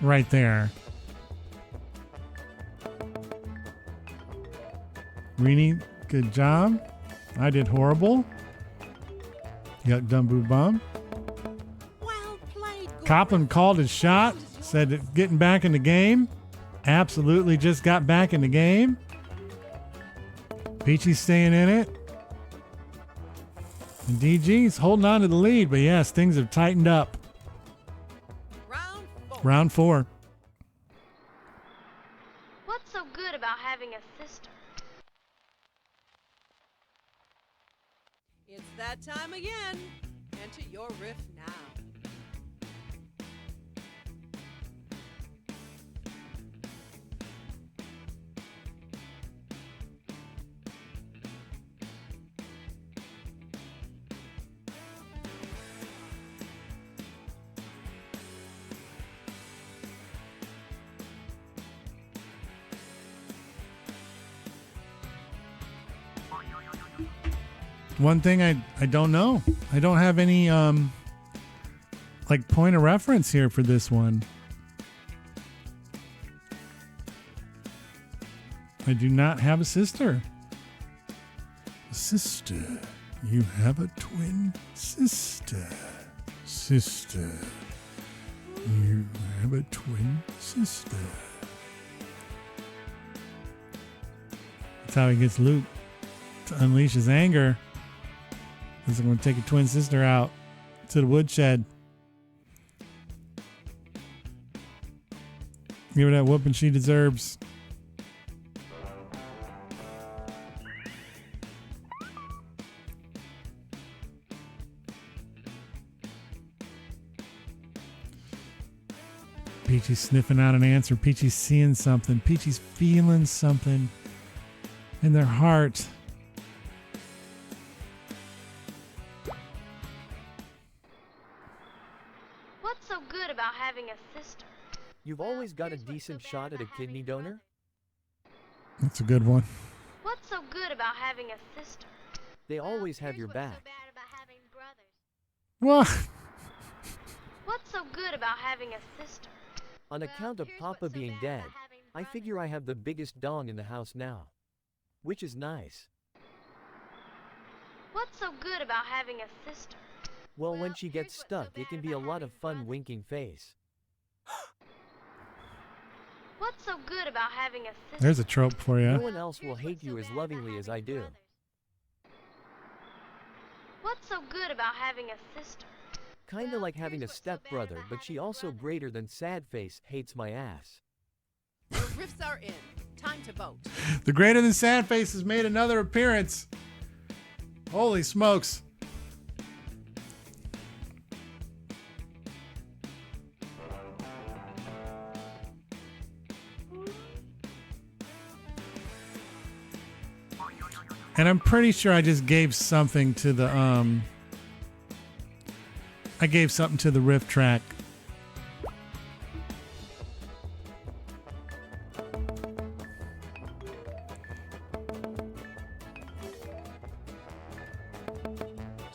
right there. Rini, good job. I did horrible. Yuck, dumb, boo, bum. Well played. Copland called his shot. Said that getting back in the game. Absolutely just got back in the game. Peachy's staying in it. And DG's holding on to the lead. But yes, things have tightened up. Round 4. What's so good about having a sister? It's that time again. Enter your riff now. One thing I don't know. I don't have any like point of reference here for this one. I do not have a sister. Sister. You have a twin sister. Sister. You have a twin sister. That's how he gets Luke to unleash his anger. He's going to take a twin sister out to the woodshed. Give her that whooping she deserves. Peachy's sniffing out an answer. Peachy's seeing something. Peachy's feeling something in their heart. What's so good about having a sister? You've always got a decent shot at a kidney donor? That's a good one. What's so good about having a sister? They always have your back. What? What's so good about having a sister? On account of Papa being dead, I figure I have the biggest dong in the house now. Which is nice. What's so good about having a sister? Well, when she gets stuck, it can be a lot of fun winking face. What's so good about having a sister? There's a trope for you. No one else will hate you as lovingly as I do. What's so good about having a sister? Kinda like having a stepbrother, but she also greater than sad face hates my ass. Your riffs are in. Time to vote. The greater than sad face has made another appearance. Holy smokes. And I'm pretty sure I just gave something to the I gave something to the riff track.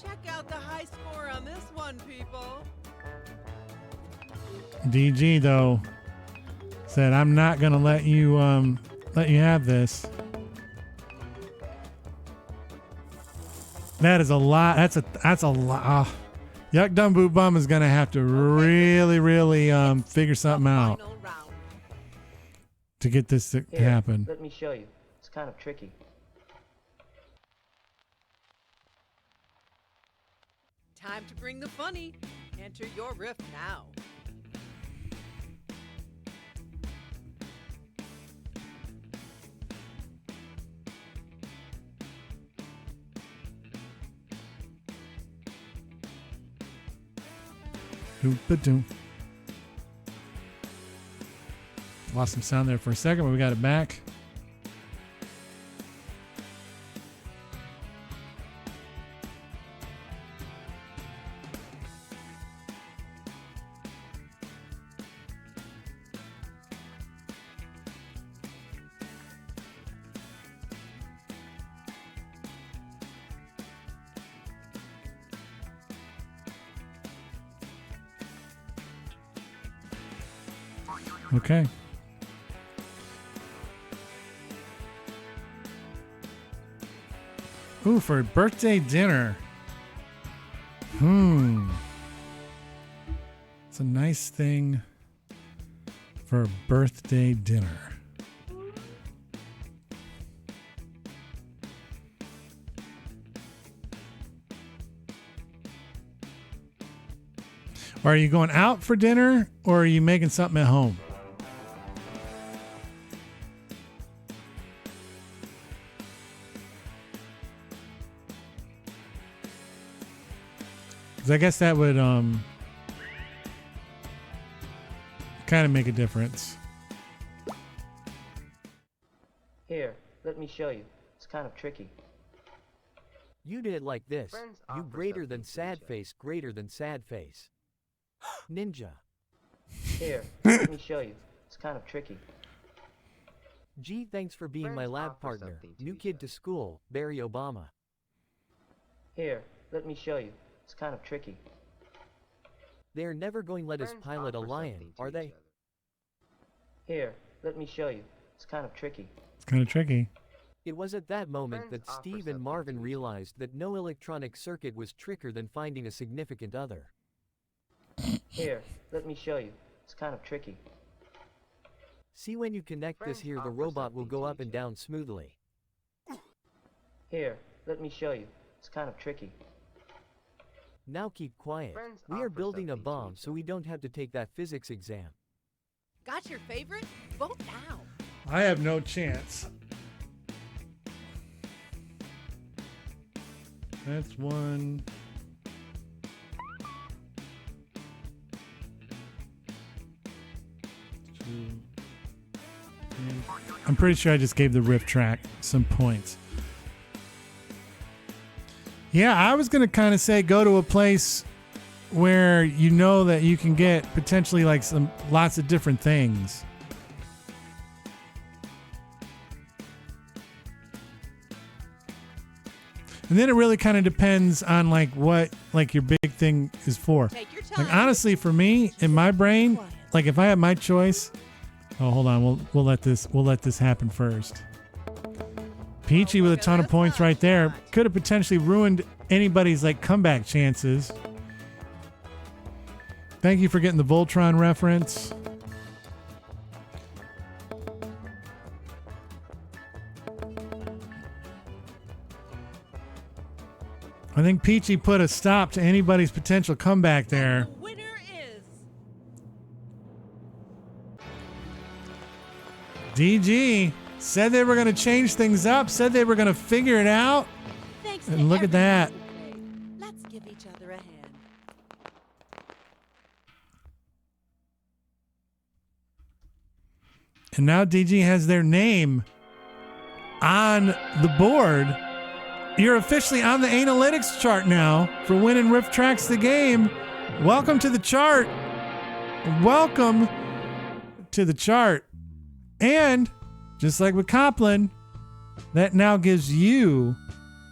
Check out the high score on this one, people. DG though said, "I'm not gonna let you have this." That is a lot. That's a lot. Yuck Dumb Boot Bum is gonna have to really figure something out to get this to happen. Let me show you. It's kind of tricky. Time to bring the funny. Enter your riff now. Doop-a-doom. Lost some sound there for a second, but we got it back. Okay. Ooh, for a birthday dinner. It's a nice thing for a birthday dinner. Are you going out for dinner or are you making something at home? Because I guess that would kind of make a difference. Here, let me show you. It's kind of tricky. You did it like this. Friends You offer greater than something to each sad face, greater than sad face. Ninja. Here, let me show you. It's kind of tricky. Gee, thanks for being my Friends lab offer partner. something to New each kid to school, Barry Obama. Here, let me show you. It's kind of tricky. They're never going to let us Friends pilot a offer lion, something to are each they? other. Here, let me show you. It's kind of tricky. It's kind of tricky. It was at that moment Friends that offer Steve and something Marvin to each realized that no electronic circuit was trickier than finding a significant other. Here, let me show you. It's kind of tricky. See, when you connect this Friends here, the offer robot will something go to up each and down smoothly. Here, let me show you. It's kind of tricky. Now keep quiet. Friends We are offer building a something to bomb each so we don't have to take that physics exam. Got your favorite? Vote now. I have no chance. That's one. Two. And I'm pretty sure I just gave the riff track some points. Yeah, I was going to kind of say go to a place where you know that you can get potentially like some lots of different things. And then it really kind of depends on like what like your big thing is for. Take your time. Like honestly, for me in my brain, like if I had my choice, oh hold on, we'll let this happen first. Peachy with a ton of points right there could have potentially ruined anybody's like comeback chances. Thank you for getting the Voltron reference. I think Peachy put a stop to anybody's potential comeback there. The winner is DG said they were going to change things up, said they were going to figure it out. Thanks And to look at that. everyone who played. Let's give each other a hand. And now DG has their name on the board. You're officially on the analytics chart now for winning Riff Tracks the game. Welcome to the chart. Welcome to the chart. And just like with Copland, that now gives you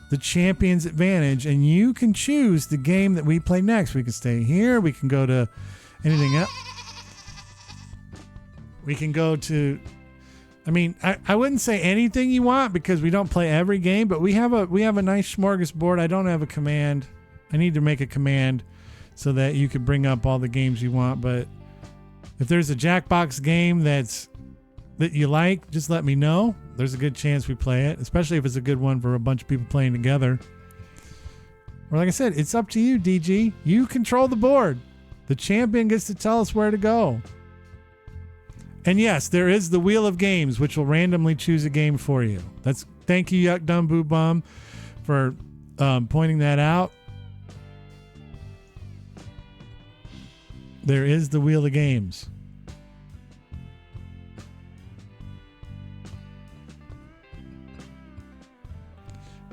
the champion's advantage, and you can choose the game that we play next. We can stay here. We can go to anything else. We can go to, I mean, I wouldn't say anything you want because we don't play every game, but we have a nice smorgasbord. I don't have a command. I need to make a command so that you can bring up all the games you want. But if there's a Jackbox game that you like, just let me know. There's a good chance we play it, especially if it's a good one for a bunch of people playing together. Or like I said, it's up to you, DG. You control the board. The champion gets to tell us where to go. And yes, there is the Wheel of Games, which will randomly choose a game for you. Thank you, Yuck Dum Boo Bum, for pointing that out. There is the Wheel of Games.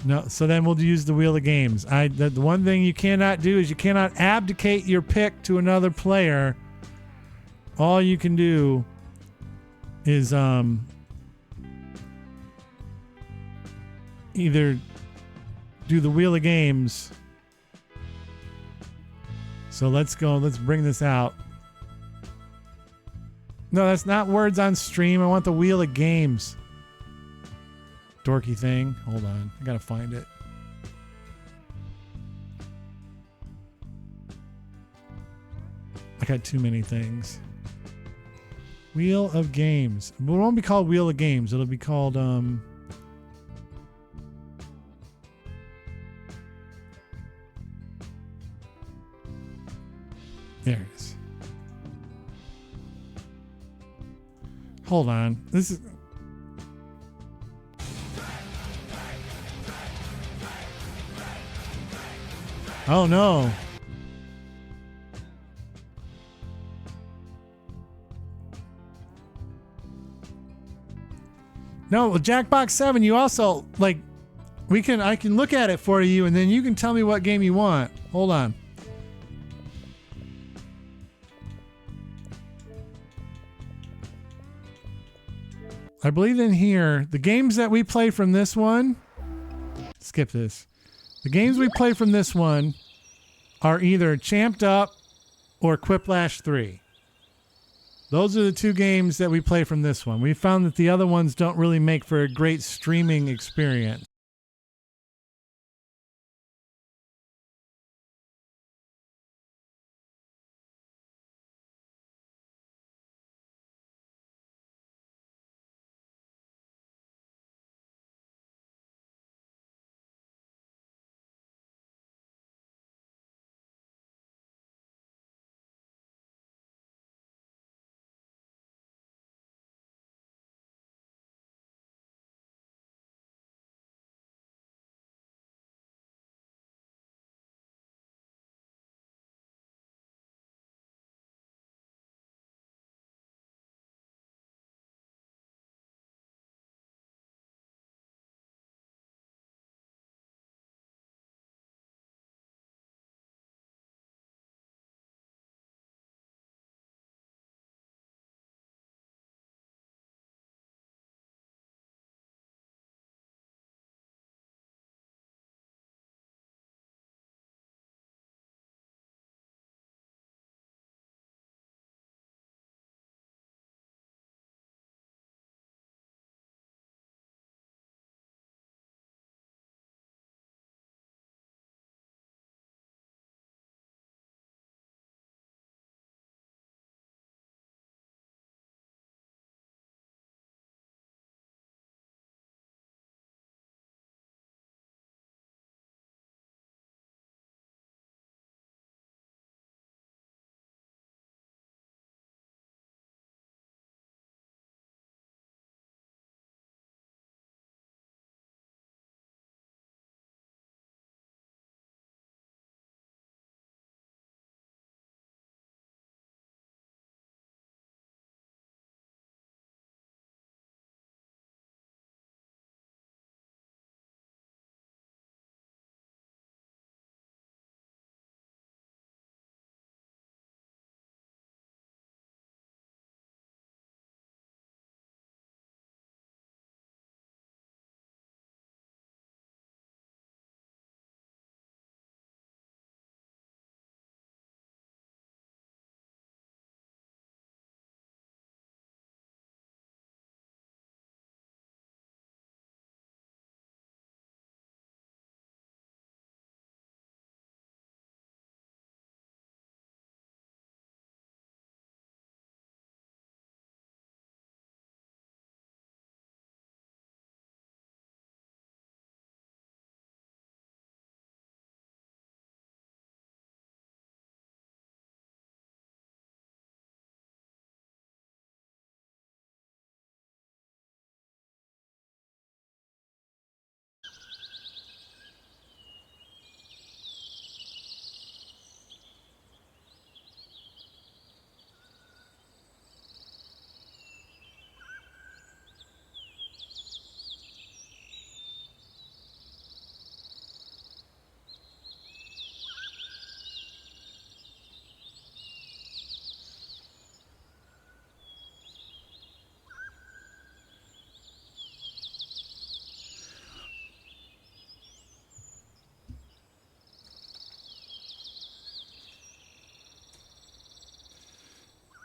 No, so then we'll use the Wheel of Games. The one thing you cannot do is you cannot abdicate your pick to another player. All you can do is either do the Wheel of Games. So let's bring this out. No, that's not words on stream. I want the wheel of games. Dorky thing. Hold on. I gotta find it. I got too many things. Wheel of games. It won't be called Wheel of Games. It'll be called there it is. Hold on. This is oh no. No, with Jackbox 7, you also like I can look at it for you and then you can tell me what game you want. Hold on. I believe in here, the games that we play from this one, skip this. The games we play from this one are either Champed Up or Quiplash 3. Those are the two games that we play from this one. We found that the other ones don't really make for a great streaming experience.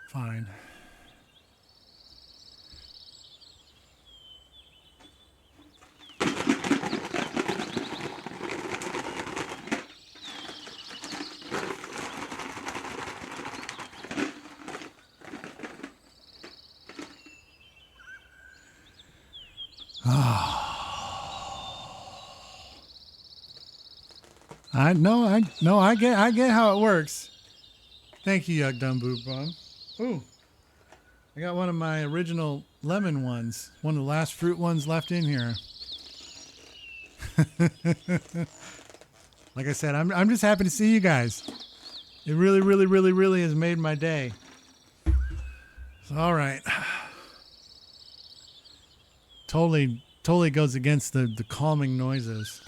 Fine. I get how it works. Thank you, Yuck Dumb Boop Bomb. Ooh, I got one of my original lemon ones, one of the last fruit ones left in here. Like I said, I'm just happy to see you guys. It really, really, really, really has made my day. So, all right. Totally goes against the calming noises.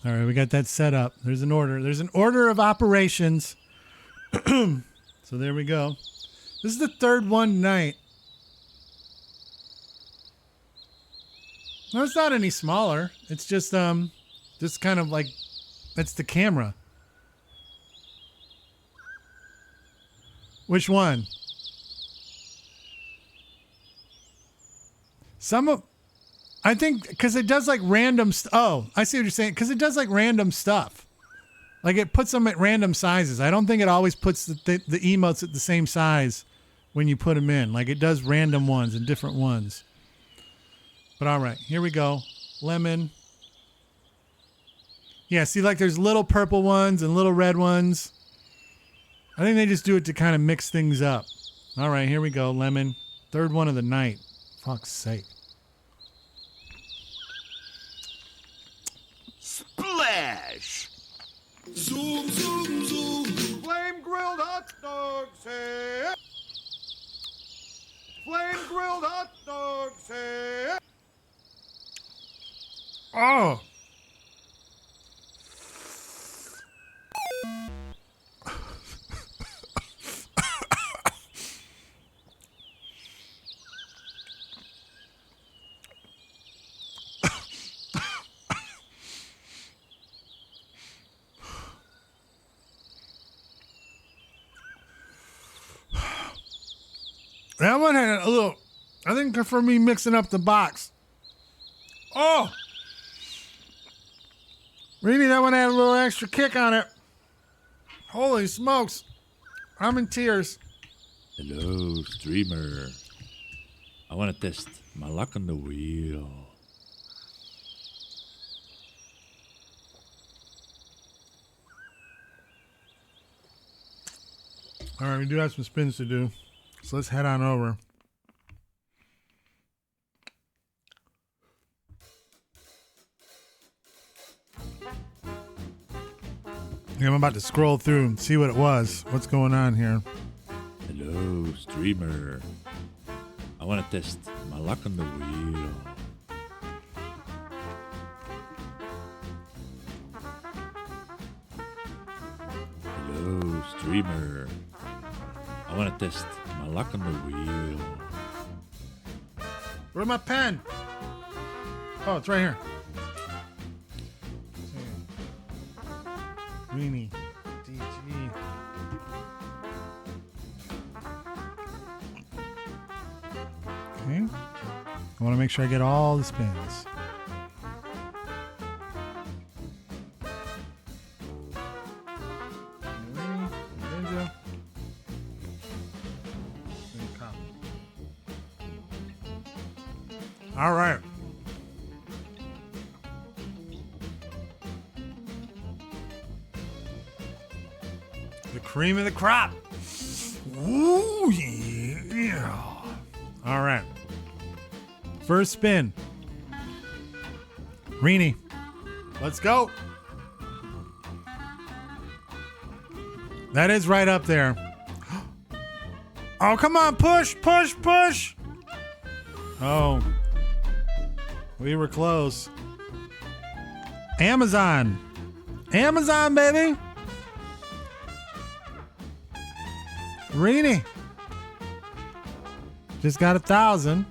All right, we got that set up. There's an order. There's an order of operations. So there we go. This is the third one tonight. No, it's not any smaller. It's just kind of like, that's the camera. Which one? I think because it does like random oh, I see what you're saying. Because it does like random stuff. Like it puts them at random sizes. I don't think it always puts the emotes at the same size when you put them in. Like it does random ones and different ones. But all right, here we go. Lemon. Yeah, see, like there's little purple ones and little red ones. I think they just do it to kind of mix things up. All right, here we go. Lemon. Third one of the night. Fuck's sake. Splash! Zoom, zoom, zoom. Flame grilled hot dogs here. Flame grilled hot dogs here. Oh. That one had a little, I think for me mixing up the box. Oh! Really, that one had a little extra kick on it. Holy smokes. I'm in tears. Hello, streamer. I want to test my luck on the wheel. All right, we do have some spins to do. So let's head on over. I'm about to scroll through and see what it was. What's going on here? Hello, streamer. I want to test my luck on the wheel. Hello, streamer. I want to test my luck on the wheel. Where's my pen? Oh, it's right here. Weenie. DG. Okay. I want to make sure I get all the spins. Ninja. All right. The cream of the crop. Ooh, yeah. All right. First spin. Reenie. Let's go. That is right up there. Oh, come on. Push, push, push. Oh. We were close. Amazon. Amazon, baby. Reenie. Just got 1,000.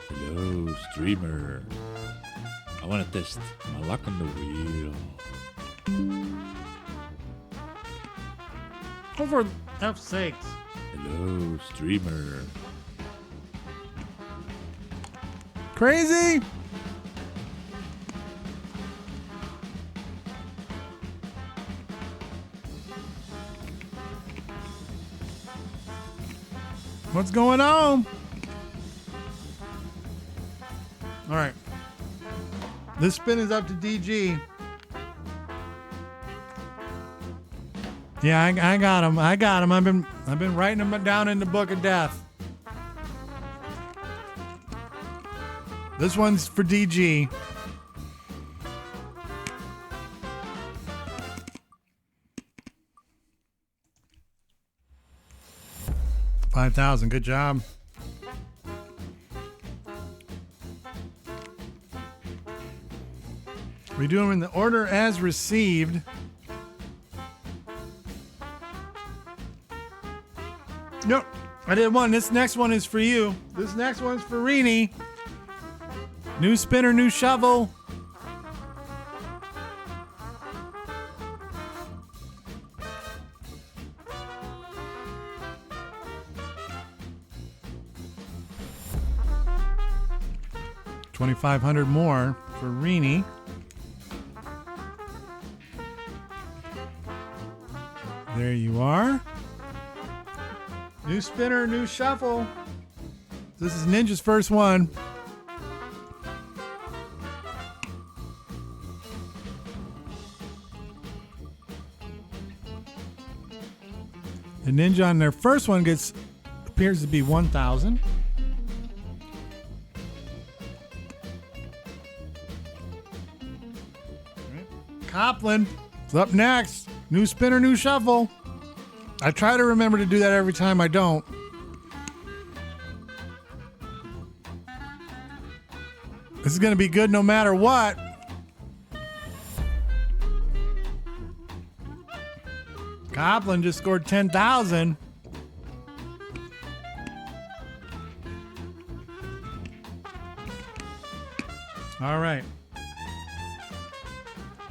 Hello, streamer. I want to test my luck on the wheel. Oh, for F's sakes. Hello, streamer. Crazy. What's going on? All right. This spin is up to DG. Yeah, I got him. I got him. I've been writing them down in the book of death. This one's for DG. $5,000. Good job. We do them in the order as received. Nope, I did one. This next one is for you. This next one's for Rini. New spinner, new shovel. $2,500 more for Rini. There you are. New spinner, new shuffle. This is Ninja's first one. The Ninja on their first one appears to be 1,000. Copland is up next. New spinner, new shuffle. I try to remember to do that every time. I don't. This is going to be good no matter what. Copland just scored 10,000. All right.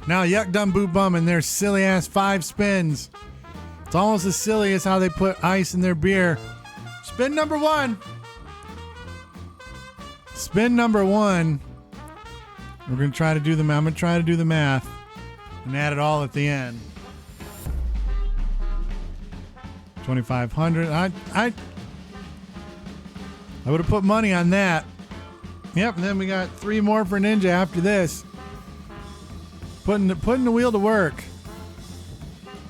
Now Yuck Dum Boo Bum and their silly ass 5 spins. It's almost as silly as how they put ice in their beer. Spin number 1. Spin number 1. We're going to try to do the math. I'm going to try to do the math and add it all at the end. 2,500. I would have put money on that. Yep, and then we got 3 more for Ninja after this. Putting the wheel to work.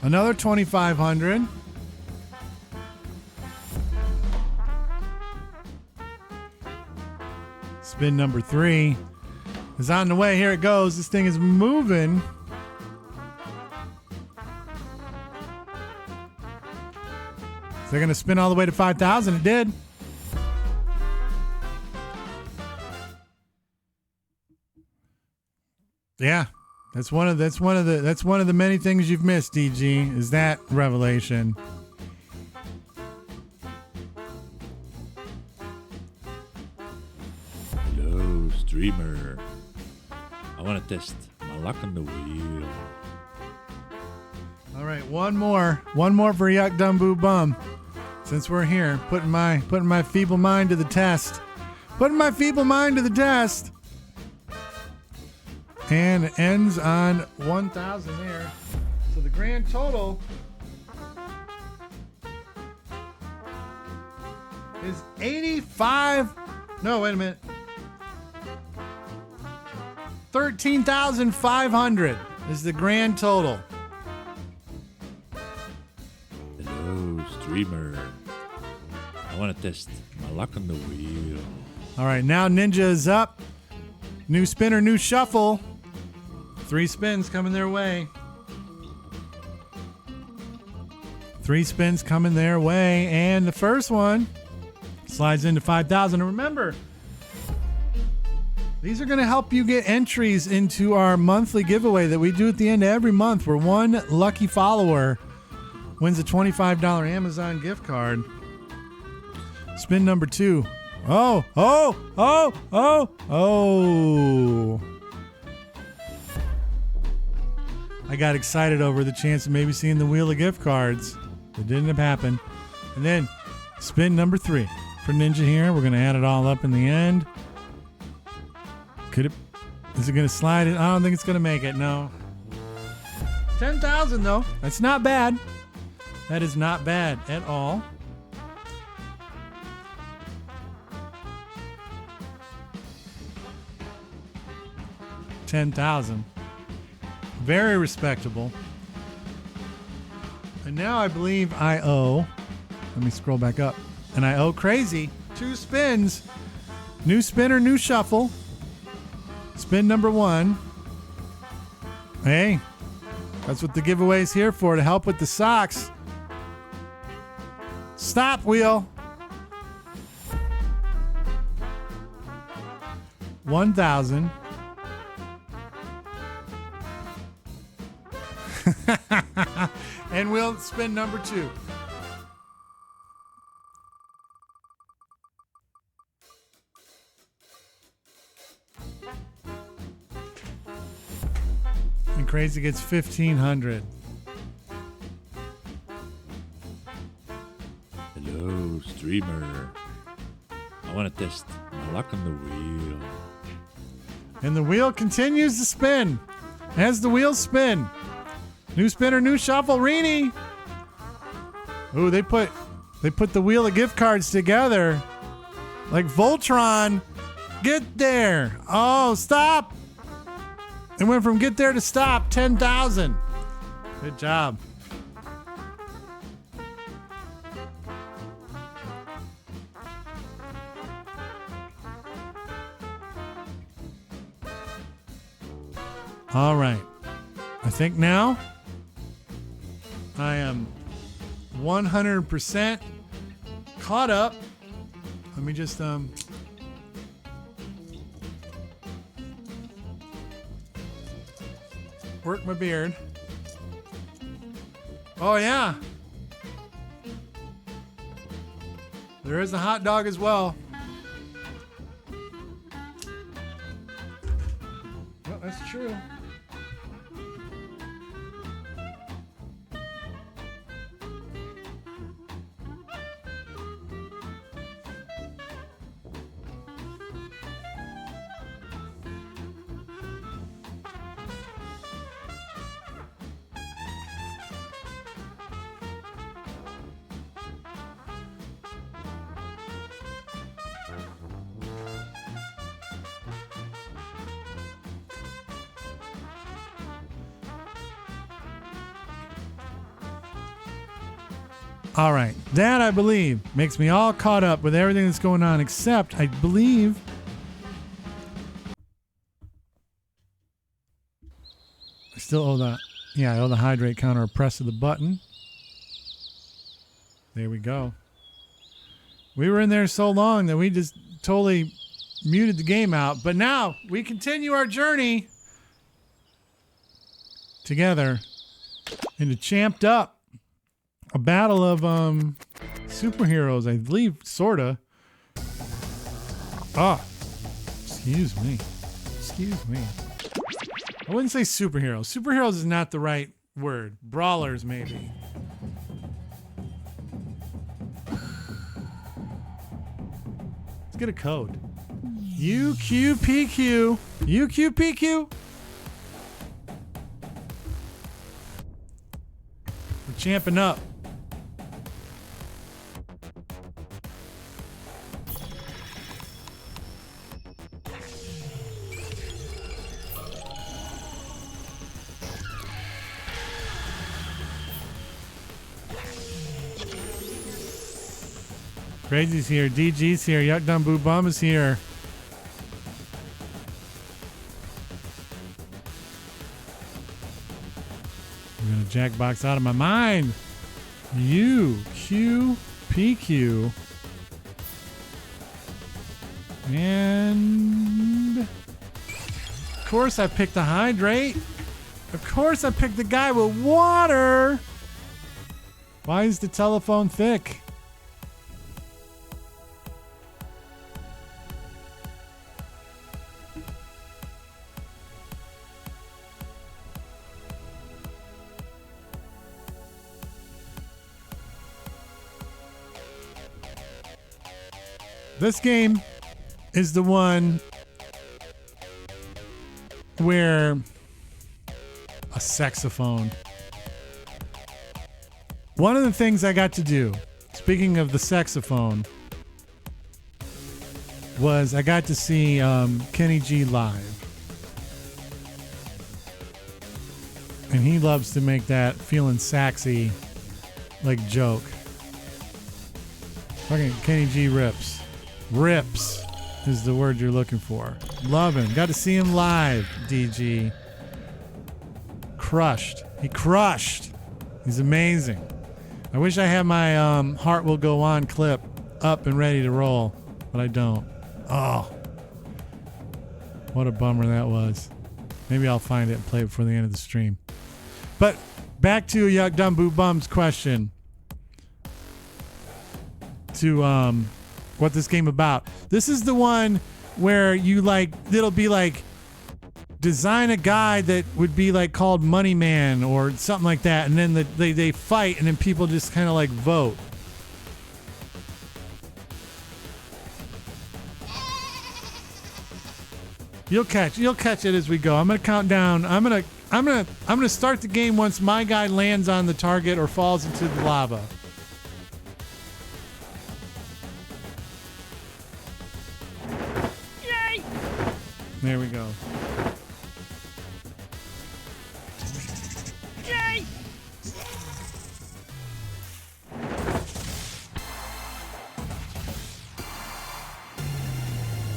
Another 2,500. Spin number 3 is on the way. Here it goes. This thing is moving. Is they going to spin all the way to 5,000? It did. Yeah. That's one of the many things you've missed, DG, is that revelation. Hello, streamer. I want to test my luck on the wheel. All right, one more for Yuck Dum Boo Bum. Since we're here, putting my feeble mind to the test. And it ends on 1,000 there. So the grand total is 85. No, wait a minute. 13,500 is the grand total. Hello, streamer. I want to test my luck on the wheel. All right, now Ninja is up. New spinner, new shuffle. 3 spins coming their way. 3 spins coming their way. And the first one slides into 5,000. And remember, these are going to help you get entries into our monthly giveaway that we do at the end of every month, where one lucky follower wins a $25 Amazon gift card. Spin number 2. Oh. I got excited over the chance of maybe seeing the wheel of gift cards. It didn't happen. And then spin number 3 for Ninja here. We're going to add it all up in the end. Is it going to slide it? I don't think it's going to make it. No. 10,000 though. That's not bad. That is not bad at all. 10,000. Very respectable. And now I believe I owe, let me scroll back up, and I owe Crazy 2 spins. New spinner, new shuffle. Spin number 1. Hey, that's what the giveaway is here for, to help with the socks. Stop, wheel. 1,000. And we'll spin number 2. And Crazy gets 1,500. Hello, streamer. I want to test my luck on the wheel. And the wheel continues to spin. As the wheels spin. New spinner, new shuffle, Reenie. Ooh, they put the wheel of gift cards together. Like Voltron. Get there. Oh, stop. It went from get there to stop. 10,000. Good job. All right. I think now I am 100% caught up. Let me just work my beard. Oh yeah. There is a hot dog as well. Well, that's true. All right. That, I believe, makes me all caught up with everything that's going on, except I believe I still owe that. Yeah, I owe the hydrate counter a press of the button. There we go. We were in there so long that we just totally muted the game out. But now we continue our journey together into Champed Up. A battle of superheroes, I believe, sorta. Ah, excuse me. Excuse me. I wouldn't say superheroes. Superheroes is not the right word. Brawlers, maybe. Let's get a code. UQPQ. UQPQ. We're champing up. Crazy's here, DG's here, Yuck Dum Boo Bum is here. I'm gonna Jackbox out of my mind. UQPQ. And of course I picked the hydrate. Of course I picked the guy with water. Why is the telephone thick? This game is the one where a saxophone. One of the things I got to do, speaking of the saxophone, was I got to see Kenny G live. And he loves to make that feeling sexy like joke. Fucking Kenny G rips. Rips is the word you're looking for. Love him. Got to see him live, DG. Crushed. He crushed. He's amazing. I wish I had my Heart Will Go On clip up and ready to roll, but I don't. Oh. What a bummer that was. Maybe I'll find it and play it before the end of the stream. But back to Yuck Dumb Boo Bum's question to what this game about. This is the one where you like, it'll be like design a guy that would be like called Money Man or something like that, and then they fight, and then people just kind of like vote. You'll catch it as we go. I'm gonna count down. I'm gonna start the game once my guy lands on the target or falls into the lava. Yay! There we go. Yay!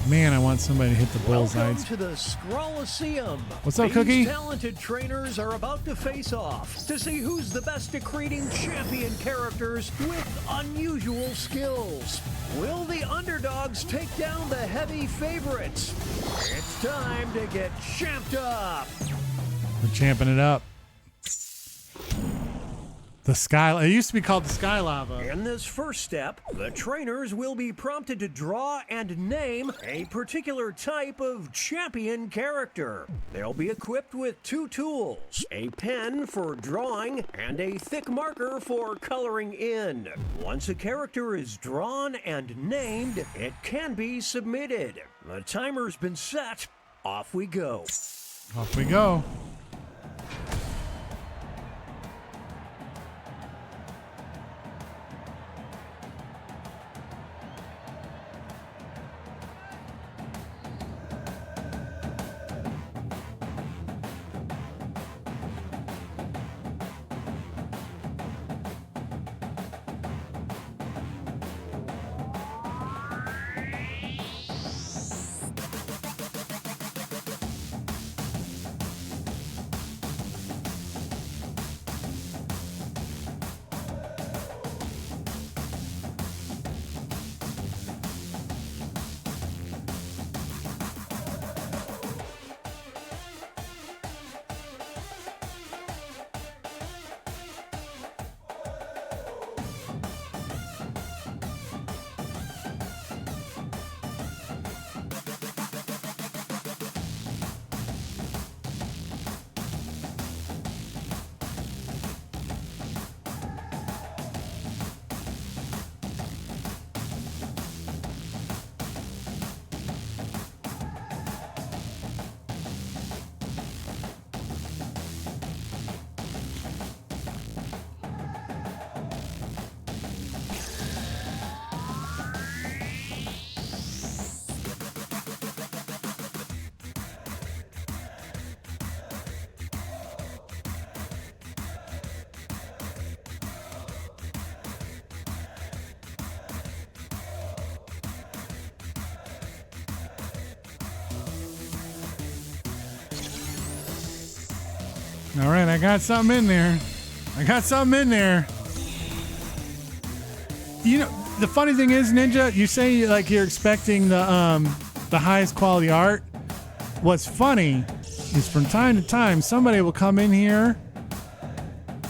Man, I want somebody to hit the bullseye. Welcome to the Scrollaceum. What's up, These Cookie? talented trainers are about to face off to see who's the best at creating champion characters with unusual skills. Will the underdogs take down the heavy favorites? It's time to get champed up. We're champing it up. The sky. It used to be called the sky lava. In this first step, the trainers will be prompted to draw and name a particular type of champion character. They'll be equipped with 2 tools, a pen for drawing and a thick marker for coloring in. Once a character is drawn and named, it can be submitted. The timer's been set. Off we go. Off we go. All right, I got something in there. You know, the funny thing is, Ninja, you say like you're expecting the highest quality art. What's funny is from time to time somebody will come in here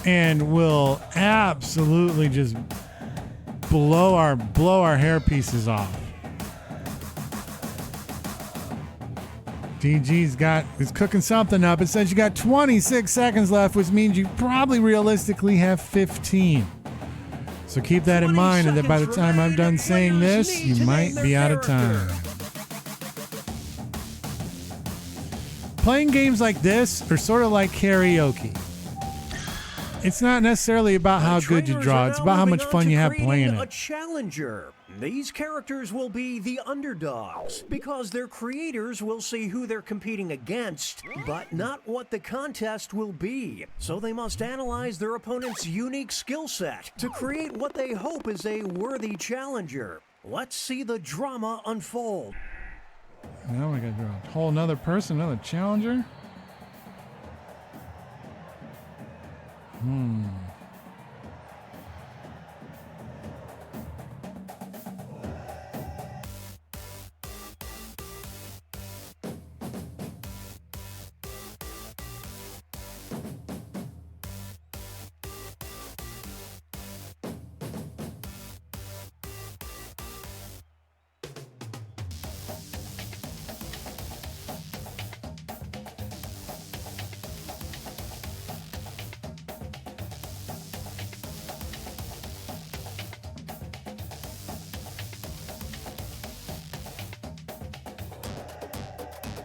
and will absolutely just blow our hair pieces off. DG's is cooking something up. It says you got 26 seconds left, which means you probably realistically have 15. So keep that in mind, and that by the time I'm done saying this, you might be out of time. Playing games like this are sort of like karaoke. It's not necessarily about how good you draw. It's about how much fun you have playing a it. challenger. These characters will be the underdogs because their creators will see who they're competing against, but not what the contest will be. So they must analyze their opponent's unique skill set to create what they hope is a worthy challenger. Let's see the drama unfold. Now we got to draw a whole another person, another challenger.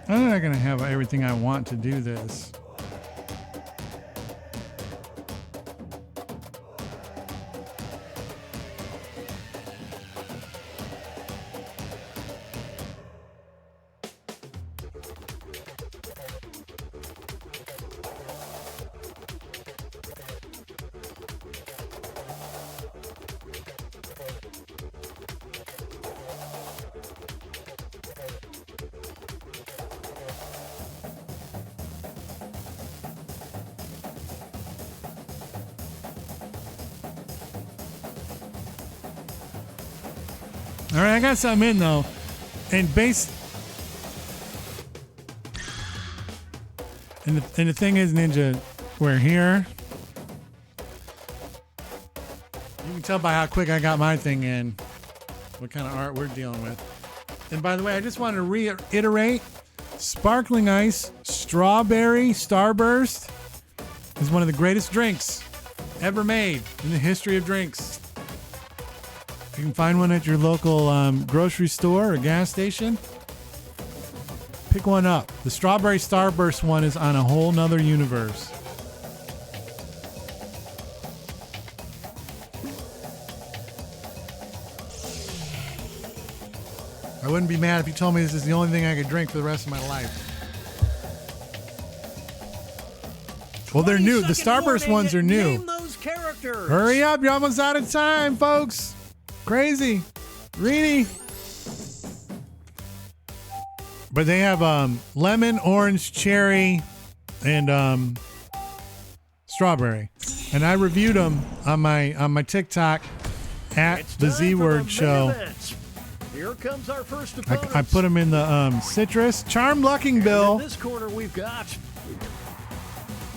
I'm not going to have everything I want to do this. All right, I got something in though, and the thing is, Ninja, we're here. You can tell by how quick I got my thing in, what kind of art we're dealing with. And by the way, I just wanted to reiterate: sparkling ice, strawberry starburst is one of the greatest drinks ever made in the history of drinks. You can find one at your local grocery store or gas station. Pick one up. The Strawberry Starburst one is on a whole nother universe. I wouldn't be mad if you told me this is the only thing I could drink for the rest of my life. Well, they're new. The Starburst ones are new. Name those characters. Hurry up. You're almost out of time, folks. Crazy. Reedy. But they have lemon, orange, cherry, and strawberry. And I reviewed them on my TikTok at the Z Word Show. Here comes our first opponent. I put them in the citrus. Charm Lucking Bill. In this corner we've got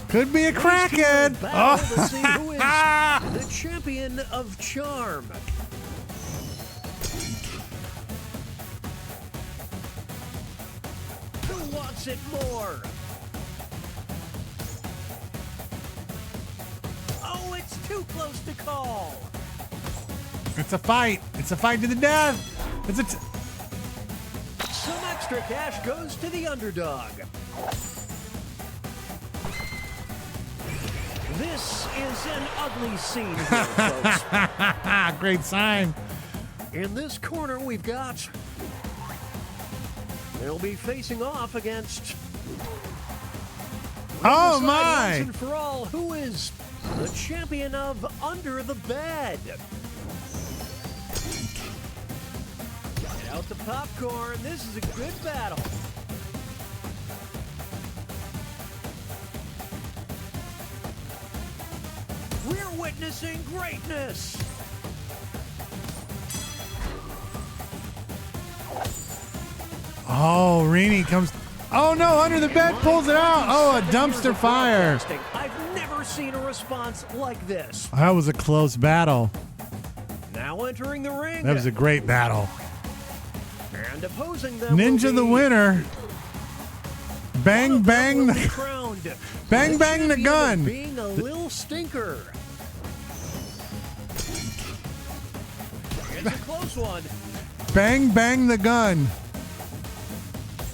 could be a crackhead. To see who is the champion of charm. Who wants it more? Oh, it's too close to call. It's a fight. It's a fight to the death. Some extra cash goes to the underdog. This is an ugly scene here, folks. Great sign. In this corner, we've got... They'll be facing off against... Oh, my! Once and for all, who is the champion of Under the Bed? Get out the popcorn. This is a good battle. We're witnessing greatness. Oh, Rini comes. Oh no! Under the bed pulls it out. Oh, a dumpster fire. I've never seen a response like this. That was a close battle. Now entering the ring. That was a great battle. And opposing them Ninja the winner. Bang bang the bang bang the gun. Being a little stinker. It's a close one. Bang bang the gun.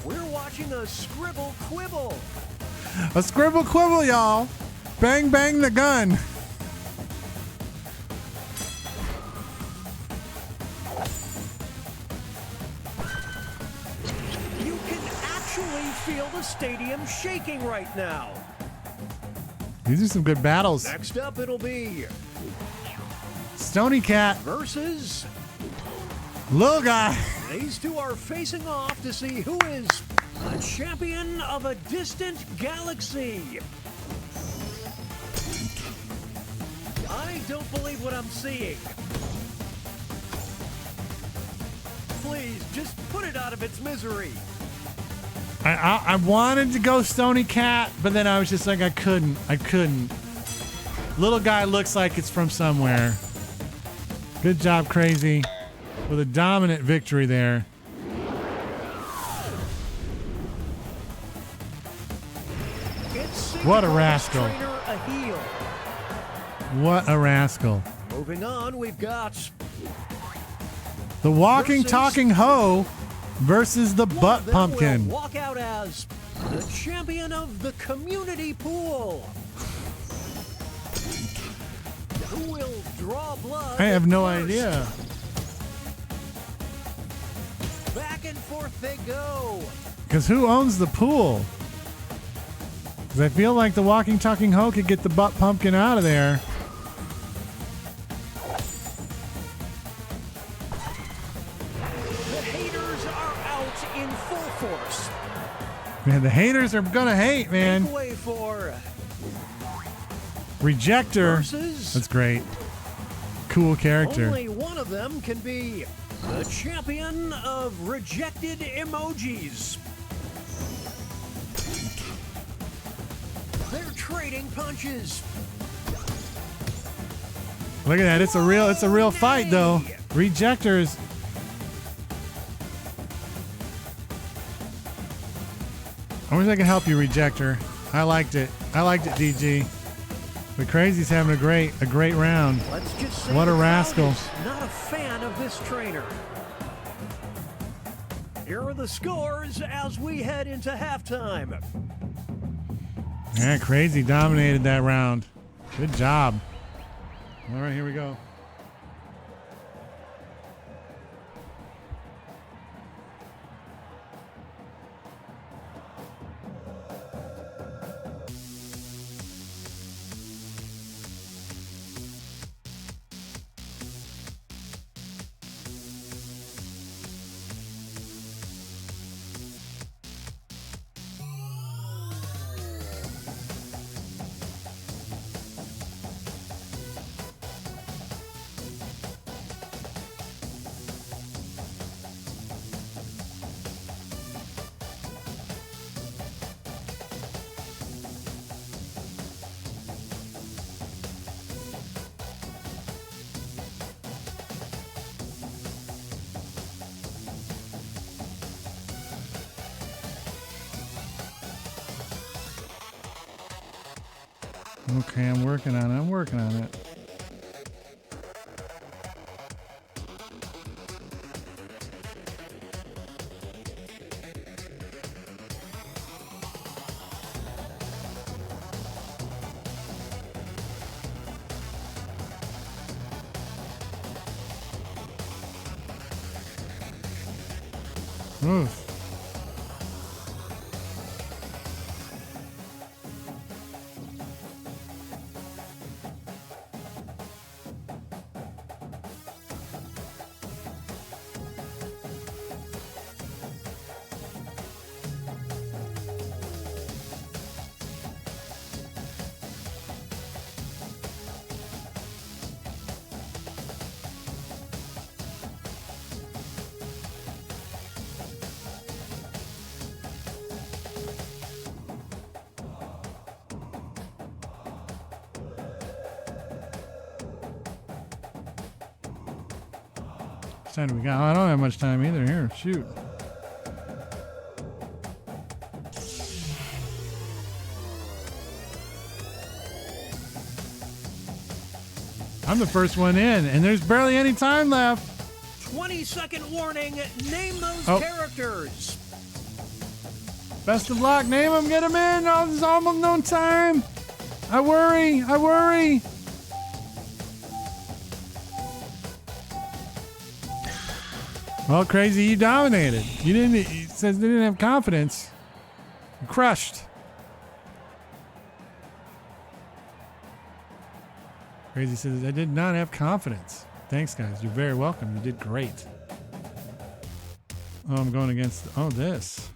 We're watching a scribble quibble. A scribble quibble, y'all. Bang bang the gun. really feel the stadium shaking right now. These are some good battles. Next up, it'll be Stony Cat versus Little Guy. These two are facing off to see who is a champion of a distant galaxy. I don't believe what I'm seeing. Please, just put it out of its misery. I wanted to go Stony Cat, but then I was just like, I couldn't. Little Guy looks like it's from somewhere. Good job, Crazy, with a dominant victory there. What a rascal. A heel. What a rascal. Moving on, we've got the walking, talking hoe versus the butt pumpkin. Will walk out as the champion of the community pool. Who will draw blood? I have no first? idea. Back and forth they go. Because who owns the pool? Because I feel like the walking, talking hoe could get the butt pumpkin out of there. The haters are out in full force. Man, the haters are gonna hate, man. Takeaway for Rejector. versus That's great. Cool character. only one of them can be the champion of rejected emojis. They're trading punches. Look at that. It's a real fight though. Rejectors. I wish I could help you, Rejector. I liked it, DG. But Crazy's having a great round. Let's just say What a the crowd rascal. is not a fan of this trainer. Here are the scores as we head into halftime. Yeah, Crazy dominated that round. Good job. All right, here we go. Okay, I'm working on it. Oof. How much time do we got? I don't have much time either. Here, shoot. I'm the first one in, and there's barely any time left. 20-second warning. Name those Oh. characters. Best of luck. Name them, get them in. Oh, there's almost no time. I worry. Well, Crazy, you dominated. You said they didn't have confidence. Crushed. Crazy says, I did not have confidence. Thanks, guys. You're very welcome. You did great. Oh, I'm going against, this.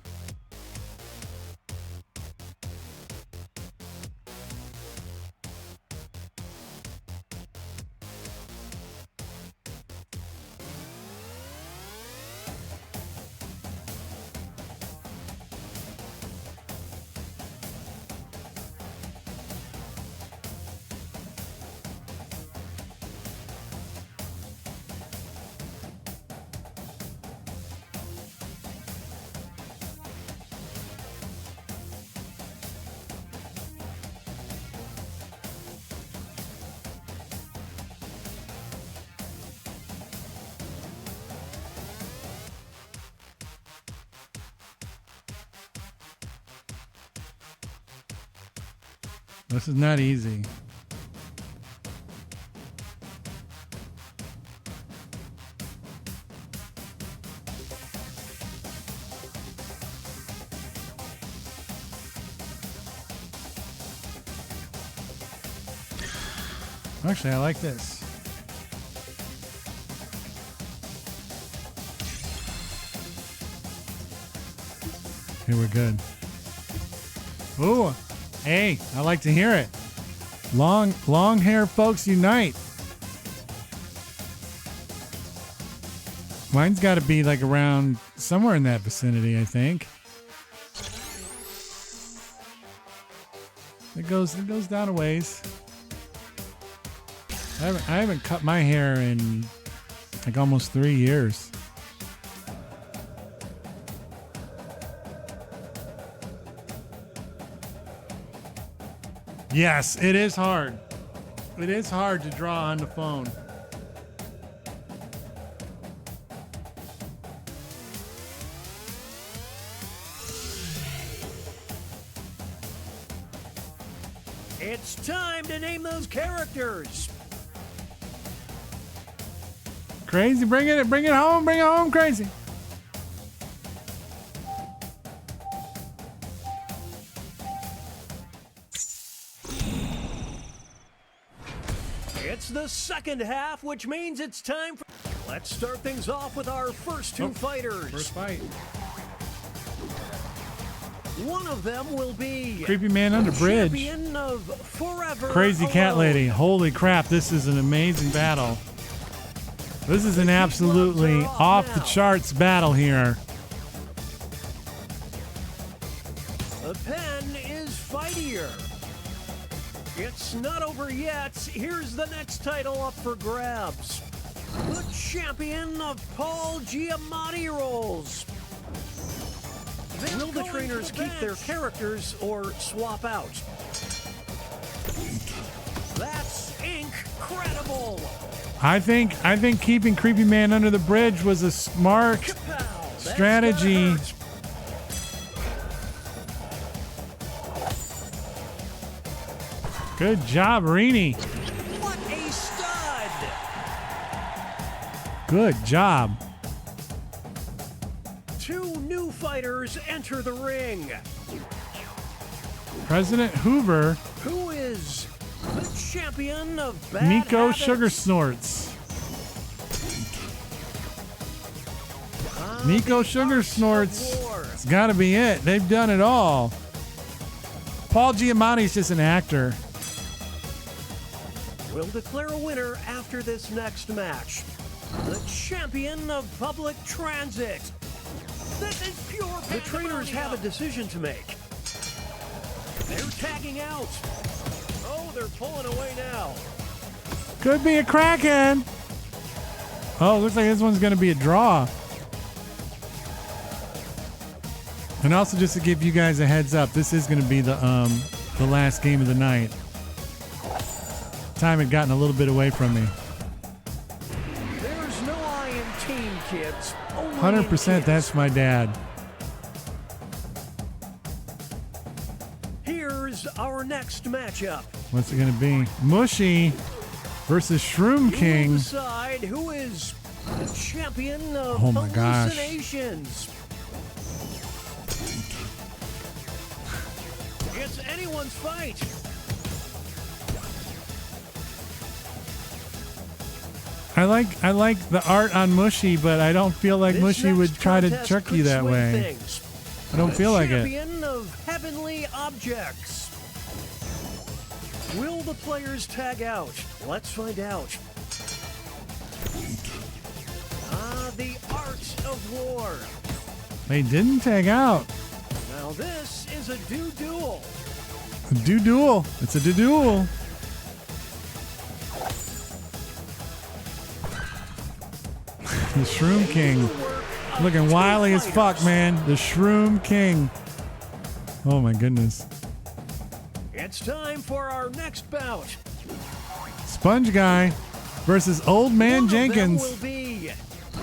This is not easy. Actually, I like this. Here we're good. Ooh. Hey, I like to hear it. Long hair folks unite. Mine's got to be like around somewhere in that vicinity, I think. It goes down a ways. I haven't cut my hair in like almost 3 years. Yes, it is hard. It is hard to draw on the phone. It's time to name those characters. Crazy, bring it home, Crazy. It's the second half, which means it's time for... Let's start things off with our first two fighters. First fight. One of them will be... Creepy Man Under Bridge. Champion of Forever Crazy Cat Alone. Lady. Holy crap, this is an amazing battle. This is an absolutely off-the-charts battle here. The pen is fightier. It's not over yet. Here's the next title up for grabs. The champion of Paul Giamatti roles. Will the trainers keep their characters or swap out? That's incredible. I think keeping Creepy Man under the bridge was a smart strategy. Good job, Rini. What a stud! Good job. Two new fighters enter the ring. President Hoover. Who is the champion of bad Miko habits? Sugar Snorts. Miko Sugar Snorts. It's got to be it. They've done it all. Paul Giamatti's just an actor. We'll declare a winner after this next match. The champion of public transit. This is pure pandemonium. The trainers have a decision to make. They're tagging out. Oh, they're pulling away now. Could be a crackhead. Oh, looks like this one's going to be a draw. And also, just to give you guys a heads up, this is going to be the last game of the night. Time had gotten a little bit away from me. There's no I in team, kids. Only 100%, that's my dad. Here's our next matchup. What's it going to be? Mushy versus Shroom King. We'll decide who is the champion of Oh my gosh. hallucinations. is anyone's fight. I like the art on Mushy, but I don't feel like This Mushy next would try to contest trick could you that swing way. things. I don't feel like it. Champion of Heavenly Objects. Will the players tag out? Let's find out. The art of war. They didn't tag out. Now this is a duel. A duel. It's a duel. The Shroom King. Looking wily as fuck, man. The Shroom King. Oh my goodness. It's time for our next bout. Sponge Guy versus Old Man Jenkins. One of them will be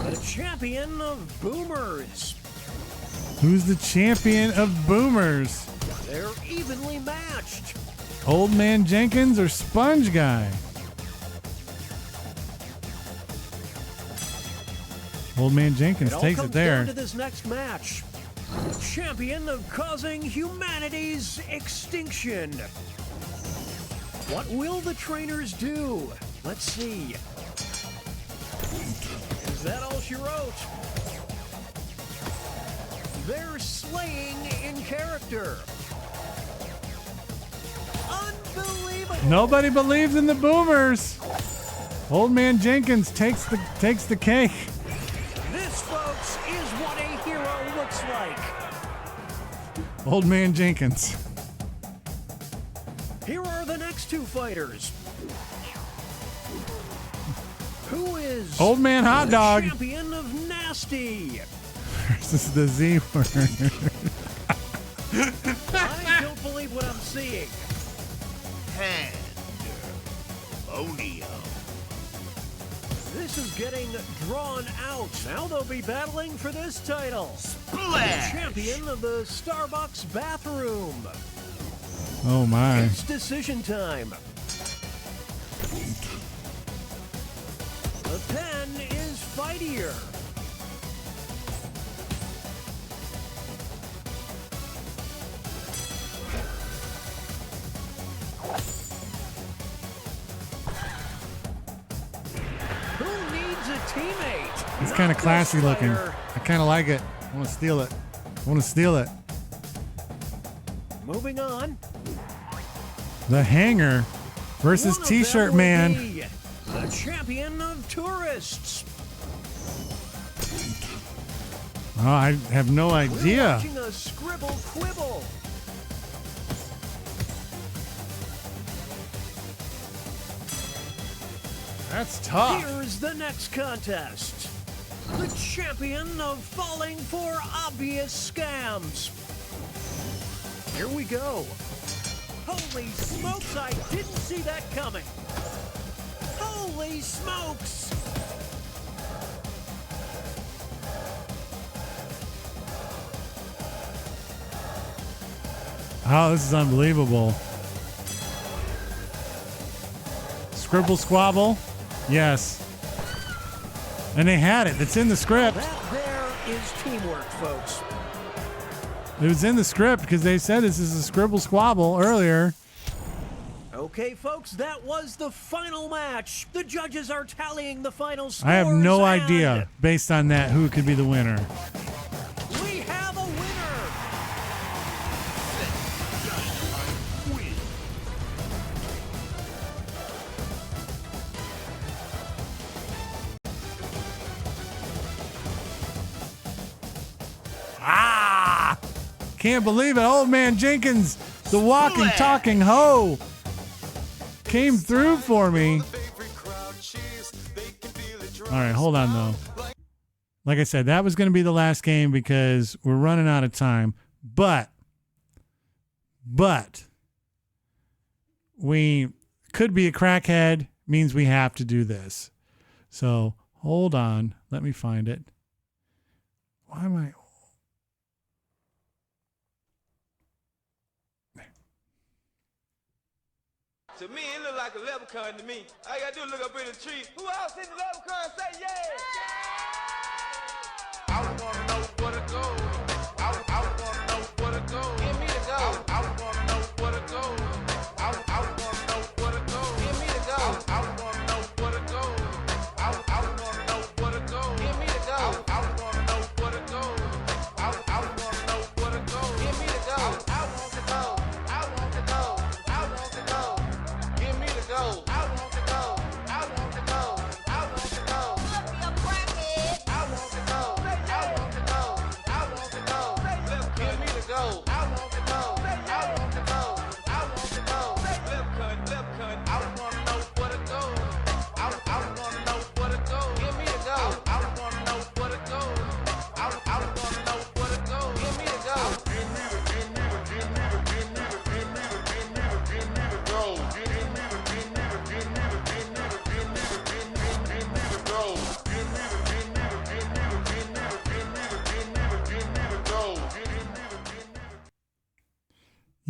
the champion of boomers. Who's the champion of boomers? They're evenly matched. Old Man Jenkins or Sponge Guy? Old Man Jenkins takes it there. Down to this next match. The champion of causing humanity's extinction. What will the trainers do? Let's see. Is that all she wrote? They're slaying in character. Unbelievable. Nobody believes in the boomers. Old Man Jenkins takes the cake. This, folks, is what a hero looks like. Old Man Jenkins. Here are the next two fighters. Who is Old Man Hot the Dog champion of nasty? versus the Z word. I don't believe what I'm seeing. Pandemonio. This is getting drawn out. Now they'll be battling for this title. Splash! The champion of the Starbucks bathroom. Oh my. It's decision time. The pen is fightier. Who needs a teammate? It's kind of classy looking. I kind of like it. I want to steal it. I want to steal it. Moving on. The Hanger versus One of T-Shirt them will Man. be the champion of tourists. Oh, I have no We're idea. watching a scribble quibble. That's tough. Here's the next contest. The champion of falling for obvious scams. Here we go. Holy smokes, I didn't see that coming. Holy smokes. Oh, this is unbelievable. Scribble squabble. Yes. And they had it. It's in the script. That there is teamwork, folks. It was in the script because they said this is a scribble squabble earlier. Okay, folks, that was the final match. The judges are tallying the final scores. I have no and idea, based on that, who could be the winner. We have a winner. Ah! Can't believe it. Old Man Jenkins, the walking, talking hoe, came through for me. All right, hold on, though. Like I said, that was going to be the last game because we're running out of time. But we could be a crackhead, means we have to do this. So hold on. Let me find it. Why am I... To me, it look like a leprechaun to me. All you gotta do is look up in the tree. Who else in the leprechaun say yeah? I wanna know what it goes. I wanna know what it goes. Give me the gold. I wanna know what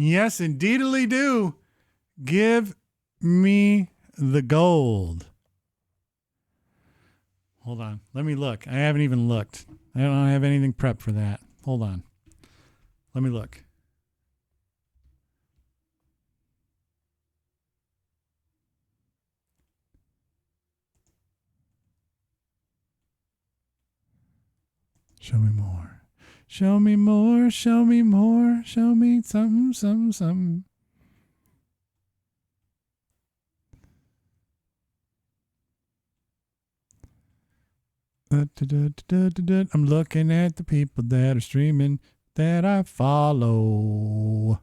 Yes, indeedly do. Give me the gold. Hold on. Let me look. I haven't even looked. I don't have anything prepped for that. Hold on. Let me look. Show me more. Show me more. Show me more. Show me something, something, something. I'm looking at the people that are streaming that I follow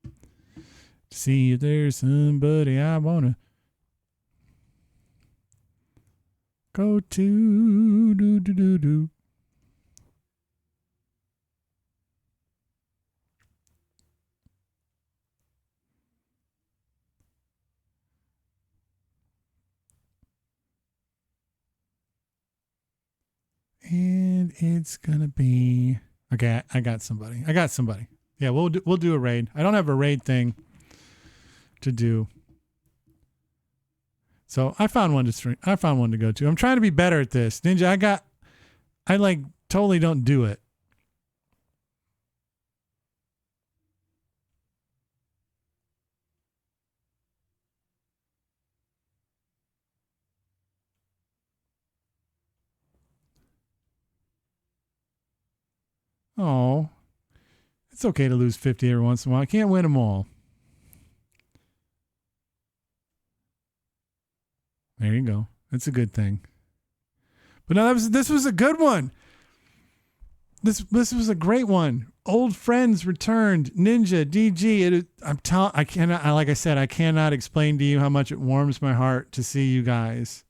to see if there's somebody I want to go to. Do. And it's gonna be okay. I got somebody. Yeah, we'll do a raid. I don't have a raid thing to do, so I found one to stream. I found one to go to. I'm trying to be better at this, Ninja. I like totally don't do it. Oh, it's okay to lose 50 every once in a while. I can't win them all. There you go. That's a good thing. But no, this was a good one. This was a great one. Old friends returned. Ninja, DG. Like I said, I cannot explain to you how much it warms my heart to see you guys.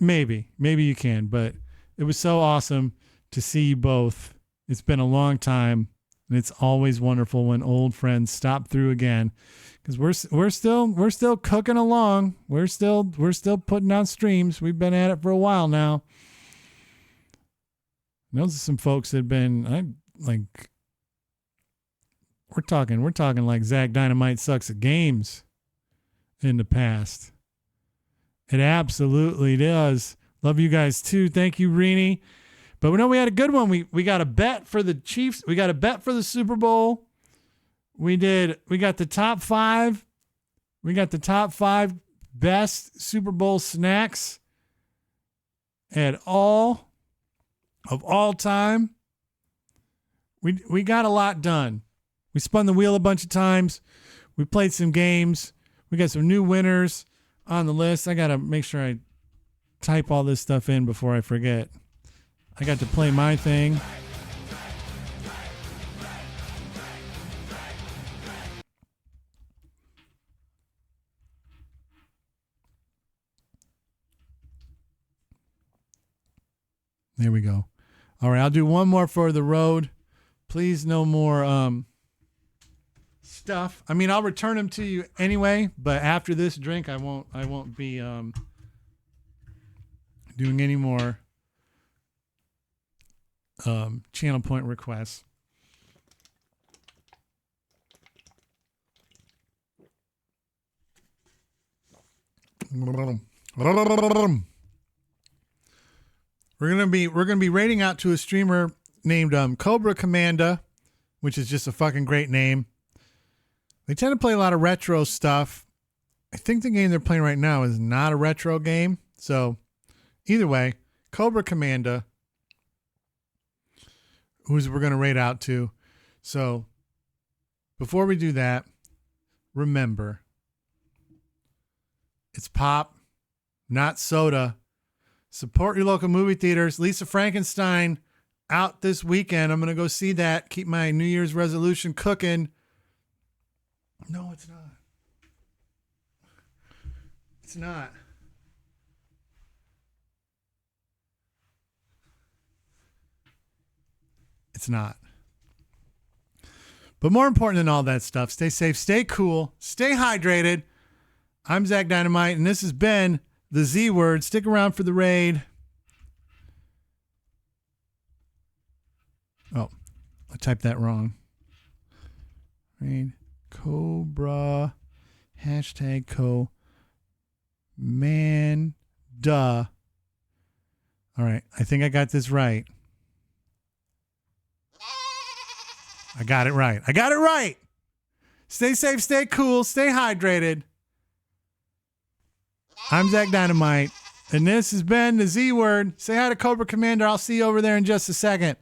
Maybe you can, but it was so awesome to see you both. It's been a long time, and it's always wonderful when old friends stop through again, because we're still cooking along. We're still putting out streams. We've been at it for a while now. Those are some folks that have been we're talking like Zach Dynamite sucks at games in the past. It absolutely does. Love you guys too. Thank you, Rini. But we know we had a good one. We got a bet for the Chiefs. We got a bet for the Super Bowl. We got the top 5. We got the top 5 best Super Bowl snacks of all time. We got a lot done. We spun the wheel a bunch of times. We played some games. We got some new winners on the list. I got to make sure I type all this stuff in before I forget. I got to play my thing. There we go. All right, I'll do one more for the road. Please, no more stuff. I mean, I'll return them to you anyway, but after this drink, I won't be doing any more channel point requests. We're gonna be raiding out to a streamer named Cobra Commanda, which is just a fucking great name. They tend to play a lot of retro stuff. I think the game they're playing right now is not a retro game. So either way, Cobra Commanda, who's we're going to raid out to. So before we do that, remember, it's pop, not soda. Support your local movie theaters. Lisa Frankenstein out this weekend. I'm going to go see that. Keep my New Year's resolution cooking. No, it's not. It's not. It's not. But more important than all that stuff, stay safe, stay cool, stay hydrated. I'm Zach Dynamite, and this has been the Z Word. Stick around for the raid. Oh, I typed that wrong. Right. Cobra. Hashtag man. Duh. All right. I think I got this right. I got it right. I got it right. Stay safe, stay cool, stay hydrated. I'm Zach Dynamite, and this has been the Z Word. Say hi to Cobra Commander. I'll see you over there in just a second.